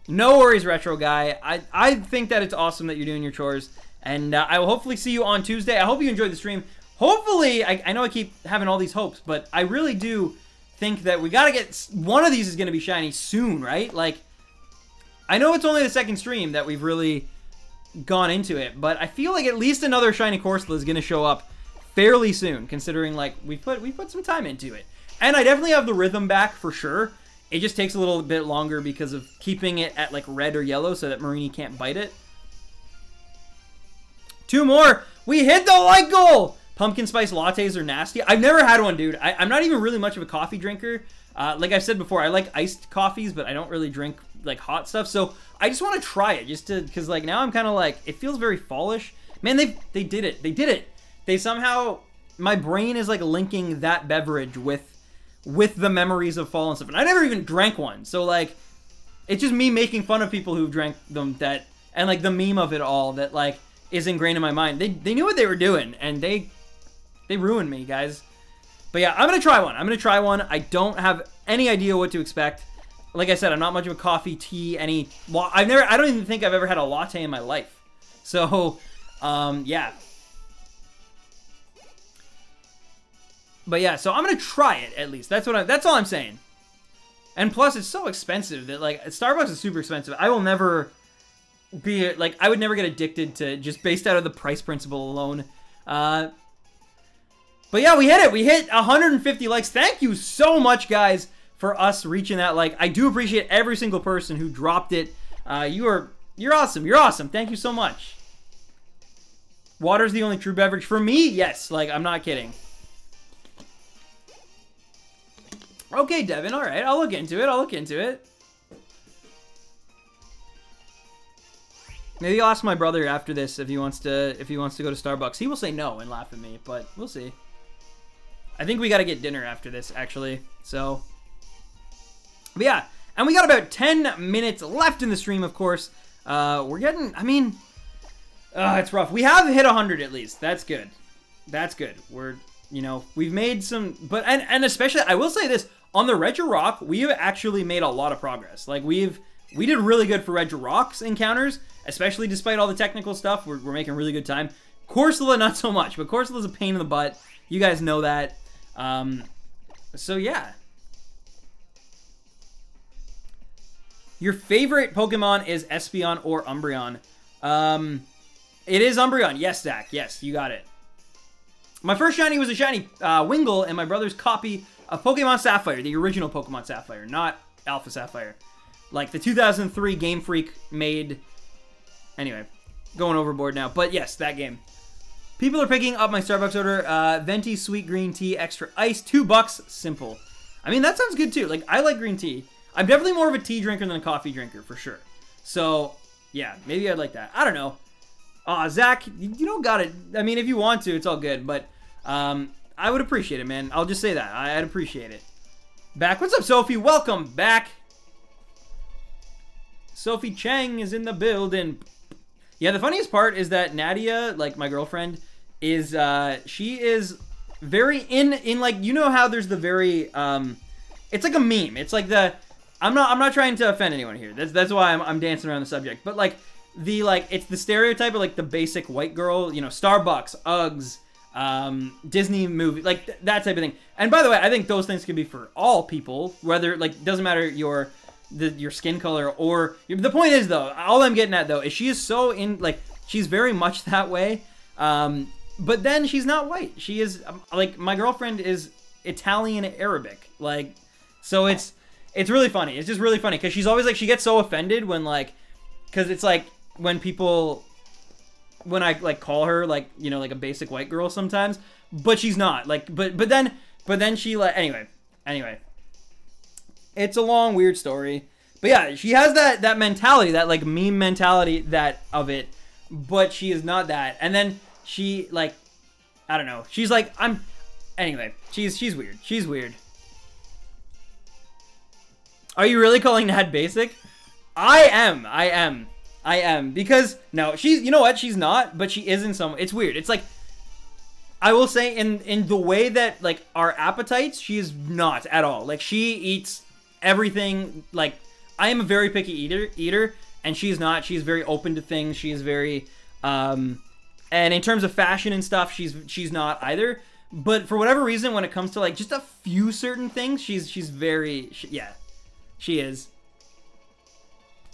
No worries, Retro Guy. I think that it's awesome that you're doing your chores, and I will hopefully see you on Tuesday. I hope you enjoyed the stream. Hopefully, I know I keep having all these hopes, but I really do think that we gotta get one of these is gonna be shiny soon, right? Like, I know it's only the second stream that we've really gone into it, but I feel like at least another shiny Corsola is gonna show up fairly soon, considering like we put some time into it. And I definitely have the rhythm back for sure. It just takes a little bit longer because of keeping it at like red or yellow so that Mareanie can't bite it. 2 more. We hit the like goal. Pumpkin spice lattes are nasty. I've never had one, dude. I'm not even really much of a coffee drinker. Like I've said before, I like iced coffees, but I don't really drink like hot stuff. So I just want to try it just to, because like now I'm kind of like, it feels very fallish. Man, they did it. They did it. They somehow, my brain is like linking that beverage with the memories of fall and stuff. And I never even drank one. So like, it's just me making fun of people who drank them that, and like the meme of it all that like is ingrained in my mind. They knew what they were doing and they ruined me, guys. But yeah, I'm going to try one. I'm going to try one. I don't have any idea what to expect. Like I said, I'm not much of a coffee, tea, I don't even think I've ever had a latte in my life. So, yeah. But yeah, so I'm going to try it at least. That's all I'm saying. And plus, it's so expensive that, like, Starbucks is super expensive. I will never be, like, I would never get addicted to just based out of the price principle alone. But yeah, we hit it. We hit 150 likes. Thank you so much, guys, for us reaching that like. I do appreciate every single person who dropped it. You're awesome. You're awesome. Thank you so much. Water's the only true beverage for me. Yes, like I'm not kidding. Okay, Devin. All right, I'll look into it. I'll look into it. Maybe I'll ask my brother after this if he wants to go to Starbucks. He will say no and laugh at me, but we'll see. I think we got to get dinner after this, actually. So, but yeah. And we got about 10 minutes left in the stream, of course. We're getting, I mean, it's rough. We have hit 100 at least. That's good. That's good. We're, you know, we've made some, but, and especially, I will say this, on the Regirock, we have actually made a lot of progress. Like, we did really good for Regirock's encounters, especially despite all the technical stuff. We're making really good time. Corsola, not so much, but Corsola's a pain in the butt. You guys know that. So yeah. Your favorite Pokemon is Espeon or Umbreon. It is Umbreon. Yes, Zach. Yes, you got it. My first shiny was a shiny Wingull and my brother's copy of Pokemon Sapphire, the original Pokemon Sapphire, not Alpha Sapphire. Like the 2003 Game Freak made Anyway, going overboard now. But yes, that game. People are picking up my Starbucks order. Venti sweet green tea, extra ice, $2, simple. I mean, that sounds good too. Like, I like green tea. I'm definitely more of a tea drinker than a coffee drinker, for sure. So, yeah, maybe I'd like that. I don't know. Zach, you don't got it. I mean, if you want to, it's all good. But I would appreciate it, man. I'll just say that. I'd appreciate it. Back. What's up, Sophie? Welcome back. Sophie Chang is in the building. Yeah, the funniest part is that Nadia, like my girlfriend, is she is very in like, you know how there's the very it's like a meme. It's like the I'm not trying to offend anyone here. That's why I'm dancing around the subject. But like it's the stereotype of like the basic white girl, you know, Starbucks, Uggs, Disney movie, like that type of thing. And by the way, I think those things can be for all people, whether like doesn't matter your skin color or the point is though, all I'm getting at though is she is so in like she's very much that way. But then she's not white. She is like my girlfriend is Italian Arabic, like so it's really funny. It's just really funny because she's always like she gets so offended when like because it's like when I like call her like you know like a basic white girl sometimes, but she's not like but then she like anyway. It's a long, weird story. But yeah, she has that mentality, that like meme mentality that of it, but she is not that. And then she like, I don't know. She's like, anyway, she's weird. She's weird. Are you really calling Nad basic? I am. Because, no, you know what? She's not, but she is in some, it's weird. It's like, I will say in the way that like our appetites, she is not at all. Like she eats everything. Like I am a very picky eater and she's not. She's very open to things. She is very and in terms of fashion and stuff, she's not either. But for whatever reason, when it comes to like just a few certain things, she's very yeah, she is.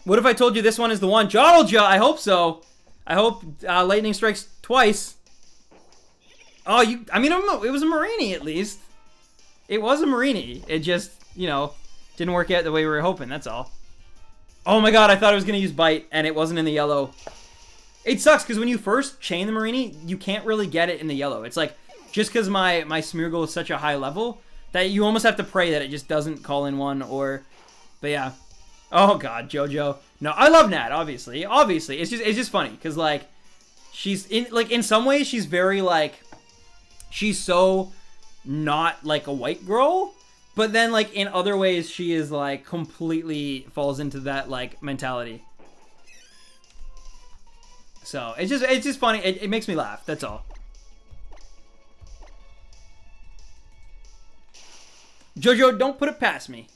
What if I told you this one is the one? Jodalja, I hope so. I hope lightning strikes twice. Oh, I mean, it was a Mareanie at least. It was a Mareanie. It just, you know, didn't work out the way we were hoping, that's all. Oh my god, I thought I was going to use Bite, and it wasn't in the yellow. It sucks, because when you first chain the Mareanie, you can't really get it in the yellow. It's like, just because my Smeargle is such a high level, that you almost have to pray that it just doesn't call in one, or... But yeah. Oh god, JoJo. No, I love Nat, obviously. Obviously. It's just funny, because, like, she's... in some ways, she's very, like... She's so not like a white girl, but then like in other ways she is like completely falls into that like mentality. So it's just funny. It makes me laugh. That's all. Jojo, don't put it past me.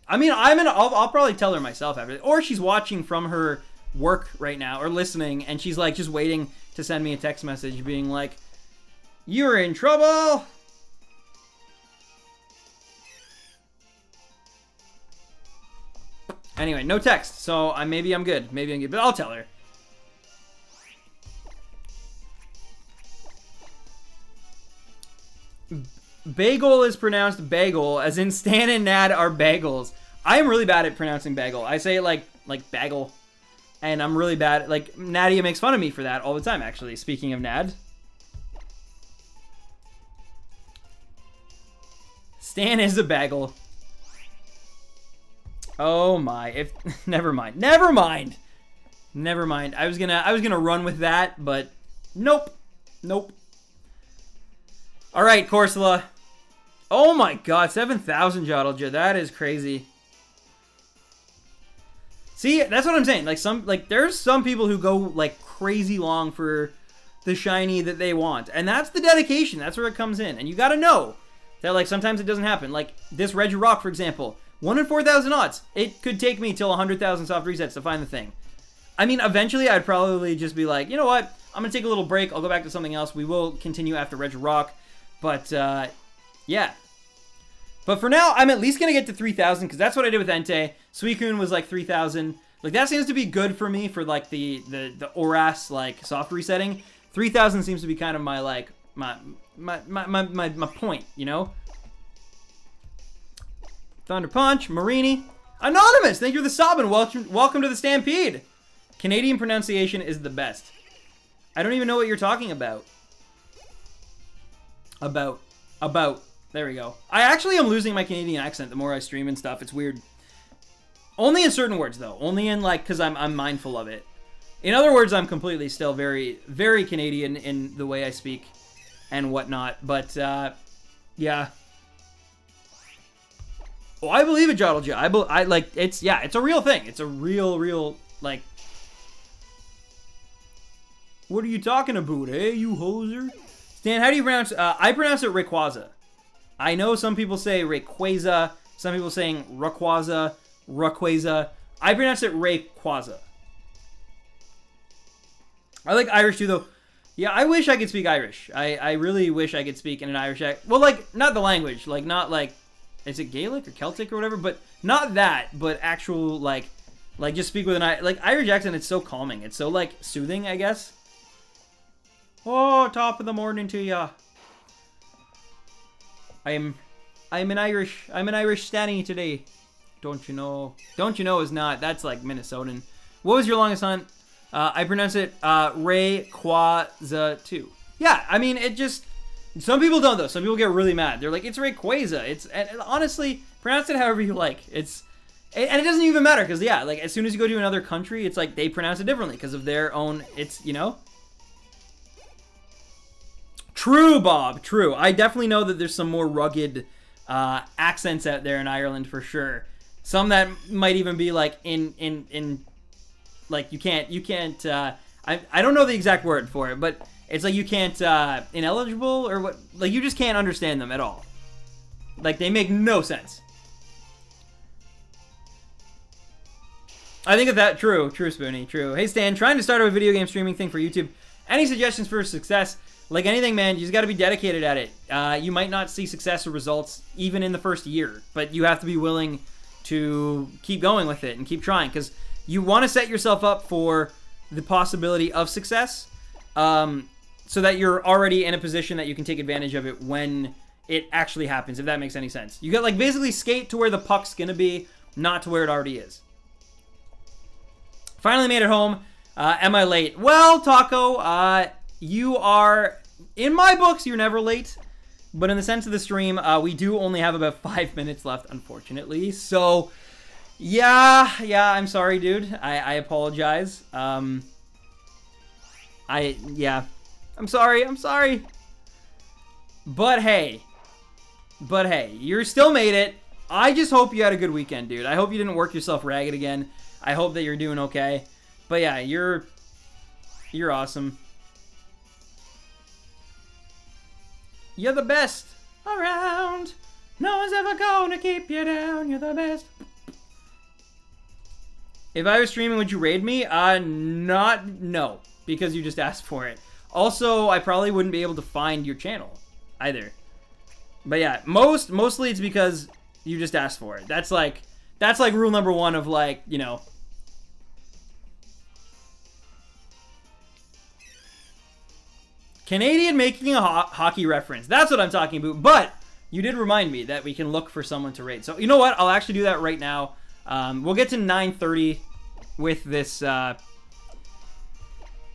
I mean, I'll probably tell her myself after, or she's watching from her work right now or listening, and she's like just waiting to send me a text message being like, "You're in trouble." Anyway, no text, so maybe I'm good. Maybe I'm good, but I'll tell her. Bagel is pronounced bagel, as in Stan and Nad are bagels. I am really bad at pronouncing bagel. I say it like bagel, and I'm really bad. Like Nadia makes fun of me for that all the time. Actually, speaking of Nad. Stan is a bagel. Oh my! Never mind. I was gonna run with that, but nope. All right, Corsola. Oh my God, 7,000 Jodalja. That is crazy. See, that's what I'm saying. Like there's some people who go like crazy long for the shiny that they want, and that's the dedication. That's where it comes in, and you gotta know that like sometimes it doesn't happen. Like this Regirock, for example, 1 in 4,000 odds. It could take me till 100,000 soft resets to find the thing. I mean, eventually I'd probably just be like, you know what? I'm gonna take a little break. I'll go back to something else. We will continue after Regirock, but yeah. But for now, I'm at least gonna get to 3,000 because that's what I did with Entei. Suicune was like 3,000. Like that seems to be good for me for like the Oras like soft resetting. 3,000 seems to be kind of my like my point, you know? Thunder Punch, Mareanie. Anonymous, thank you for the sub and welcome to the Stampede. Canadian pronunciation is the best. I don't even know what you're talking about. About. There we go. I actually am losing my Canadian accent the more I stream and stuff. It's weird. Only in certain words, though. Only in, like, because I'm mindful of it. In other words, I'm completely still very, very Canadian in the way I speak and whatnot. But, yeah. Oh, I believe it, Joddleja. I like, it's a real thing. It's a real, like... What are you talking about, eh, you hoser? Stan, how do you pronounce... I pronounce it Rayquaza. I know some people say Rayquaza. Some people saying Rayquaza. I pronounce it Rayquaza. I like Irish too, though. Yeah, I wish I could speak Irish. I really wish I could speak in an Irish accent. Well, like, not the language. Like, not like... Is it Gaelic or Celtic or whatever? But not that. But actual, like just speak with an... Like, Irish accent, it's so calming. It's so, like, soothing, I guess. Oh, top of the morning to ya. I'm an Irish Stanny today. Don't you know? Don't you know is not. That's like Minnesotan. What was your longest hunt? I pronounce it Rayquaza too. Yeah, I mean it just. Some people don't though. Some people get really mad. They're like, it's Rayquaza. It's and honestly, pronounce it however you like. And it doesn't even matter because yeah, like as soon as you go to another country, it's like they pronounce it differently because of their own. It's you know. True, Bob. True. I definitely know that there's some more rugged accents out there in Ireland for sure. Some that might even be like in like you can't. I don't know the exact word for it, but it's like you can't ineligible or what? Like you just can't understand them at all. Like they make no sense. I think of that. True, Spoonie. True. Hey Stan, trying to start a video game streaming thing for YouTube. Any suggestions for success? Like anything, man, you just got to be dedicated at it. You might not see success or results even in the first year, but you have to be willing to keep going with it and keep trying because you want to set yourself up for the possibility of success so that you're already in a position that you can take advantage of it when it actually happens, if that makes any sense. You got like basically skate to where the puck's going to be, not to where it already is. Finally made it home. Am I late? Well, Taco, you are... In my books, you're never late, but in the sense of the stream, we do only have about 5 minutes left, unfortunately. So, yeah, I'm sorry, dude. I apologize. I'm sorry. But hey, you still made it. I just hope you had a good weekend, dude. I hope you didn't work yourself ragged again. I hope that you're doing okay. But yeah, you're awesome. You're the best around. No one's ever gonna keep you down. You're the best. If I was streaming, would you raid me? No, because you just asked for it. Also, I probably wouldn't be able to find your channel either. But yeah, mostly it's because you just asked for it. That's like rule number one of like, you know. Canadian making a hockey reference. That's what I'm talking about. But you did remind me that we can look for someone to raid. So you know what? I'll actually do that right now. We'll get to 9:30 with this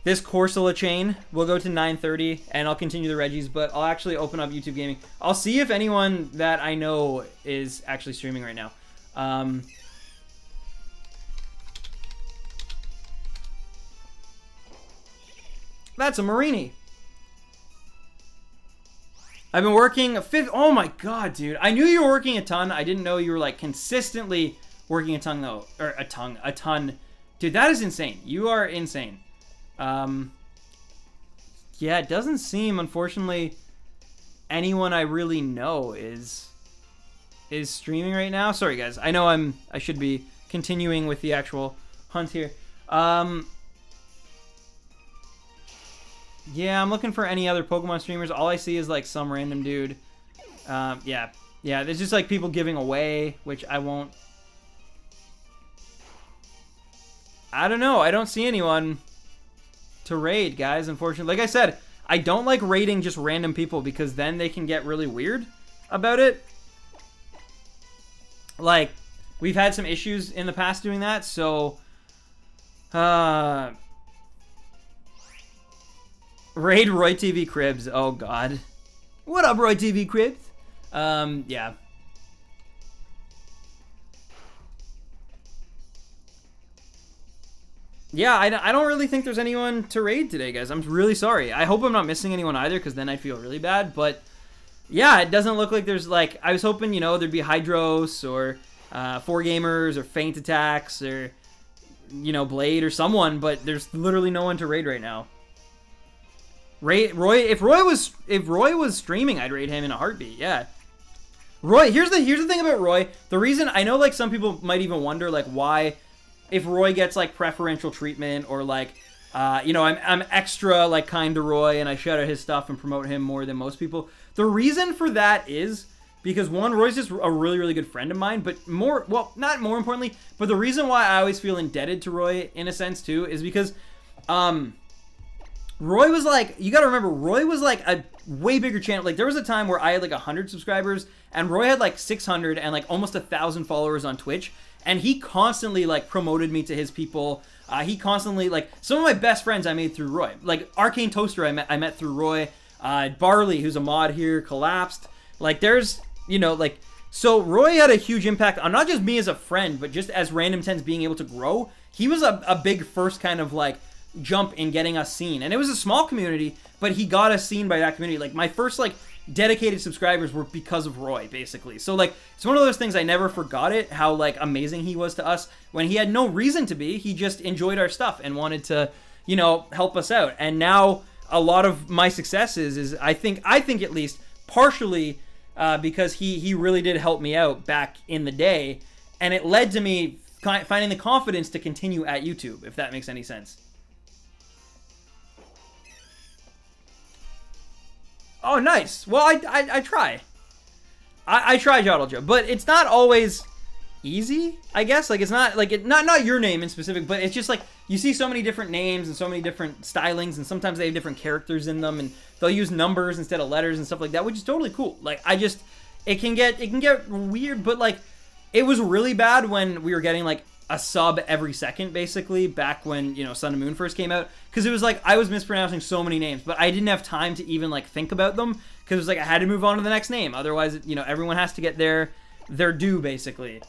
this Corsola chain. We'll go to 9:30 and I'll continue the Regis. But I'll actually open up YouTube Gaming. I'll see if anyone that I know is actually streaming right now. That's a Mareanie. I've been working oh my god, dude. I knew you were working a ton. I didn't know you were like consistently working a ton though. Or a ton. Dude, that is insane. You are insane. Yeah, it doesn't seem, unfortunately, anyone I really know is streaming right now. Sorry guys. I know I should be continuing with the actual hunt here. Yeah, I'm looking for any other Pokemon streamers. All I see is like some random dude. Yeah, there's just like people giving away, which I won't. I don't know. I don't see anyone to raid, guys, unfortunately. Like I said, I don't like raiding just random people because then they can get really weird about it. Like, we've had some issues in the past doing that, so Raid Roy TV Cribs. Oh, God. What up, Roy TV Cribs? Yeah. Yeah, I don't really think there's anyone to raid today, guys. I'm really sorry. I hope I'm not missing anyone either, because then I'd feel really bad. But, yeah, it doesn't look like there's, like... I was hoping, you know, there'd be Hydros or 4Gamers or Feint Attacks or, you know, Blade or someone. But there's literally no one to raid right now. Roy, if Roy was streaming, I'd raid him in a heartbeat. Yeah. Roy, here's the thing about Roy. The reason, I know, like, some people might even wonder, like, why... If Roy gets, like, preferential treatment or, like, you know, I'm extra, like, kind to Roy and I shout out his stuff and promote him more than most people. The reason for that is because, one, Roy's just a really, really good friend of mine, but more, well, not more importantly, but the reason why I always feel indebted to Roy, in a sense, too, is because, Roy was, like, you gotta remember, Roy was, like, a way bigger channel. Like, there was a time where I had, like, 100 subscribers, and Roy had, like, 600 and, like, almost 1,000 followers on Twitch. And he constantly, like, promoted me to his people. He constantly, like, some of my best friends I made through Roy. Like, Arcane Toaster I met through Roy. Barley, who's a mod here, Collapsed. Like, there's, you know, like... So, Roy had a huge impact on not just me as a friend, but just as Random Tens being able to grow. He was a big first kind of, like, jump in getting us seen. And it was a small community, but he got us seen by that community. Like, my first, like... dedicated subscribers were because of Roy, basically. So, like, it's one of those things I never forgot it, how, like, amazing he was to us when he had no reason to be. He just enjoyed our stuff and wanted to, you know, help us out. And now a lot of my successes is, I think at least, partially because he really did help me out back in the day. And it led to me finding the confidence to continue at YouTube, if that makes any sense. Oh, nice. Well, I try. I try, Jodalja, but it's not always easy, I guess. Like, it's not, like, not your name in specific, but it's just, like, you see so many different names and so many different stylings, and sometimes they have different characters in them, and they'll use numbers instead of letters and stuff like that, which is totally cool. Like, it can get weird, but, like, it was really bad when we were getting, like, a sub every second, basically, back when, you know, Sun and Moon first came out, because it was like, I was mispronouncing so many names, but I didn't have time to even, like, think about them, because it was like, I had to move on to the next name, otherwise, you know, everyone has to get their due, basically.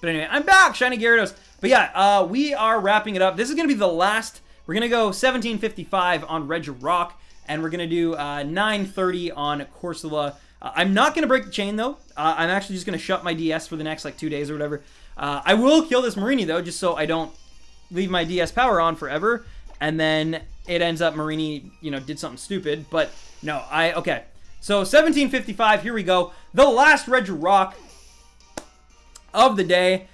But anyway, I'm back, Shiny Gyarados. But yeah, we are wrapping it up. This is going to be the last, we're going to go 1755 on Regirock, and we're going to do 930 on Corsola. I'm not going to break the chain, though. I'm actually just going to shut my DS for the next, like, 2 days or whatever. I will kill this Mareanie, though, just so I don't leave my DS power on forever, and then it ends up Mareanie, you know, did something stupid. But, no, okay. So, 1755, here we go. The last Regirock of the day.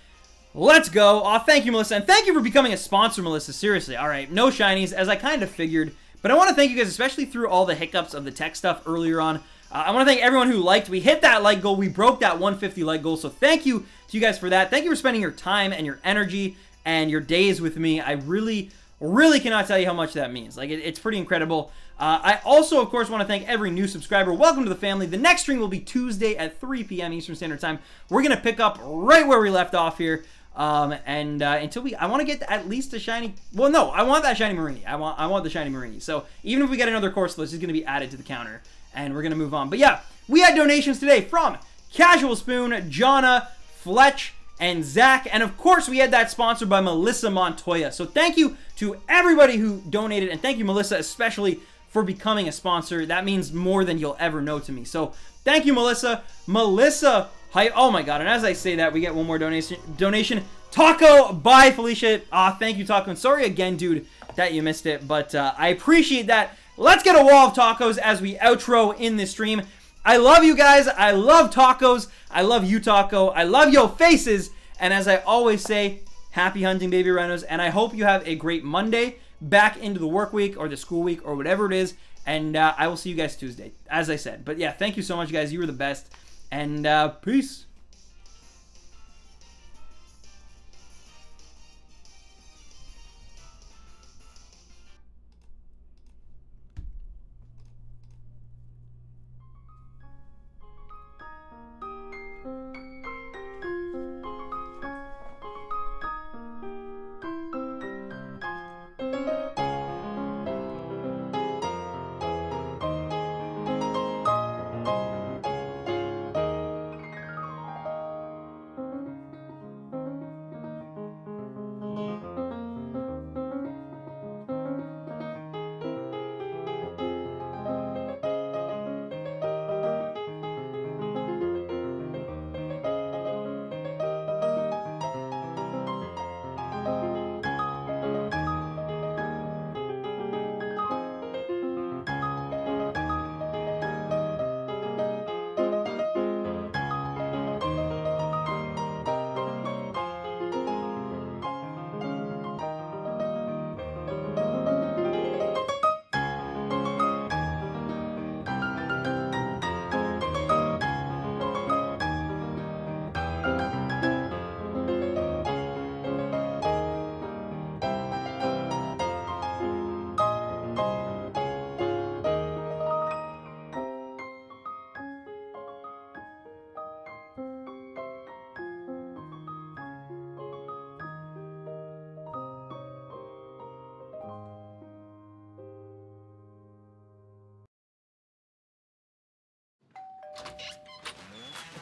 Let's go. Aw, thank you, Melissa, and thank you for becoming a sponsor, Melissa. Seriously, all right. No shinies, as I kind of figured. But I want to thank you guys, especially through all the hiccups of the tech stuff earlier on. I want to thank everyone who liked. We hit that like goal. We broke that 150 like goal. So thank you to you guys for that. Thank you for spending your time and your energy and your days with me. I really, really cannot tell you how much that means. Like, it's pretty incredible. I also, of course, want to thank every new subscriber. Welcome to the family. The next stream will be Tuesday at 3 p.m. Eastern Standard Time. We're going to pick up right where we left off here. Until I want to get at least a shiny, well, no, I want that shiny Mareanie. I want the shiny Mareanie. So even if we get another Corsolas, it's going to be added to the counter. And we're going to move on. But yeah, we had donations today from Casual Spoon, Jonna, Fletch, and Zach. And of course, we had that sponsored by Melissa Montoya. So thank you to everybody who donated. And thank you, Melissa, especially for becoming a sponsor. That means more than you'll ever know to me. So thank you, Melissa. Melissa, hi. Oh my God. And as I say that, we get one more donation. Taco by Felicia. Thank you, Taco. And sorry again, dude, that you missed it. But I appreciate that. Let's get a wall of tacos as we outro in this stream. I love you guys. I love tacos. I love you, Taco. I love your faces. And as I always say, happy hunting, baby rhinos. And I hope you have a great Monday back into the work week or the school week or whatever it is. And I will see you guys Tuesday, as I said. But yeah, thank you so much, guys. You were the best. And peace.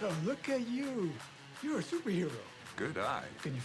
Oh, look at you. You're a superhero. Good eye. Can you